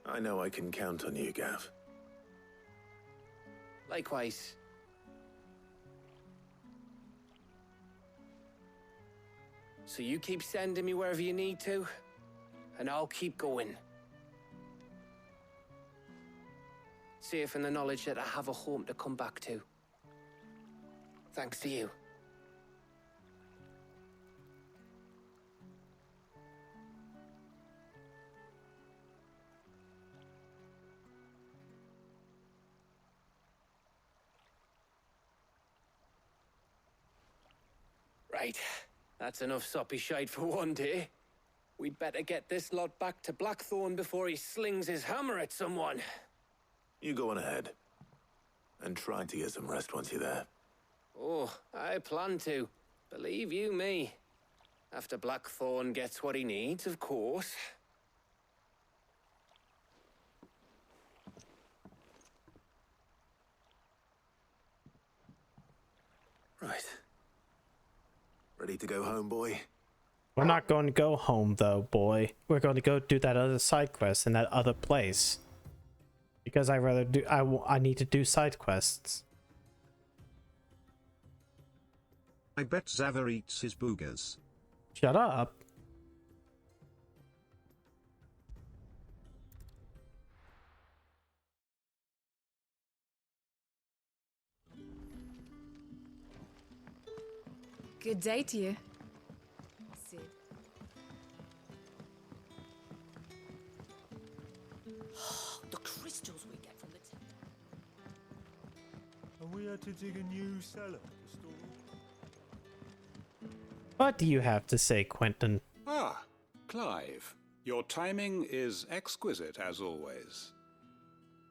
I know I can count on you, Gav.
Likewise. So you keep sending me wherever you need to, and I'll keep going. Safe in the knowledge that I have a home to come back to. Thanks to you. Right. That's enough soppy shite for one day. We'd better get this lot back to Blackthorn before he slings his hammer at someone.
You go on ahead. And try to get some rest once you're there.
Oh, I plan to. Believe you me. After Blackthorn gets what he needs, of course.
Right. Ready to go home, boy?
We're not going to go home, though, boy. We're going to go do that other side quest in that other place. Because I need to do side quests.
I bet Xaver eats his boogers.
Shut up.
Good day to you. Sid.
The crystals we get from the temple.
And we had to dig a new cellar to store.
What do you have to say, Quentin?
Ah, Clive. Your timing is exquisite, as always.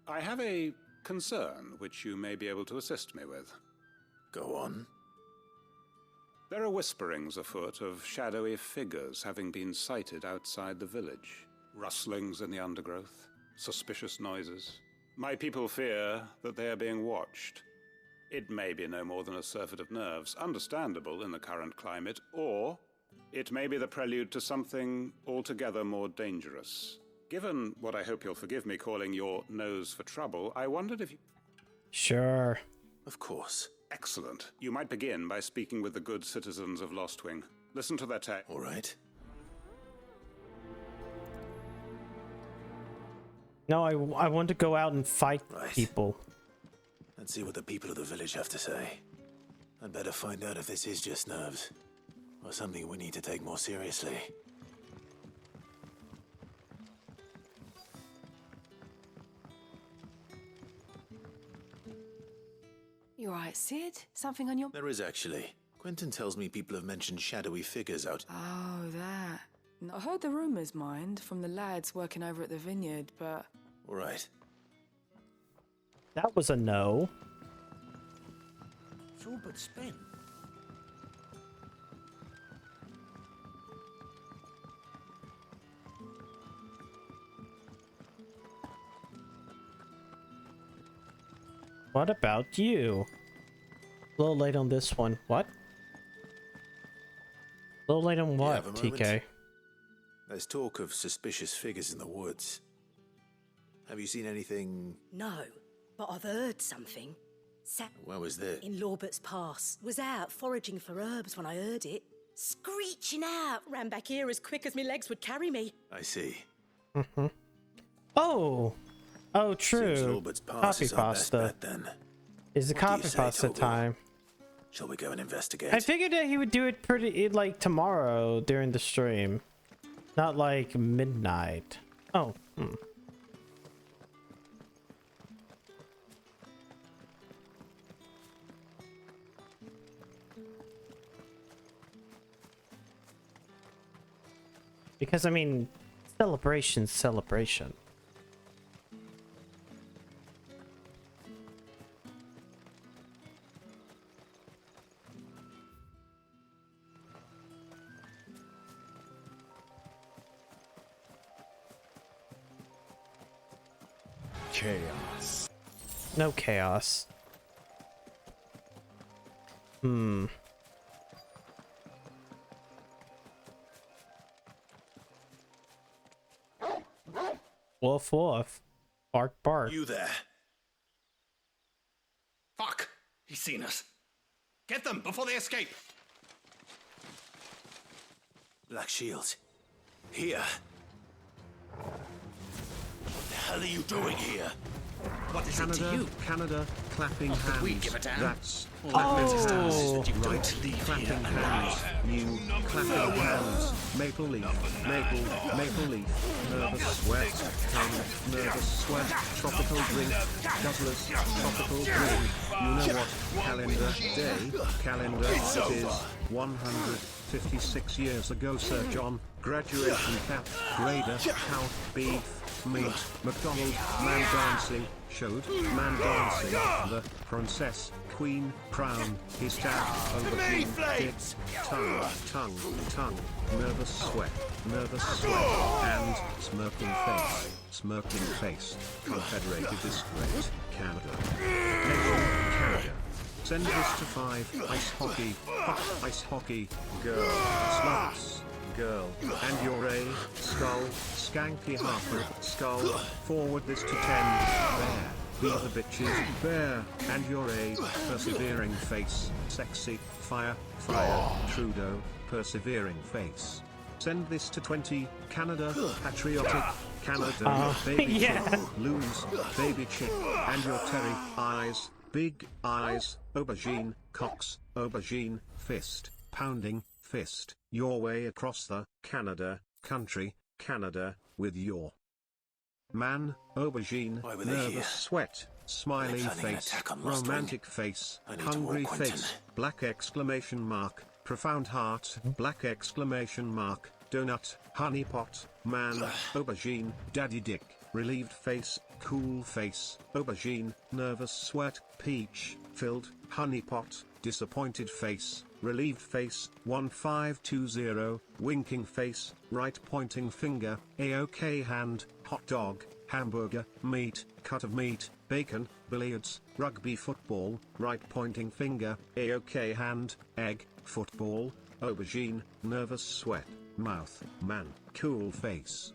I have a concern which you may be able to assist me with.
Go on.
There are whisperings afoot of shadowy figures having been sighted outside the village. Rustlings in the undergrowth, suspicious noises. My people fear that they are being watched. It may be no more than a surfeit of nerves, understandable in the current climate, or it may be the prelude to something altogether more dangerous. Given what I hope you'll forgive me calling your nose for trouble, I wondered if you...
Sure.
Of course.
Excellent. You might begin by speaking with the good citizens of Lostwing. Listen to their tale.
All right.
No, I want to go out and fight people.
Let's see what the people of the village have to say. I'd better find out if this is just nerves, or something we need to take more seriously.
You alright, Sid? Something on your...
There is actually. Quentin tells me people have mentioned shadowy figures out.
Oh, that. I heard the rumours, mind, from the lads working over at the vineyard, but...
Right.
That was a no.
It's all but spent.
What about you? A little late on this one. What? A little late on what, TK?
There's talk of suspicious figures in the woods. Have you seen anything?
No, but I've heard something.
Where was this?
In Lorbert's Pass. Was out foraging for herbs when I heard it. Screeching out, ran back here as quick as my legs would carry me.
I see.
Mm-hmm. Oh! Oh, true.
Seems Lorbert's Pass
Copy
is our best
pasta.
bet, then.
Is the
What do you
copy
say,
pasta
Toby?
time?
Shall we go and investigate?
I figured that he would do it pretty like tomorrow during the stream, not like midnight. Oh. Because I mean, celebration.
Chaos.
No chaos. Woof woof. Bark bark.
You there.
Fuck! He's seen us. Get them before they escape.
Black Shield. Here. What the hell are you doing here?
What is
Canada,
it to you?
Canada, clapping
Oh, could we
hands.
give a damn?
That's
All
clapping
that matters is
hands.
that you don't
Right,
leave
clapping
here
hands. You clapping hands. Maple leaf, maple leaf. Nervous sweat, tongue, nervous sweat. Tropical drink, guzzlers. Tropical drink. You know what? Calendar. It is 156 years ago, Sir John. Graduation cap, grader, cow, beef, meat, McDonald, man dancing, showed, man dancing, the princess, queen, crown, his dad, aubergine, dick, tongue, nervous sweat, and smirking face, confederated disgrace, Canada. Nation, Canada. Send this to 5, ice hockey, girl, sluts. Girl, and you're a skull, skanky Harper, skull, forward this to 10, bear, be the bitches, bear, and you're a persevering face, sexy, fire, Trudeau, persevering face. Send this to 20, Canada, patriotic, Canada, baby chick, lose, baby chick, and your Terry, eyes, big eyes, aubergine, cocks, aubergine, fist, pounding, fist, your way across the Canada, country, Canada, with your man, aubergine, nervous sweat, smiley face, romantic face, hungry face, black exclamation mark, profound heart, black exclamation mark, donut, honey pot, man, aubergine, daddy dick, relieved face, cool face, aubergine, nervous sweat, peach, filled, honey pot, disappointed face, relieved face, 1520, winking face, right pointing finger, A-OK hand, hot dog, hamburger, meat, cut of meat, bacon, billiards, rugby football, right pointing finger, A-OK hand, egg, football, aubergine, nervous sweat, mouth, man, cool face.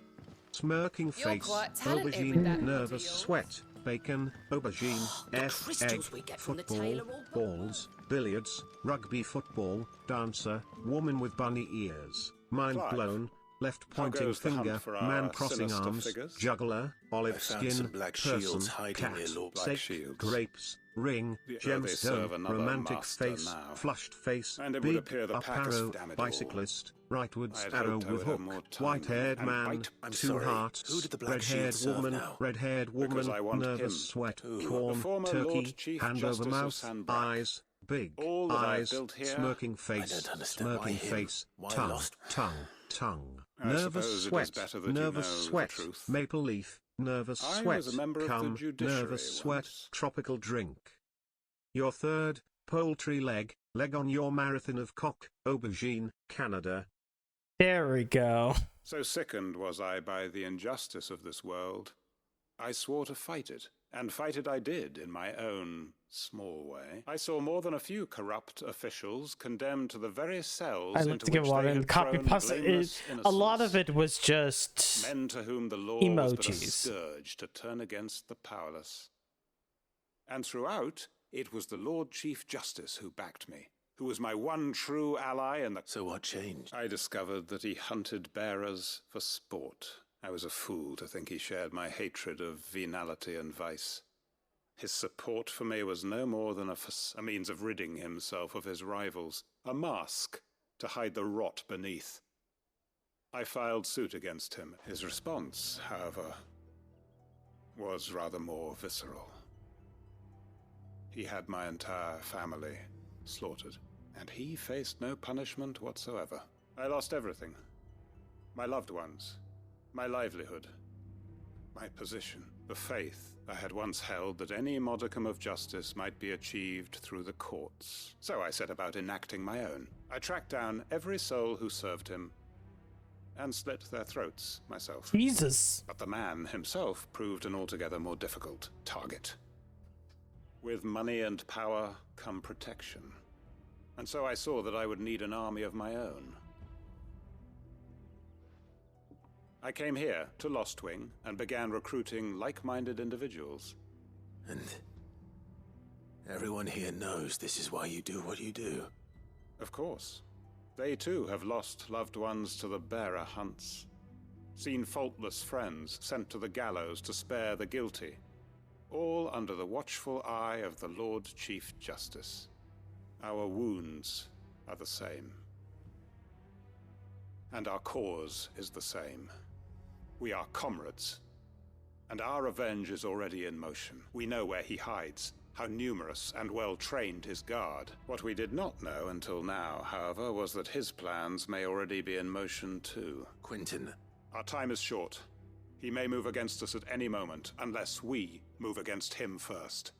Smirking face, aubergine, nervous sweat, bacon, aubergine, F, egg, football, balls, billiards, rugby football, dancer, woman with bunny ears, mind
Clive,
blown, left
how
pointing
goes the hunt
finger,
for our
man crossing
sinister
arms,
figures?
juggler,
I
olive
found some
skin,
black shields
person,
hiding
cat,
near Lord
sake,
Black shields.
grapes, ring,
The earth they serve
gemstone,
another
romantic
master
face,
now.
flushed face,
And it would
big
appear the
up
pack has
arrow,
damned it all.
bicyclist, rightwards
I had
arrow
hoped I
with
would have
hook,
more time
white-haired
and
man,
bite.
I'm
two
sorry,
hearts,
who did the Black
red-haired
Shield serve
woman,
now?
red-haired woman,
Because I want
nervous
him.
sweat,
Who? The
corn,
former
turkey,
Lord Chief
hand
Justice
over
of
mouth,
Sandbrook.
eyes, big
All that I've
eyes,
built here,
smirking
I
face,
don't understand. Why
smirking
him?
face,
Why
tongue,
lost?
tongue,
I
nervous
suppose it is
sweat,
better that you
nervous
know the
sweat,
truth.
maple leaf, nervous
I
sweat,
was a member of the
cum,
judiciary
nervous sweat,
once.
tropical drink. Your third, poultry leg on your marathon of cock, aubergine, Canada.
There we go.
So sickened was I by the injustice of this world, I swore to fight it, and fight it I did in my own small way. I saw more than a few corrupt officials condemned to the very cells
I like
into
to give
which
a lot
they
of
had
copy
thrown
pasta.
blameless
A lot
innocents.
of it was just
Men to whom the law was but a
emojis.
scourge to turn against the powerless. And throughout, it was the Lord Chief Justice who backed me, who was my one true ally in the...
So what changed?
I discovered that he hunted bearers for sport. I was a fool to think he shared my hatred of venality and vice. His support for me was no more than a means of ridding himself of his rivals, a mask to hide the rot beneath. I filed suit against him. His response, however, was rather more visceral. He had my entire family slaughtered, and he faced no punishment whatsoever. I lost everything. My loved ones, my livelihood, my position, the faith I had once held that any modicum of justice might be achieved through the courts. So I set about enacting my own. I tracked down every soul who served him, and slit their throats myself.
Jesus.
But the man himself proved an altogether more difficult target. With money and power come protection. And so I saw that I would need an army of my own. I came here to Lostwing and began recruiting like-minded individuals.
And everyone here knows this is why you do what you do.
Of course. They too have lost loved ones to the bearer hunts. Seen faultless friends sent to the gallows to spare the guilty. All under the watchful eye of the Lord Chief Justice. Our wounds are the same. And our cause is the same. We are comrades. And our revenge is already in motion. We know where he hides, how numerous and well-trained his guard. What we did not know until now, however, was that his plans may already be in motion too.
Quentin.
Our time is short. He may move against us at any moment, unless we move against him first.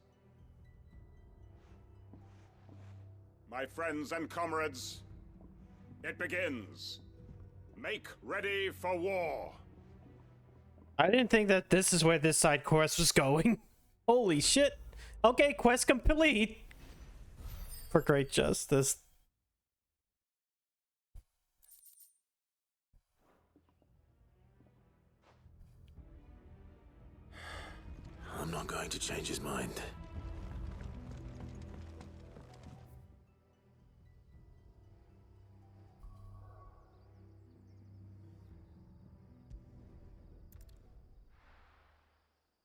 My friends and comrades, it begins. Make ready for war.
I didn't think that this is where this side quest was going. Holy shit. Okay, quest complete. For great justice.
I'm not going to change his mind.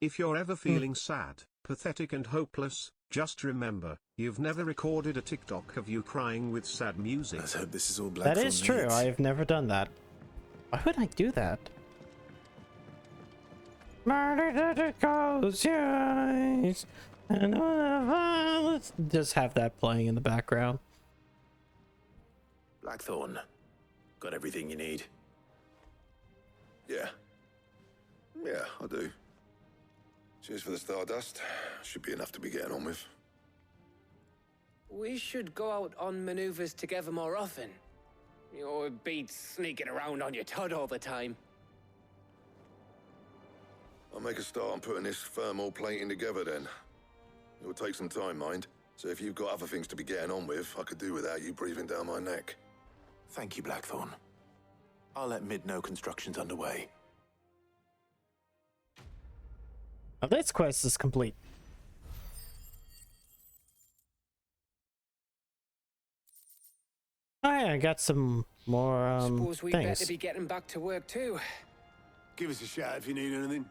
If you're ever feeling sad, pathetic and hopeless, just remember, you've never recorded a TikTok of you crying with sad music.
Let's hope this is all Black.
That is true. I have never done that. Why would I do that? Close your eyes and let's just have that playing in the background.
Blackthorn, got everything you need?
Yeah. Yeah, I do. Cheers for the Stardust. Should be enough to be getting on with.
We should go out on maneuvers together more often. You'll be sneaking around on your Todd all the time.
I'll make a start on putting this thermal plating together then. It will take some time, mind. So if you've got other things to be getting on with, I could do without you breathing down my neck.
Thank you, Blackthorn. I'll let Mid know construction's underway.
Now this quest is complete. Oh yeah, I got some more
Suppose we
things.
better be getting back to work too.
Give us a shout if you need anything.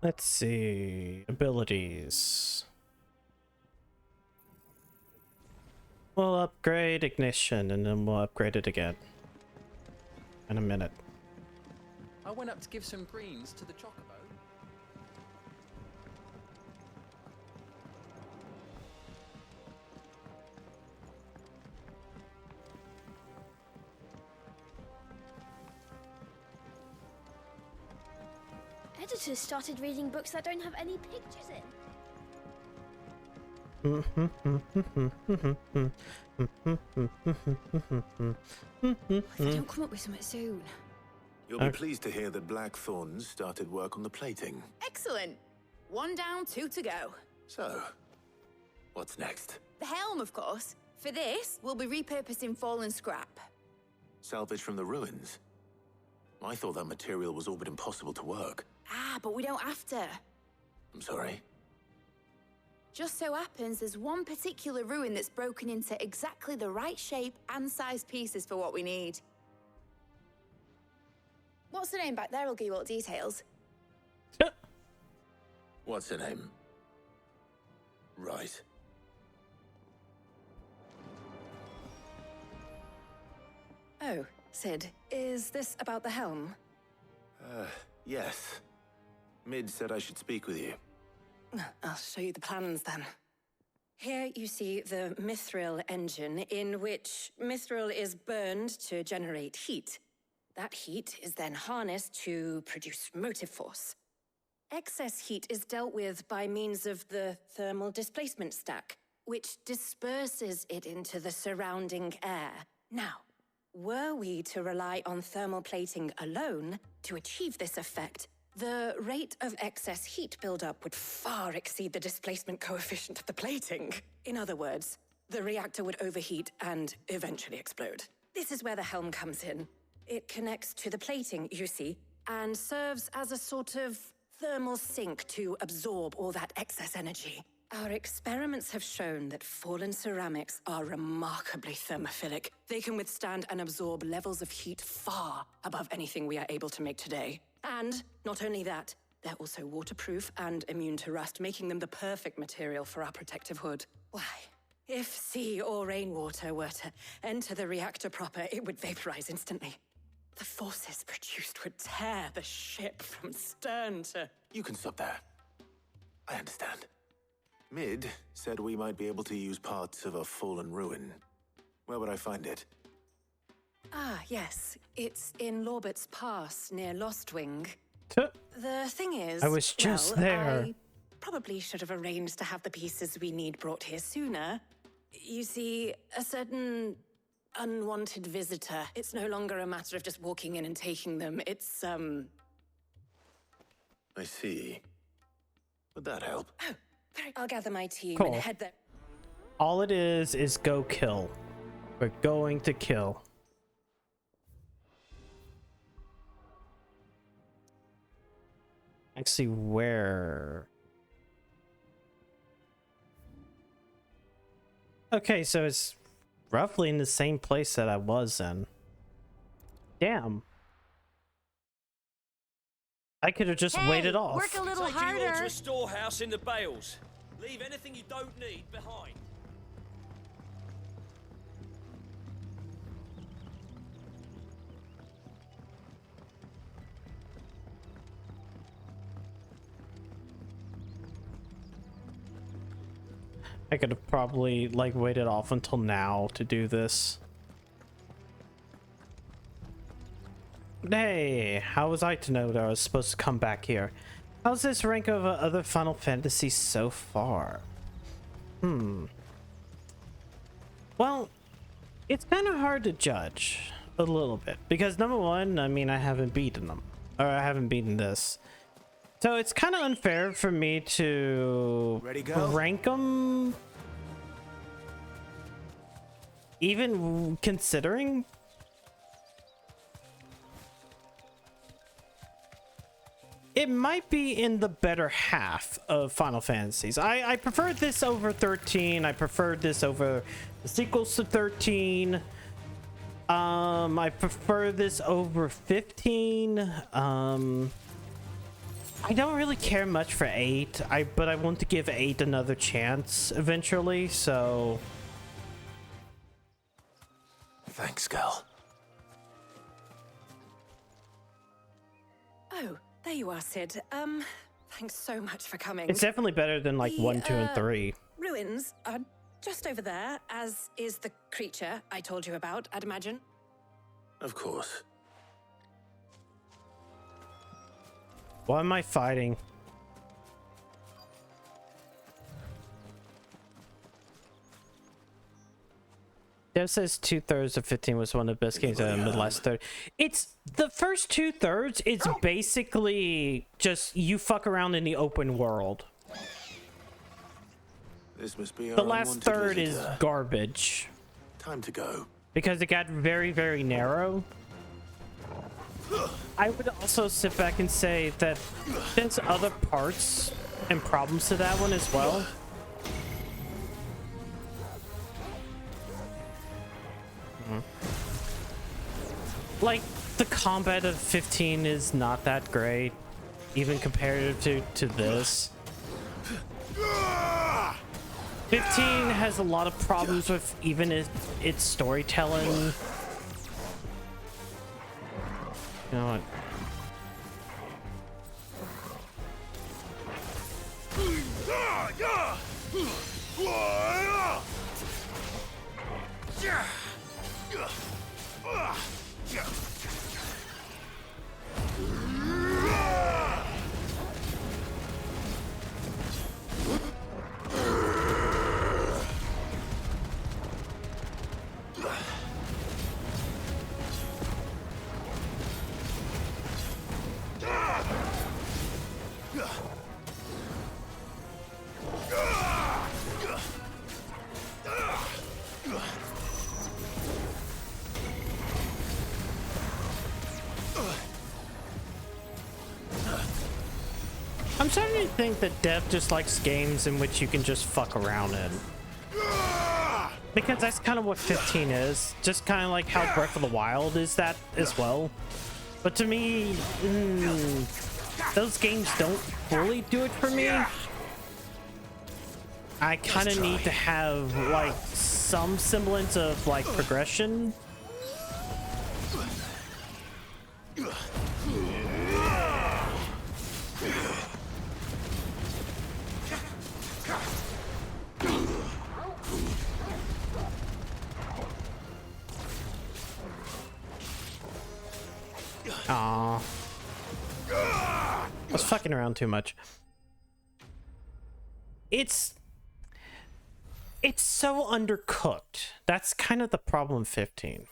Let's see. Abilities. We'll upgrade ignition and then we'll upgrade it again. In a minute.
I went up to give some greens to the chocobo.
Editors started reading books that don't have any pictures in. If I don't come up with something soon.
You'll be pleased to hear that Blackthorn's started work on the plating.
Excellent. 1 down, 2 to go.
So, what's next?
The helm, of course. For this, we'll be repurposing fallen scrap.
Salvage from the ruins? I thought that material was all but impossible to work.
Ah, but we don't have to.
I'm sorry.
Just so happens there's one particular ruin that's broken into exactly the right shape and size pieces for what we need. What's the name back there? I'll give you all the details.
What's her name? Right.
Oh, Sid, is this about the helm?
Yes. Mid said I should speak with you.
I'll show you the plans then. Here you see the mithril engine, in which mithril is burned to generate heat. That heat is then harnessed to produce motive force. Excess heat is dealt with by means of the thermal displacement stack, which disperses it into the surrounding air. Now, were we to rely on thermal plating alone to achieve this effect, the rate of excess heat buildup would far exceed the displacement coefficient of the plating. In other words, the reactor would overheat and eventually explode. This is where the helm comes in. It connects to the plating, you see, and serves as a sort of thermal sink to absorb all that excess energy. Our experiments have shown that fallen ceramics are remarkably thermophilic. They can withstand and absorb levels of heat far above anything we are able to make today. And not only that, they're also waterproof and immune to rust, making them the perfect material for our protective hood. Why, if sea or rainwater were to enter the reactor proper, it would vaporize instantly. The forces produced would tear the ship from stern to...
You can stop there. I understand. Mid said we might be able to use parts of a fallen ruin. Where would I find it?
Ah, yes. It's in Lorbert's Pass, near Lostwing. The thing is...
I was just there.
I probably should have arranged to have the pieces we need brought here sooner. You see, a certain unwanted visitor. It's no longer a matter of just walking in and taking them. It's,
I see. Would that help?
Oh, I'll gather my team
Cool.
and head there.
All it is go kill. We're going to kill. Actually, where? Okay, so it's roughly in the same place that I was in. Damn. I could have just waited off.
Work a little harder. Take you all to a storehouse in the Bales. Leave anything you don't need behind.
I could have probably like waited off until now to do this. Hey, how was I to know that I was supposed to come back here? How's this rank of other Final Fantasy so far? Well, it's kind of hard to judge a little bit because number one, I mean, I haven't beaten them, or I haven't beaten this. So it's kind of unfair for me to rank them, even considering. It might be in the better half of Final Fantasies. I preferred this over 13. I preferred this over the sequels to 13. I prefer this over 15. I don't really care much for 8, but I want to give 8 another chance eventually, so...
Thanks, Gal.
Oh, there you are, Sid. Thanks so much for coming.
It's definitely better than like 1, 2, and 3.
Ruins are just over there, as is the creature I told you about, I'd imagine.
Of course.
Why am I fighting? Dev says 2/3 of 15 was one of the best games in the last third. It's the first 2/3. It's basically just you fuck around in the open world.
This must be
The last third is garbage.
Time to go.
Because it got very, very narrow. I would also sit back and say that there's other parts and problems to that one as well. Like, the combat of 15 is not that great, even compared to this. 15 has a lot of problems with even its storytelling. You know what? I'm starting to think that Dev just likes games in which you can just fuck around in. Because that's kind of what 15 is. Just kind of like how Breath of the Wild is that as well. But to me, those games don't fully do it for me. I kind of need to have like some semblance of like progression. Aww. I was fucking around too much. It's so undercooked. That's kind of the problem 15.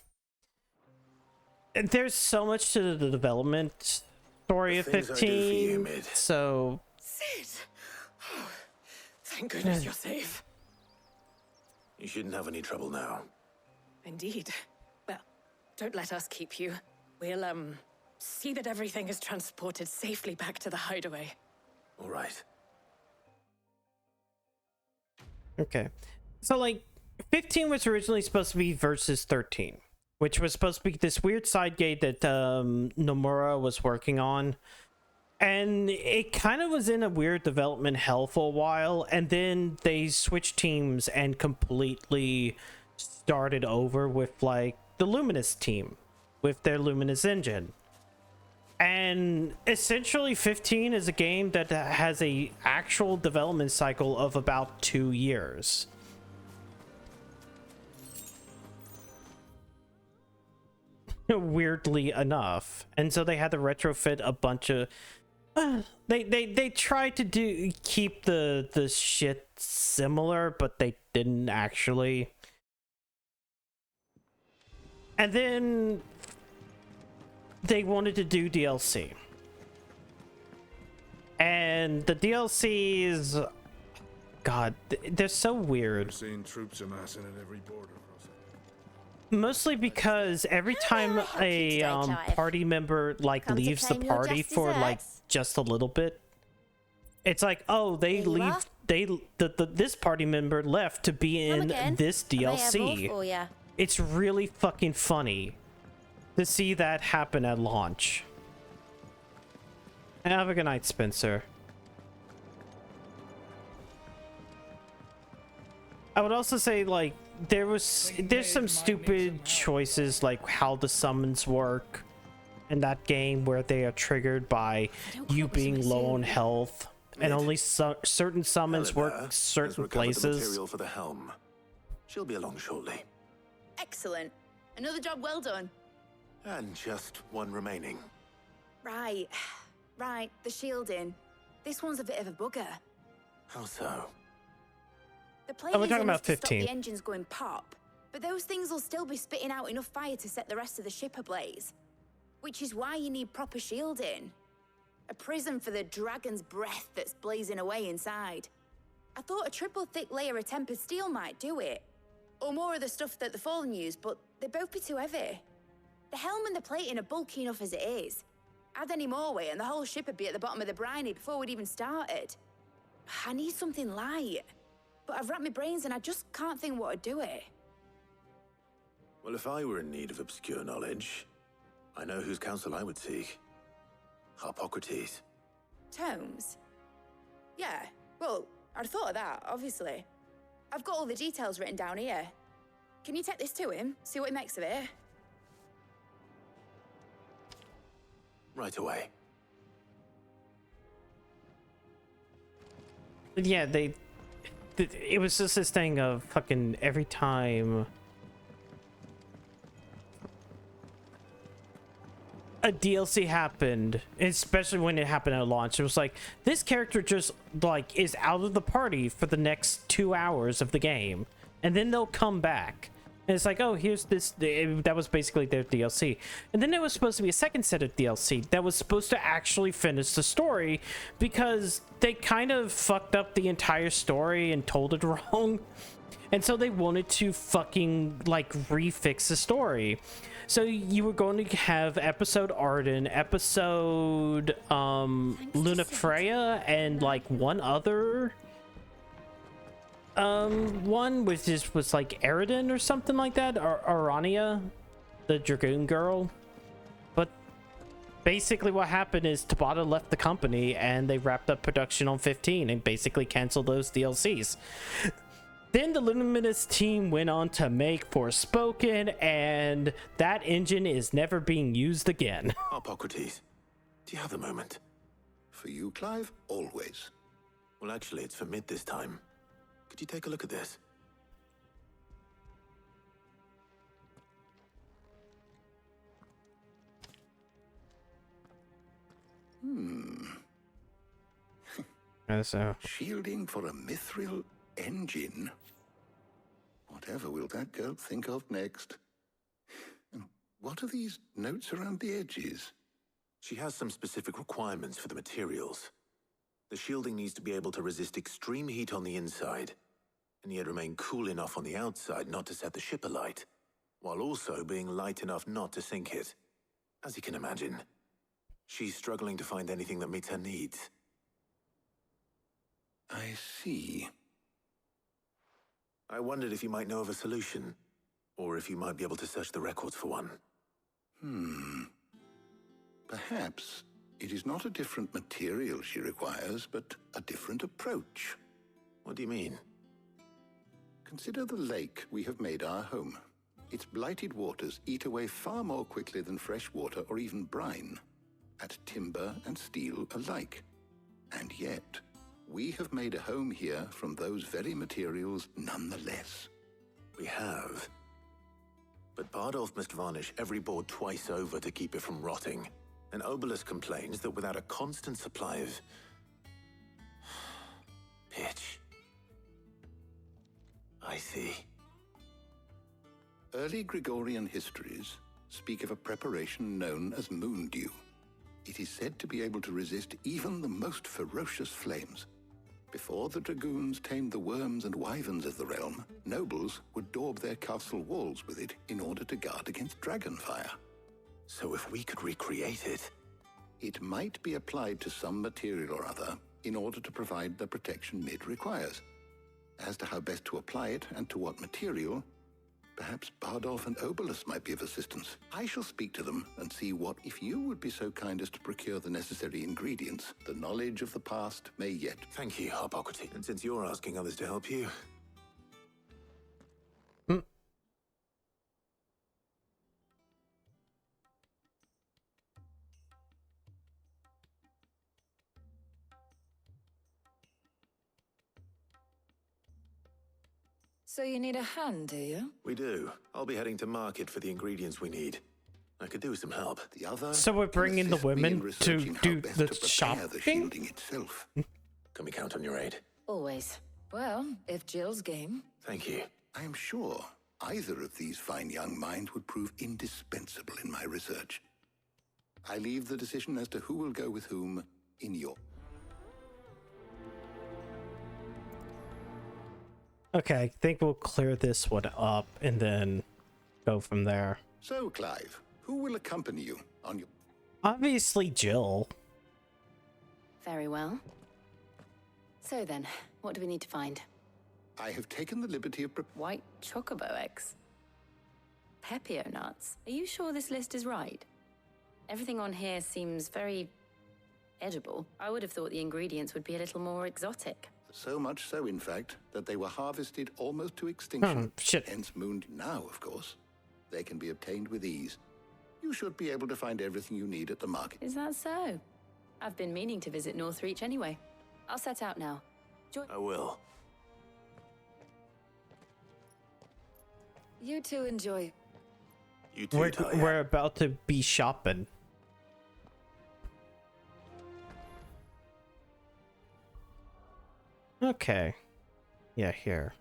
There's so much to the development story of 15. So
Sid! Oh, thank goodness you're safe.
You shouldn't have any trouble now.
Indeed. Well, don't let us keep you. We'll, see that everything is transported safely back to the hideaway.
All right.
Okay. So, like, 15 was originally supposed to be versus 13, which was supposed to be this weird side gate that Nomura was working on. And it kind of was in a weird development hell for a while, and then they switched teams and completely started over with, like, the Luminous team, with their Luminous engine. And essentially 15 is a game that has a actual development cycle of about 2 years. Weirdly enough. And so they had to retrofit a bunch of they tried to keep the shit similar, but they didn't actually. And then they wanted to do DLC. And the DLCs, God, they're so weird.
I've seen troops amassing at every border crossing.
Mostly because every time a party member like leaves the party for like just a little bit, it's like, oh, they leave. This party member left to be in this DLC. It's really fucking funny to see that happen at launch. Have a good night, Spencer. I would also say, like, there's some stupid choices, like how the summons work in that game, where they are triggered by you being low on health, and only certain summons work certain places.
Material for the helm. She'll be along shortly.
Excellent. Another job well done.
And just one remaining.
Right. Right, the shielding. This one's a bit of a bugger.
How so?
The
Oh, we're talking about
to stop
15.
the engines going pop, but those things will still be spitting out enough fire to set the rest of the ship ablaze. Which is why you need proper shielding. A prison for the dragon's breath that's blazing away inside. I thought a triple thick layer of tempered steel might do it. Or more of the stuff that the Fallen use, but they'd both be too heavy. The helm and the plating are bulky enough as it is. Add any more weight and the whole ship would be at the bottom of the briny before we'd even started. I need something light. But I've racked my brains and I just can't think what would do it.
Well, if I were in need of obscure knowledge, I know whose counsel I would seek. Harpocrates.
Tomes? Yeah, well, I'd thought of that, obviously. I've got all the details written down here. Can you take this to him, see what he makes of it?
Right away.
Yeah, it was just this thing of fucking every time a DLC happened, especially when it happened at launch, it was like, this character just like is out of the party for the next 2 hours of the game, and then they'll come back. And it's like, oh, here's this. That was basically their DLC. And then there was supposed to be a second set of DLC that was supposed to actually finish the story, because they kind of fucked up the entire story and told it wrong. And so they wanted to fucking like refix the story. So you were going to have episode Arden, episode Luna Freya, and like one other one which was like Eridan or something like that, or Arania, the Dragoon girl. But basically what happened is Tabata left the company and they wrapped up production on 15 and basically canceled those DLCs. Then the Luminous team went on to make Forspoken, and that engine is never being used again.
Harpocrates, do you have a moment?
For you, Clive? Always.
Well, actually, it's for mid this time. Could you take a look at this?
So
shielding for a mithril engine? Whatever will that girl think of next? And what are these notes around the edges?
She has some specific requirements for the materials. The shielding needs to be able to resist extreme heat on the inside, and yet remain cool enough on the outside not to set the ship alight, while also being light enough not to sink it. As you can imagine, she's struggling to find anything that meets her needs.
I see.
I wondered if you might know of a solution, or if you might be able to search the records for one.
Perhaps it is not a different material she requires, but a different approach.
What do you mean?
Consider the lake we have made our home. Its blighted waters eat away far more quickly than fresh water or even brine, at timber and steel alike. And yet, we have made a home here from those very materials nonetheless.
We have. But Bardolph must varnish every board twice over to keep it from rotting. And Obelisk complains that without a constant supply of pitch. I see.
Early Gregorian histories speak of a preparation known as moon dew. It is said to be able to resist even the most ferocious flames. Before the dragoons tamed the worms and wyverns of the realm, nobles would daub their castle walls with it in order to guard against dragonfire.
So if we could recreate it...
It might be applied to some material or other in order to provide the protection Mid requires. As to how best to apply it and to what material, Perhaps Bardolph and Obolus might be of assistance. I shall speak to them and see what, if you would be so kind as to procure the necessary ingredients, the knowledge of the past may yet.
Thank you, Hippocrates. And since you're asking others to help you...
So you need a hand, do you?
We do. I'll be heading to market for the ingredients we need. I could do with some help.
The other.
So we're bringing the women to do the shopping?
The shielding itself.
Can we count on your aid?
Always. Well, if Jill's game.
Thank you.
I am sure either of these fine young minds would prove indispensable in my research. I leave the decision as to who will go with whom in your...
Okay, I think we'll clear this one up and then go from there.
So, Clive, who will accompany you on your...
Obviously, Jill.
Very well. So then, what do we need to find?
I have taken the liberty of...
White chocobo eggs. Pepio nuts. Are you sure this list is right? Everything on here seems very edible. I would have thought the ingredients would be a little more exotic.
So much so, in fact, that they were harvested almost to extinction.
Shit.
Hence mooned now, of course. They can be obtained with ease. You should be able to find everything you need at the market.
Is that so? I've been meaning to visit Northreach anyway. I'll set out now.
I will.
You two enjoy.
You too, Talia.
We're about to be shopping. Okay. Yeah, here.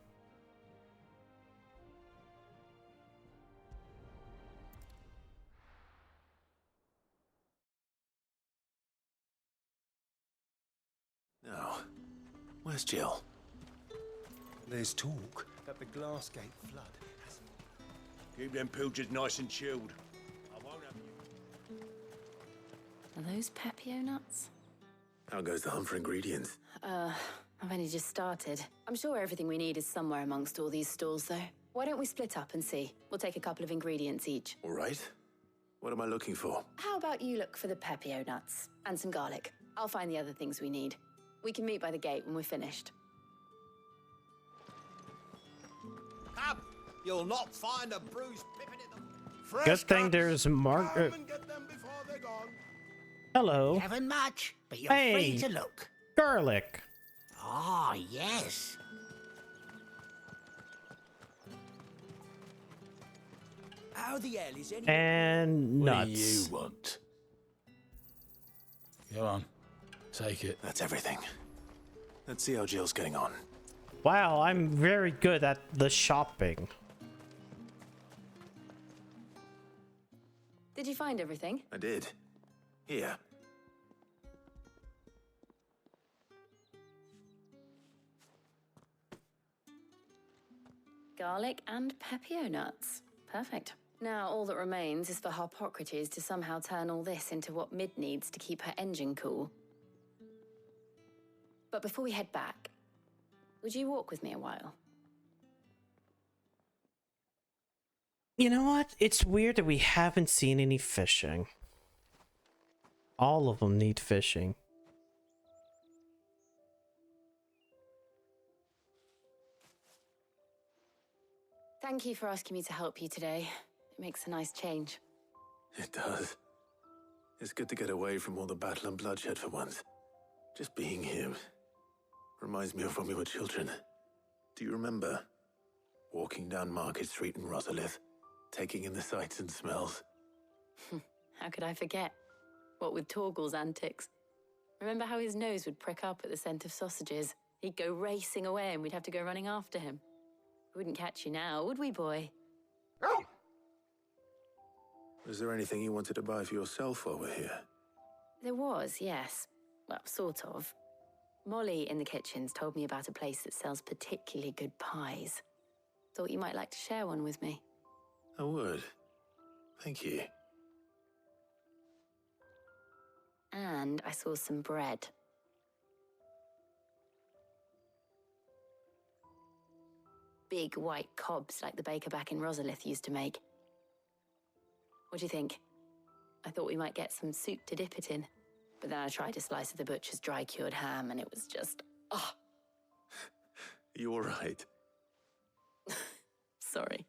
Now, where's Jill?
There's talk that the Glassgate flood has...
Keep them pilchers nice and chilled. I won't have you.
Are those Pepio nuts?
How goes the hunt for ingredients?
I've only just started. I'm sure everything we need is somewhere amongst all these stalls, though. Why don't we split up and see? We'll take a couple of ingredients each.
All right. What am I looking for?
How about you look for the Pepio nuts and some garlic? I'll find the other things we need. We can meet by the gate when we're finished.
Up! You'll not find a bruised pippin in the...
Good thing there's Margaret. Hello.
Haven't much, but you're
Hey,
free to look.
garlic.
Ah, yes.
How the hell is any...
And nuts.
What do you want?
Go on. Take it.
That's everything. Let's see how Jill's getting on.
Wow, I'm very good at the shopping.
Did you find everything?
I did. Here.
Garlic and Pepio nuts. Perfect. Now all that remains is for Hippocrates to somehow turn all this into what Mid needs to keep her engine cool. But before we head back, would you walk with me a while?
You know what? It's weird that we haven't seen any fishing. All of them need fishing.
Thank you for asking me to help you today. It makes a nice change.
It does. It's good to get away from all the battle and bloodshed for once. Just being here reminds me of when we were children. Do you remember? Walking down Market Street in Rosalith, taking in the sights and smells.
How could I forget? What with Torgal's antics. Remember how his nose would prick up at the scent of sausages? He'd go racing away and we'd have to go running after him. We wouldn't catch you now, would we, boy?
Was there anything you wanted to buy for yourself while we're here?
There was, yes. Well, sort of. Molly in the kitchens told me about a place that sells particularly good pies. Thought you might like to share one with me.
I would. Thank you.
And I saw some bread.
big white cobs like the baker back in Rosalith used to make. What do you think? I thought we might get some soup to dip it in. But then I tried a slice of the butcher's dry-cured ham, and it was just, oh.
You all right?
Sorry.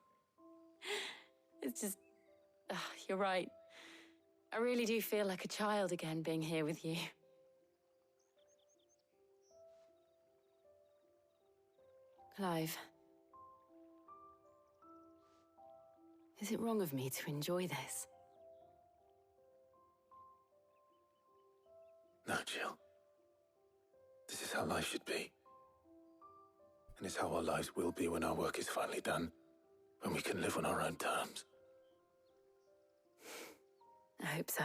It's just, you're right. I really do feel like a child again being here with you. Clive. Is it wrong of me to enjoy this?
No, Jill. This is how life should be. And it's how our lives will be when our work is finally done. When we can live on our own terms.
I hope so.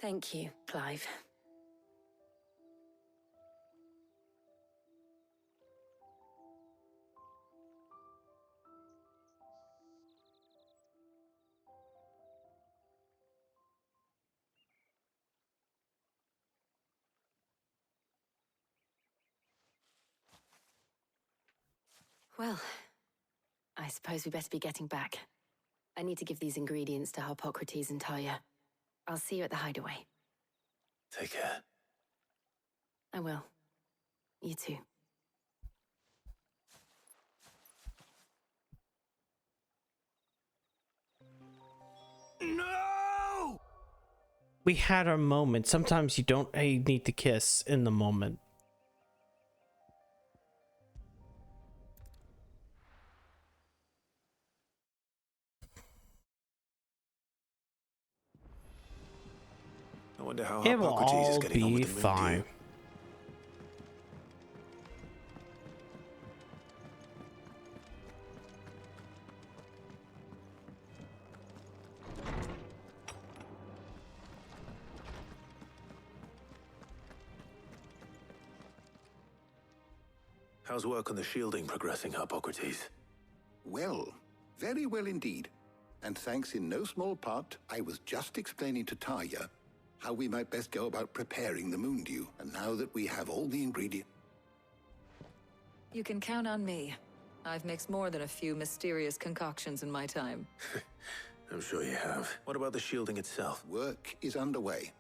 Thank you, Clive. Well, I suppose we better be getting back. I need to give these ingredients to Harpocrates and Talia. I'll see you at the hideaway.
Take care.
I will. You too.
No! We had our moment. Sometimes you don't need to kiss in the moment.
I wonder how
It will
Harpocrates is
all
getting on
be
with the
fine.
moon dew. How's work on the shielding progressing, Harpocrates?
Well, very well indeed. And thanks in no small part, I was just explaining to Talia how we might best go about preparing the moon dew. And now that we have all the ingredients...
You can count on me. I've mixed more than a few mysterious concoctions in my time.
I'm sure you have. What about the shielding itself?
Work is underway,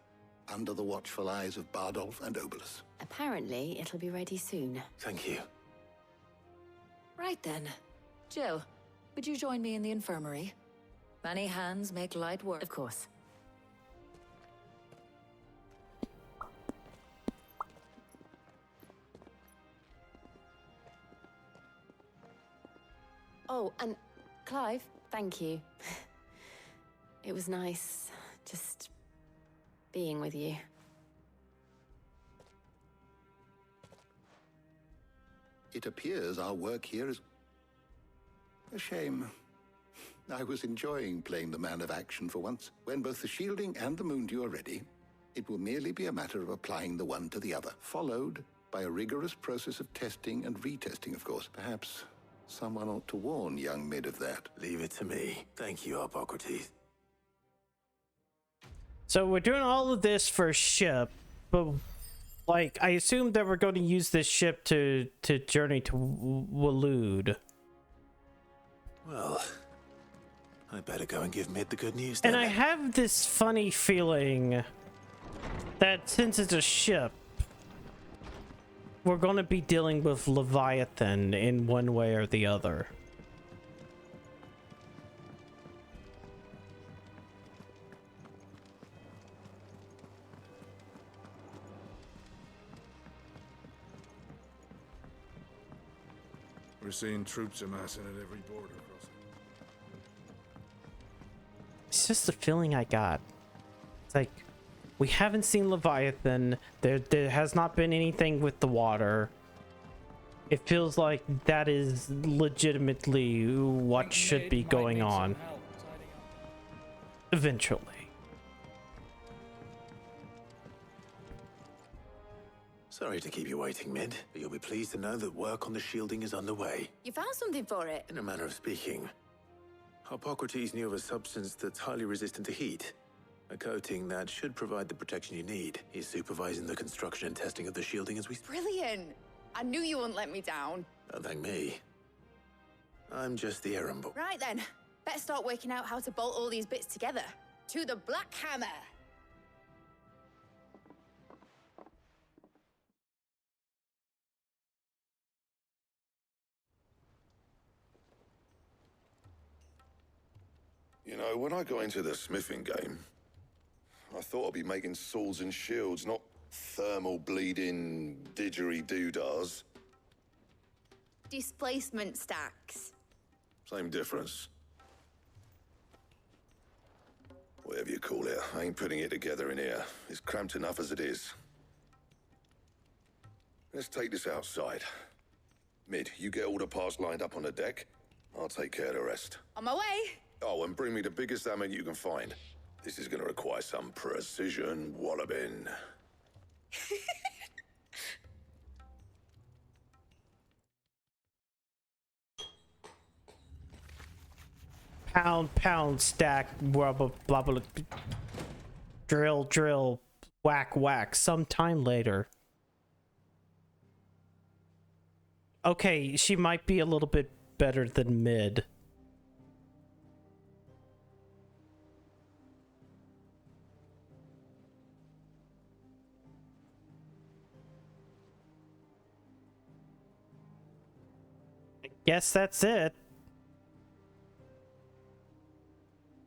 under the watchful eyes of Bardolph and Obolus.
Apparently, it'll be ready soon.
Thank you.
Right then. Jill, would you join me in the infirmary? Many hands make light work.
Of course. Oh, and Clive, thank you. It was nice just being with you.
It appears our work here is... a shame. I was enjoying playing the man of action for once. When both the shielding and the moon dew are ready, it will merely be a matter of applying the one to the other, followed by a rigorous process of testing and retesting, of course. Perhaps someone ought to warn young Mid of that.
Leave it to me. Thank you, Harpocrates.
So we're doing all of this for a ship, but like I assumed that we're going to use this ship to journey to Waloed.
Well, I better go and give Mid the good news then.
And I have this funny feeling that since it's a ship, we're going to be dealing with Leviathan in one way or the other.
We're seeing troops amassing at every border crossing.
It's just the feeling I got. It's like, we haven't seen Leviathan. There has not been anything with the water. It feels like that is legitimately what should be going on. Eventually.
Sorry to keep you waiting, Mid, but you'll be pleased to know that work on the shielding is underway.
You found something for it?
In a manner of speaking. Harpocrates knew of a substance that's highly resistant to heat. A coating that should provide the protection you need. He's supervising the construction and testing of the shielding as we...
Brilliant! I knew you wouldn't let me down.
Don't thank me. I'm just the errand boy.
Right then, better start working out how to bolt all these bits together. To the Black Hammer!
You know, when I got into the smithing game, I thought I'd be making swords and shields, not thermal bleeding didgeridoo-dahs.
Displacement stacks.
Same difference. Whatever you call it, I ain't putting it together in here. It's cramped enough as it is. Let's take this outside. Mid, you get all the parts lined up on the deck. I'll take care of the rest.
On my way.
Oh, and bring me the biggest hammer you can find. This is gonna require some precision walloping.
Pound, stack, blah, blah, blah, blah, drill, whack, sometime later. Okay, she might be a little bit better than mid. I guess that's it.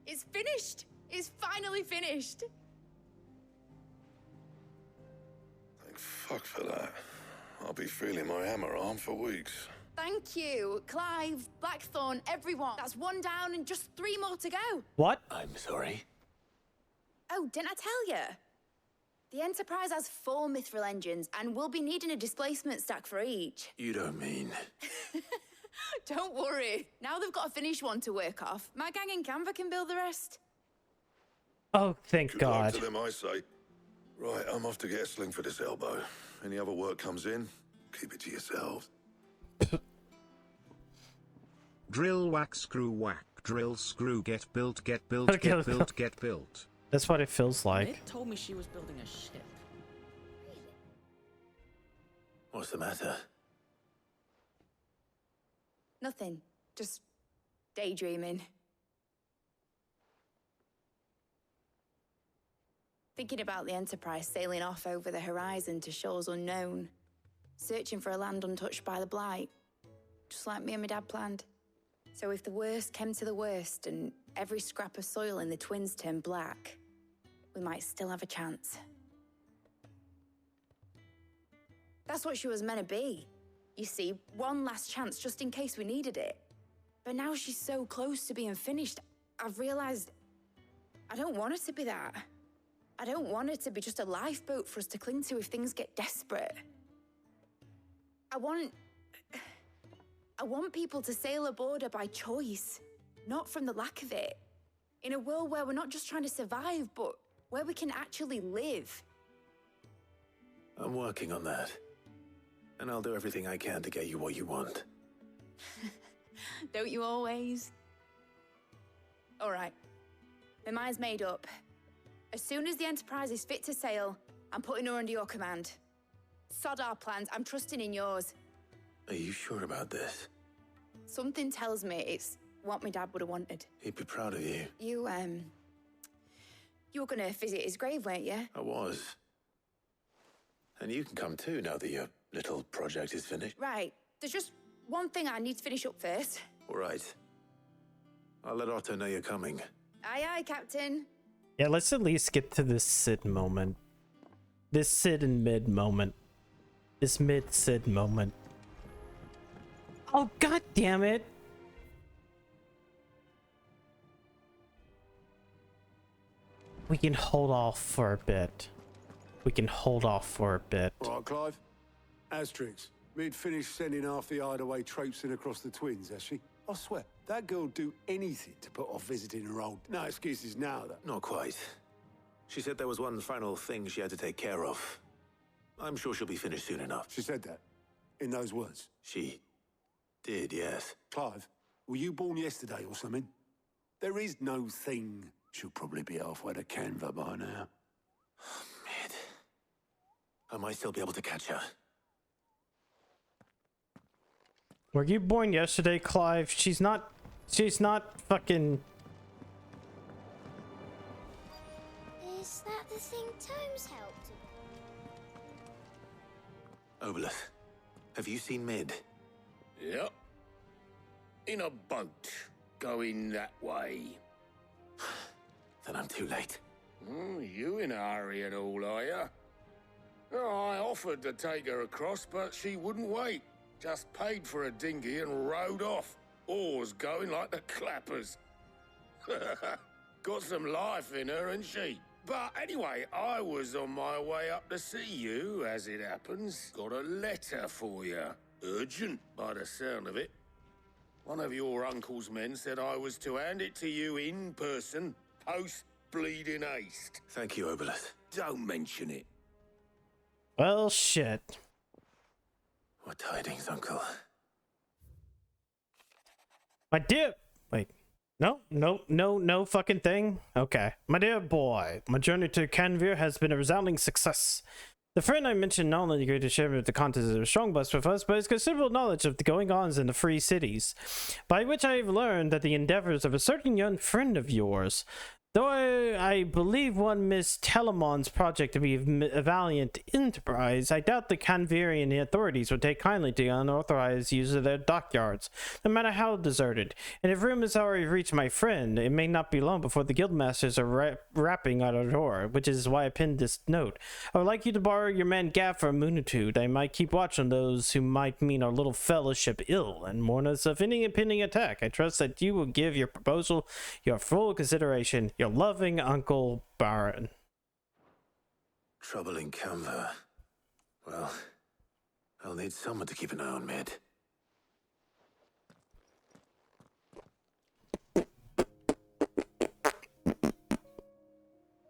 It's finished! It's finally finished!
Thank fuck for that. I'll be feeling my hammer arm for weeks.
Thank you, Clive, Blackthorn, everyone. That's one down and just 3 more to go.
What?
I'm sorry.
Oh, didn't I tell you? The Enterprise has 4 mithril engines, and we'll be needing a displacement stack for each.
You don't mean...
Don't worry. Now they've got a finished one to work off. My gang in Canva can build the rest.
Oh, thank
Good luck
God.
to them, I say. Right, I'm off to get a sling for this elbow. Any other work comes in, keep it to yourselves.
Drill, whack, drill, screw, get built, get built, get built, get built.
That's what it feels like.
Mid told me she was building a ship.
What's the matter?
Nothing. Just daydreaming. Thinking about the Enterprise sailing off over the horizon to shores unknown. Searching for a land untouched by the Blight. Just like me and my dad planned. So if the worst came to the worst and every scrap of soil in the Twins turned black, we might still have a chance. That's what she was meant to be. You see, one last chance just in case we needed it. But now she's so close to being finished, I've realized I don't want her to be that. I don't want her to be just a lifeboat for us to cling to if things get desperate. I want people to sail aboard her by choice, not from the lack of it. In a world where we're not just trying to survive, but where we can actually live.
I'm working on that. And I'll do everything I can to get you what you want.
Don't you always? All right. My mind's made up. As soon as the Enterprise is fit to sail, I'm putting her under your command. Sod our plans, I'm trusting in yours.
Are you sure about this?
Something tells me it's what my dad would have wanted.
He'd be proud of you.
You were gonna visit his grave, weren't you?
I was. And you can come too now that your little project is finished.
Right. There's just one thing I need to finish up first.
All right. I'll let Otto know you're coming.
Aye, aye, Captain.
Yeah, let's at least get to this Sid moment. This Sid and mid moment. This mid-Sid moment. Oh, God damn it. We can hold off for a bit. We can hold off for a bit.
Right, Clive. Asterix, Mid finished sending half the hideaway traipsing across the Twins, has she? I swear, that girl'd do anything to put off visiting her old... No excuses now, though.
Not quite. She said there was one final thing she had to take care of. I'm sure she'll be finished soon enough.
She said that? In those words?
She did, yes.
Clive, were you born yesterday or something? There is no thing. She'll probably be halfway to Canva by now.
Mid. I might still be able to catch her.
Were you born yesterday, Clive? She's not fucking...
Is that the thing Tomes helped with?
Obolus, have you seen Mid?
Yep. In a boat, going that way.
Then I'm too late.
You in a hurry and all, are you? I offered to take her across, but she wouldn't wait. Just paid for a dinghy and rowed off. Oars going like the clappers. Got some life in her, ain't she? But anyway, I was on my way up to see you, as it happens. Got a letter for you. Urgent, by the sound of it. One of your uncle's men said I was to hand it to you in person, post-bleeding haste.
Thank you, Obolus.
Don't mention it.
Well, shit.
What tidings, Uncle?
My dear... Wait. No fucking thing? Okay. My dear boy, my journey to Canvir has been a resounding success. The friend I mentioned not only agreed to share the contents of the strong bus with us, but has considerable knowledge of the going-ons in the free cities, by which I have learned that the endeavors of a certain young friend of yours, though I believe one Miss Telemon's project to be a valiant enterprise, I doubt the Canverian authorities would take kindly to the unauthorized use of their dockyards, no matter how deserted. And if rumors already reached my friend, it may not be long before the guildmasters are rapping at our door, which is why I pinned this note. I would like you to borrow your man Gav for a moonitude. I might keep watch on those who might mean our little fellowship ill, and warn us of any impending attack. I trust that you will give your proposal your full consideration. Your loving Uncle Baron.
Trouble in Canva. Well, I'll need someone to keep an eye on Mid.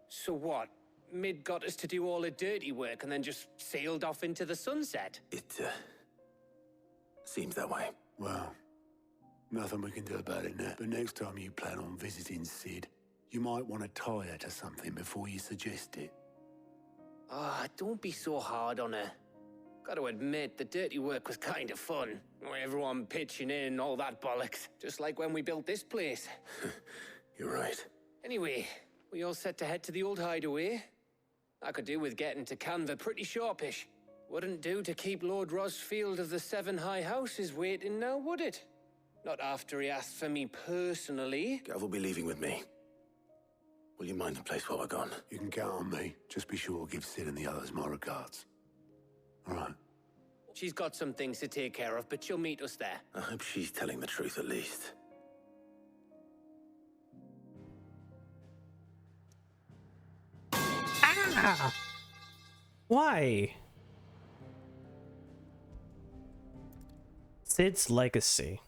So what? Mid got us to do all the dirty work and then just sailed off into the sunset?
It, seems that way.
Well, nothing we can do about it now. But next time you plan on visiting Sid, you might want to tie her to something before you suggest it.
Ah, don't be so hard on her. Gotta admit, the dirty work was kind of fun. Everyone pitching in, all that bollocks. Just like when we built this place.
You're right.
Anyway, we all set to head to the old hideaway. I could do with getting to Canva pretty sharpish. Wouldn't do to keep Lord Rosfield of the Seven High Houses waiting now, would it? Not after he asked for me personally.
Gav will be leaving with me. Will you mind the place while we're gone?
You can count on me. Just be sure to give Sid and the others my regards. All right.
She's got some things to take care of, but she'll meet us there.
I hope she's telling the truth at least.
Ah! Why? Sid's legacy.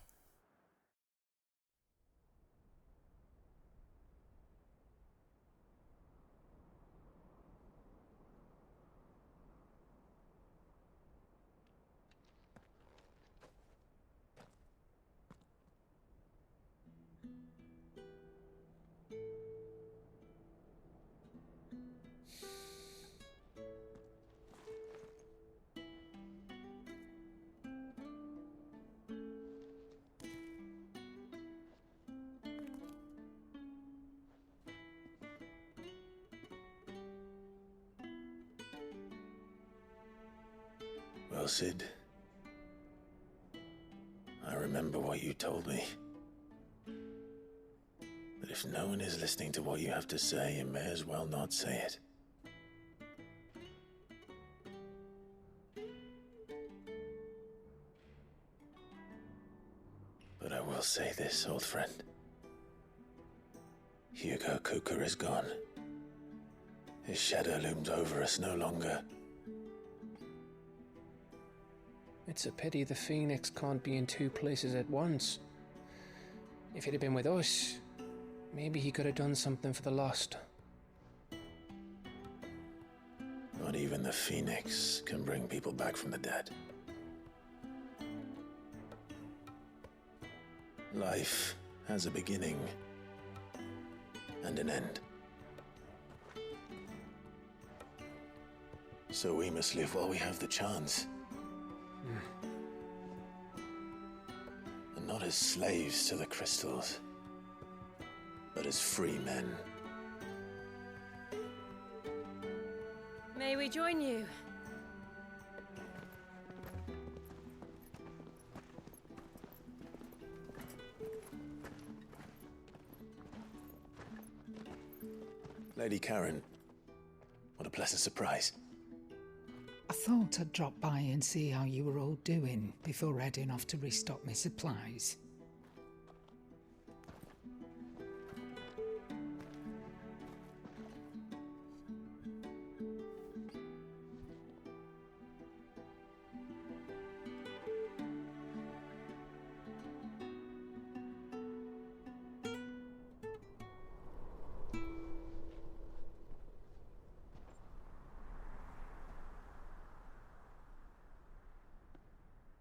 Well, Sid, I remember what you told me. That if no one is listening to what you have to say, you may as well not say it. But I will say this, old friend. Hugo Kuka is gone. His shadow looms over us no longer.
It's a pity the Phoenix can't be in two places at once. If he'd have been with us, maybe he could have done something for the lost.
Not even the Phoenix can bring people back from the dead. Life has a beginning and an end. So we must live while we have the chance. as slaves to the crystals, but as free men.
May we join you?
Lady Karen, what a pleasant surprise.
I thought I'd drop by and see how you were all doing before heading off to restock my supplies.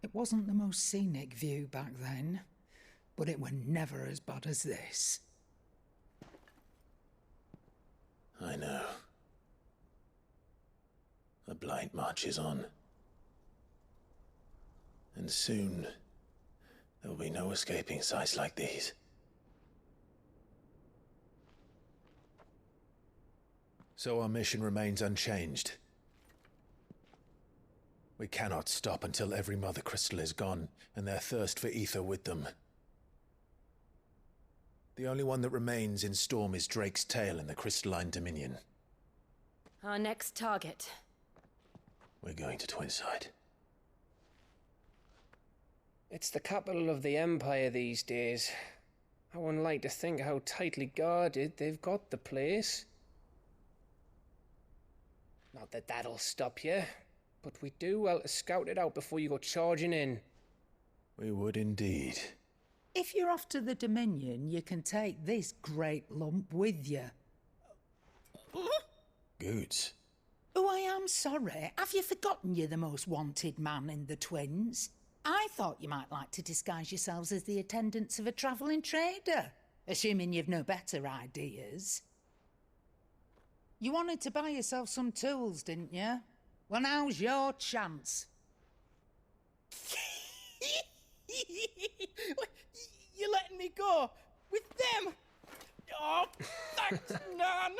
It wasn't the most scenic view back then, but it were never as bad as this.
I know. The blight marches on. And soon, there will be no escaping sights like these. So our mission remains unchanged. We cannot stop until every Mother Crystal is gone, and their thirst for ether with them. The only one that remains in Storm is Drake's Tail in the Crystalline Dominion.
Our next target.
We're going to Twinside.
It's the capital of the Empire these days. I wouldn't like to think how tightly guarded they've got the place. Not that that'll stop you, but we do well to scout it out before you go charging in.
We would indeed.
If you're off to the Dominion, you can take this great lump with you.
Goods.
Oh, I am sorry. Have you forgotten you're the most wanted man in the Twins? I thought you might like to disguise yourselves as the attendants of a travelling trader, assuming you've no better ideas. You wanted to buy yourself some tools, didn't you? Well, now's your chance.
You're letting me go with them? Oh, thanks, Nan.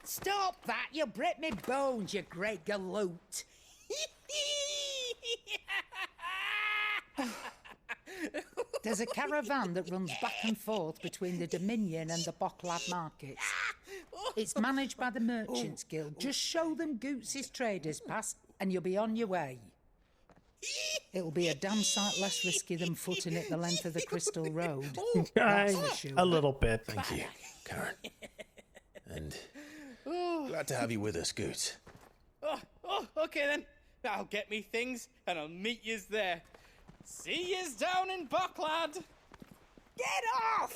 Stop that! You'll break me bones, you great galoot. There's a caravan that runs back and forth between the Dominion and the Bocklad markets. It's managed by the Merchants Guild. Just show them Goots' traders pass and you'll be on your way. It'll be a damn sight less risky than footing it the length of the Crystal Road.
A little bit.
Thank you, Karen. And glad to have you with us, Goots.
Okay then. I'll get me things and I'll meet yous there. See yous down in Bocklad.
Get off!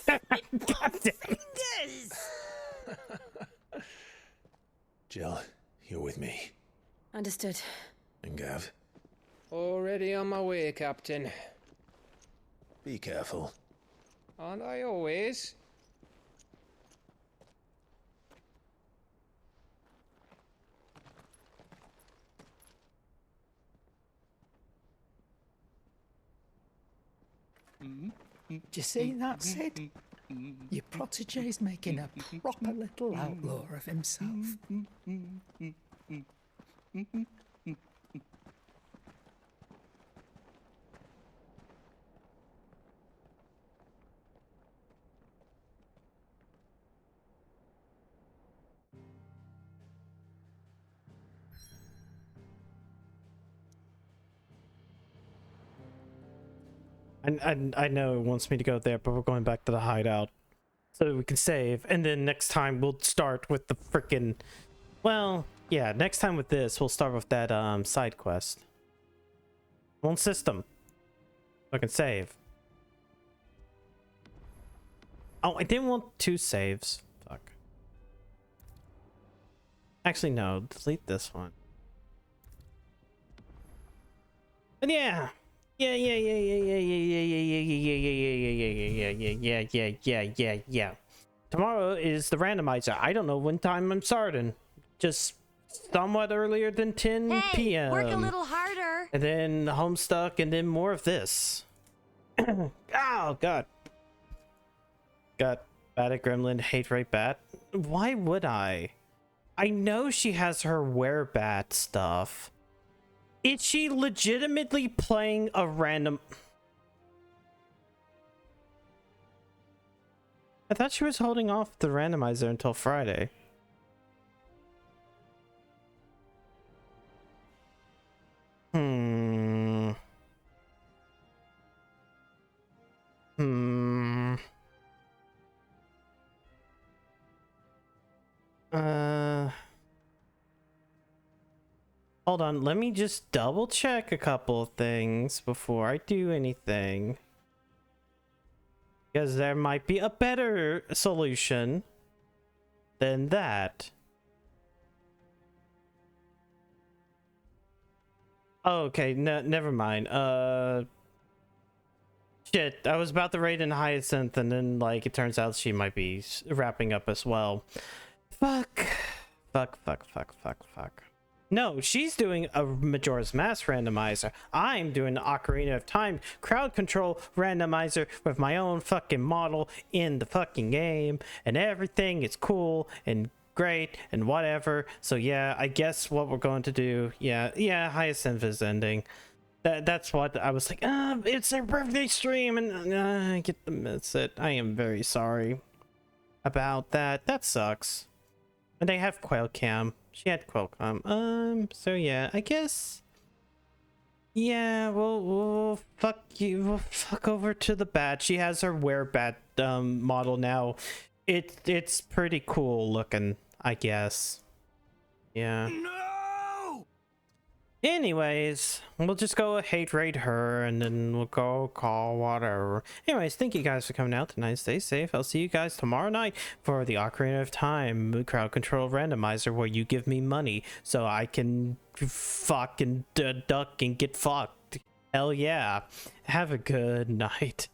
Fingers!
Jill, you're with me.
Understood.
And Gav?
Already on my way, Captain.
Be careful.
Aren't I always?
Do you see that, Sid? Your protege's making a proper little outlaw of himself.
And I know it wants me to go there, but we're going back to the hideout so that we can save. And then next time we'll start with the frickin'... Well, yeah, next time with this, we'll start with that side quest. One system. So I can save. Oh, I didn't want 2 saves. Fuck. Actually, no. Delete this one. But yeah. Yeah. Tomorrow is the randomizer. I don't know when time I'm starting. Just somewhat earlier than 10 p.m.
Work a little harder.
And then Homestuck, and then more of this. Oh god. Got bad at Gremlin, hate rate bat. Why would I? I know she has her werebat stuff. Is she legitimately playing a random... I thought she was holding off the randomizer until Friday. Hold on, let me just double check a couple of things before I do anything. Because there might be a better solution than that. Oh, okay, no, never mind. Shit, I was about to raid in Hyacinth and then, like, it turns out she might be wrapping up as well. Fuck. No, she's doing a Majora's Mask randomizer. I'm doing the Ocarina of Time crowd control randomizer with my own fucking model in the fucking game, and everything is cool and great and whatever. So yeah, I guess what we're going to do, yeah, Hyacinth is ending. That's what I was like, it's their birthday stream, and I get to miss it. I am very sorry about that. That sucks. And they have Quail Cam. She had Qualcomm. So yeah, I guess. Yeah, we'll fuck you. We'll fuck over to the bat. She has her werebat model now. It's pretty cool looking, I guess. Yeah. No! Anyways, we'll just go hate rate her and then we'll go call whatever. Anyways, thank you guys for coming out tonight. Stay safe. I'll see you guys tomorrow night for the Ocarina of Time crowd control randomizer where you give me money so I can fucking duck and get fucked. Hell yeah. Have a good night.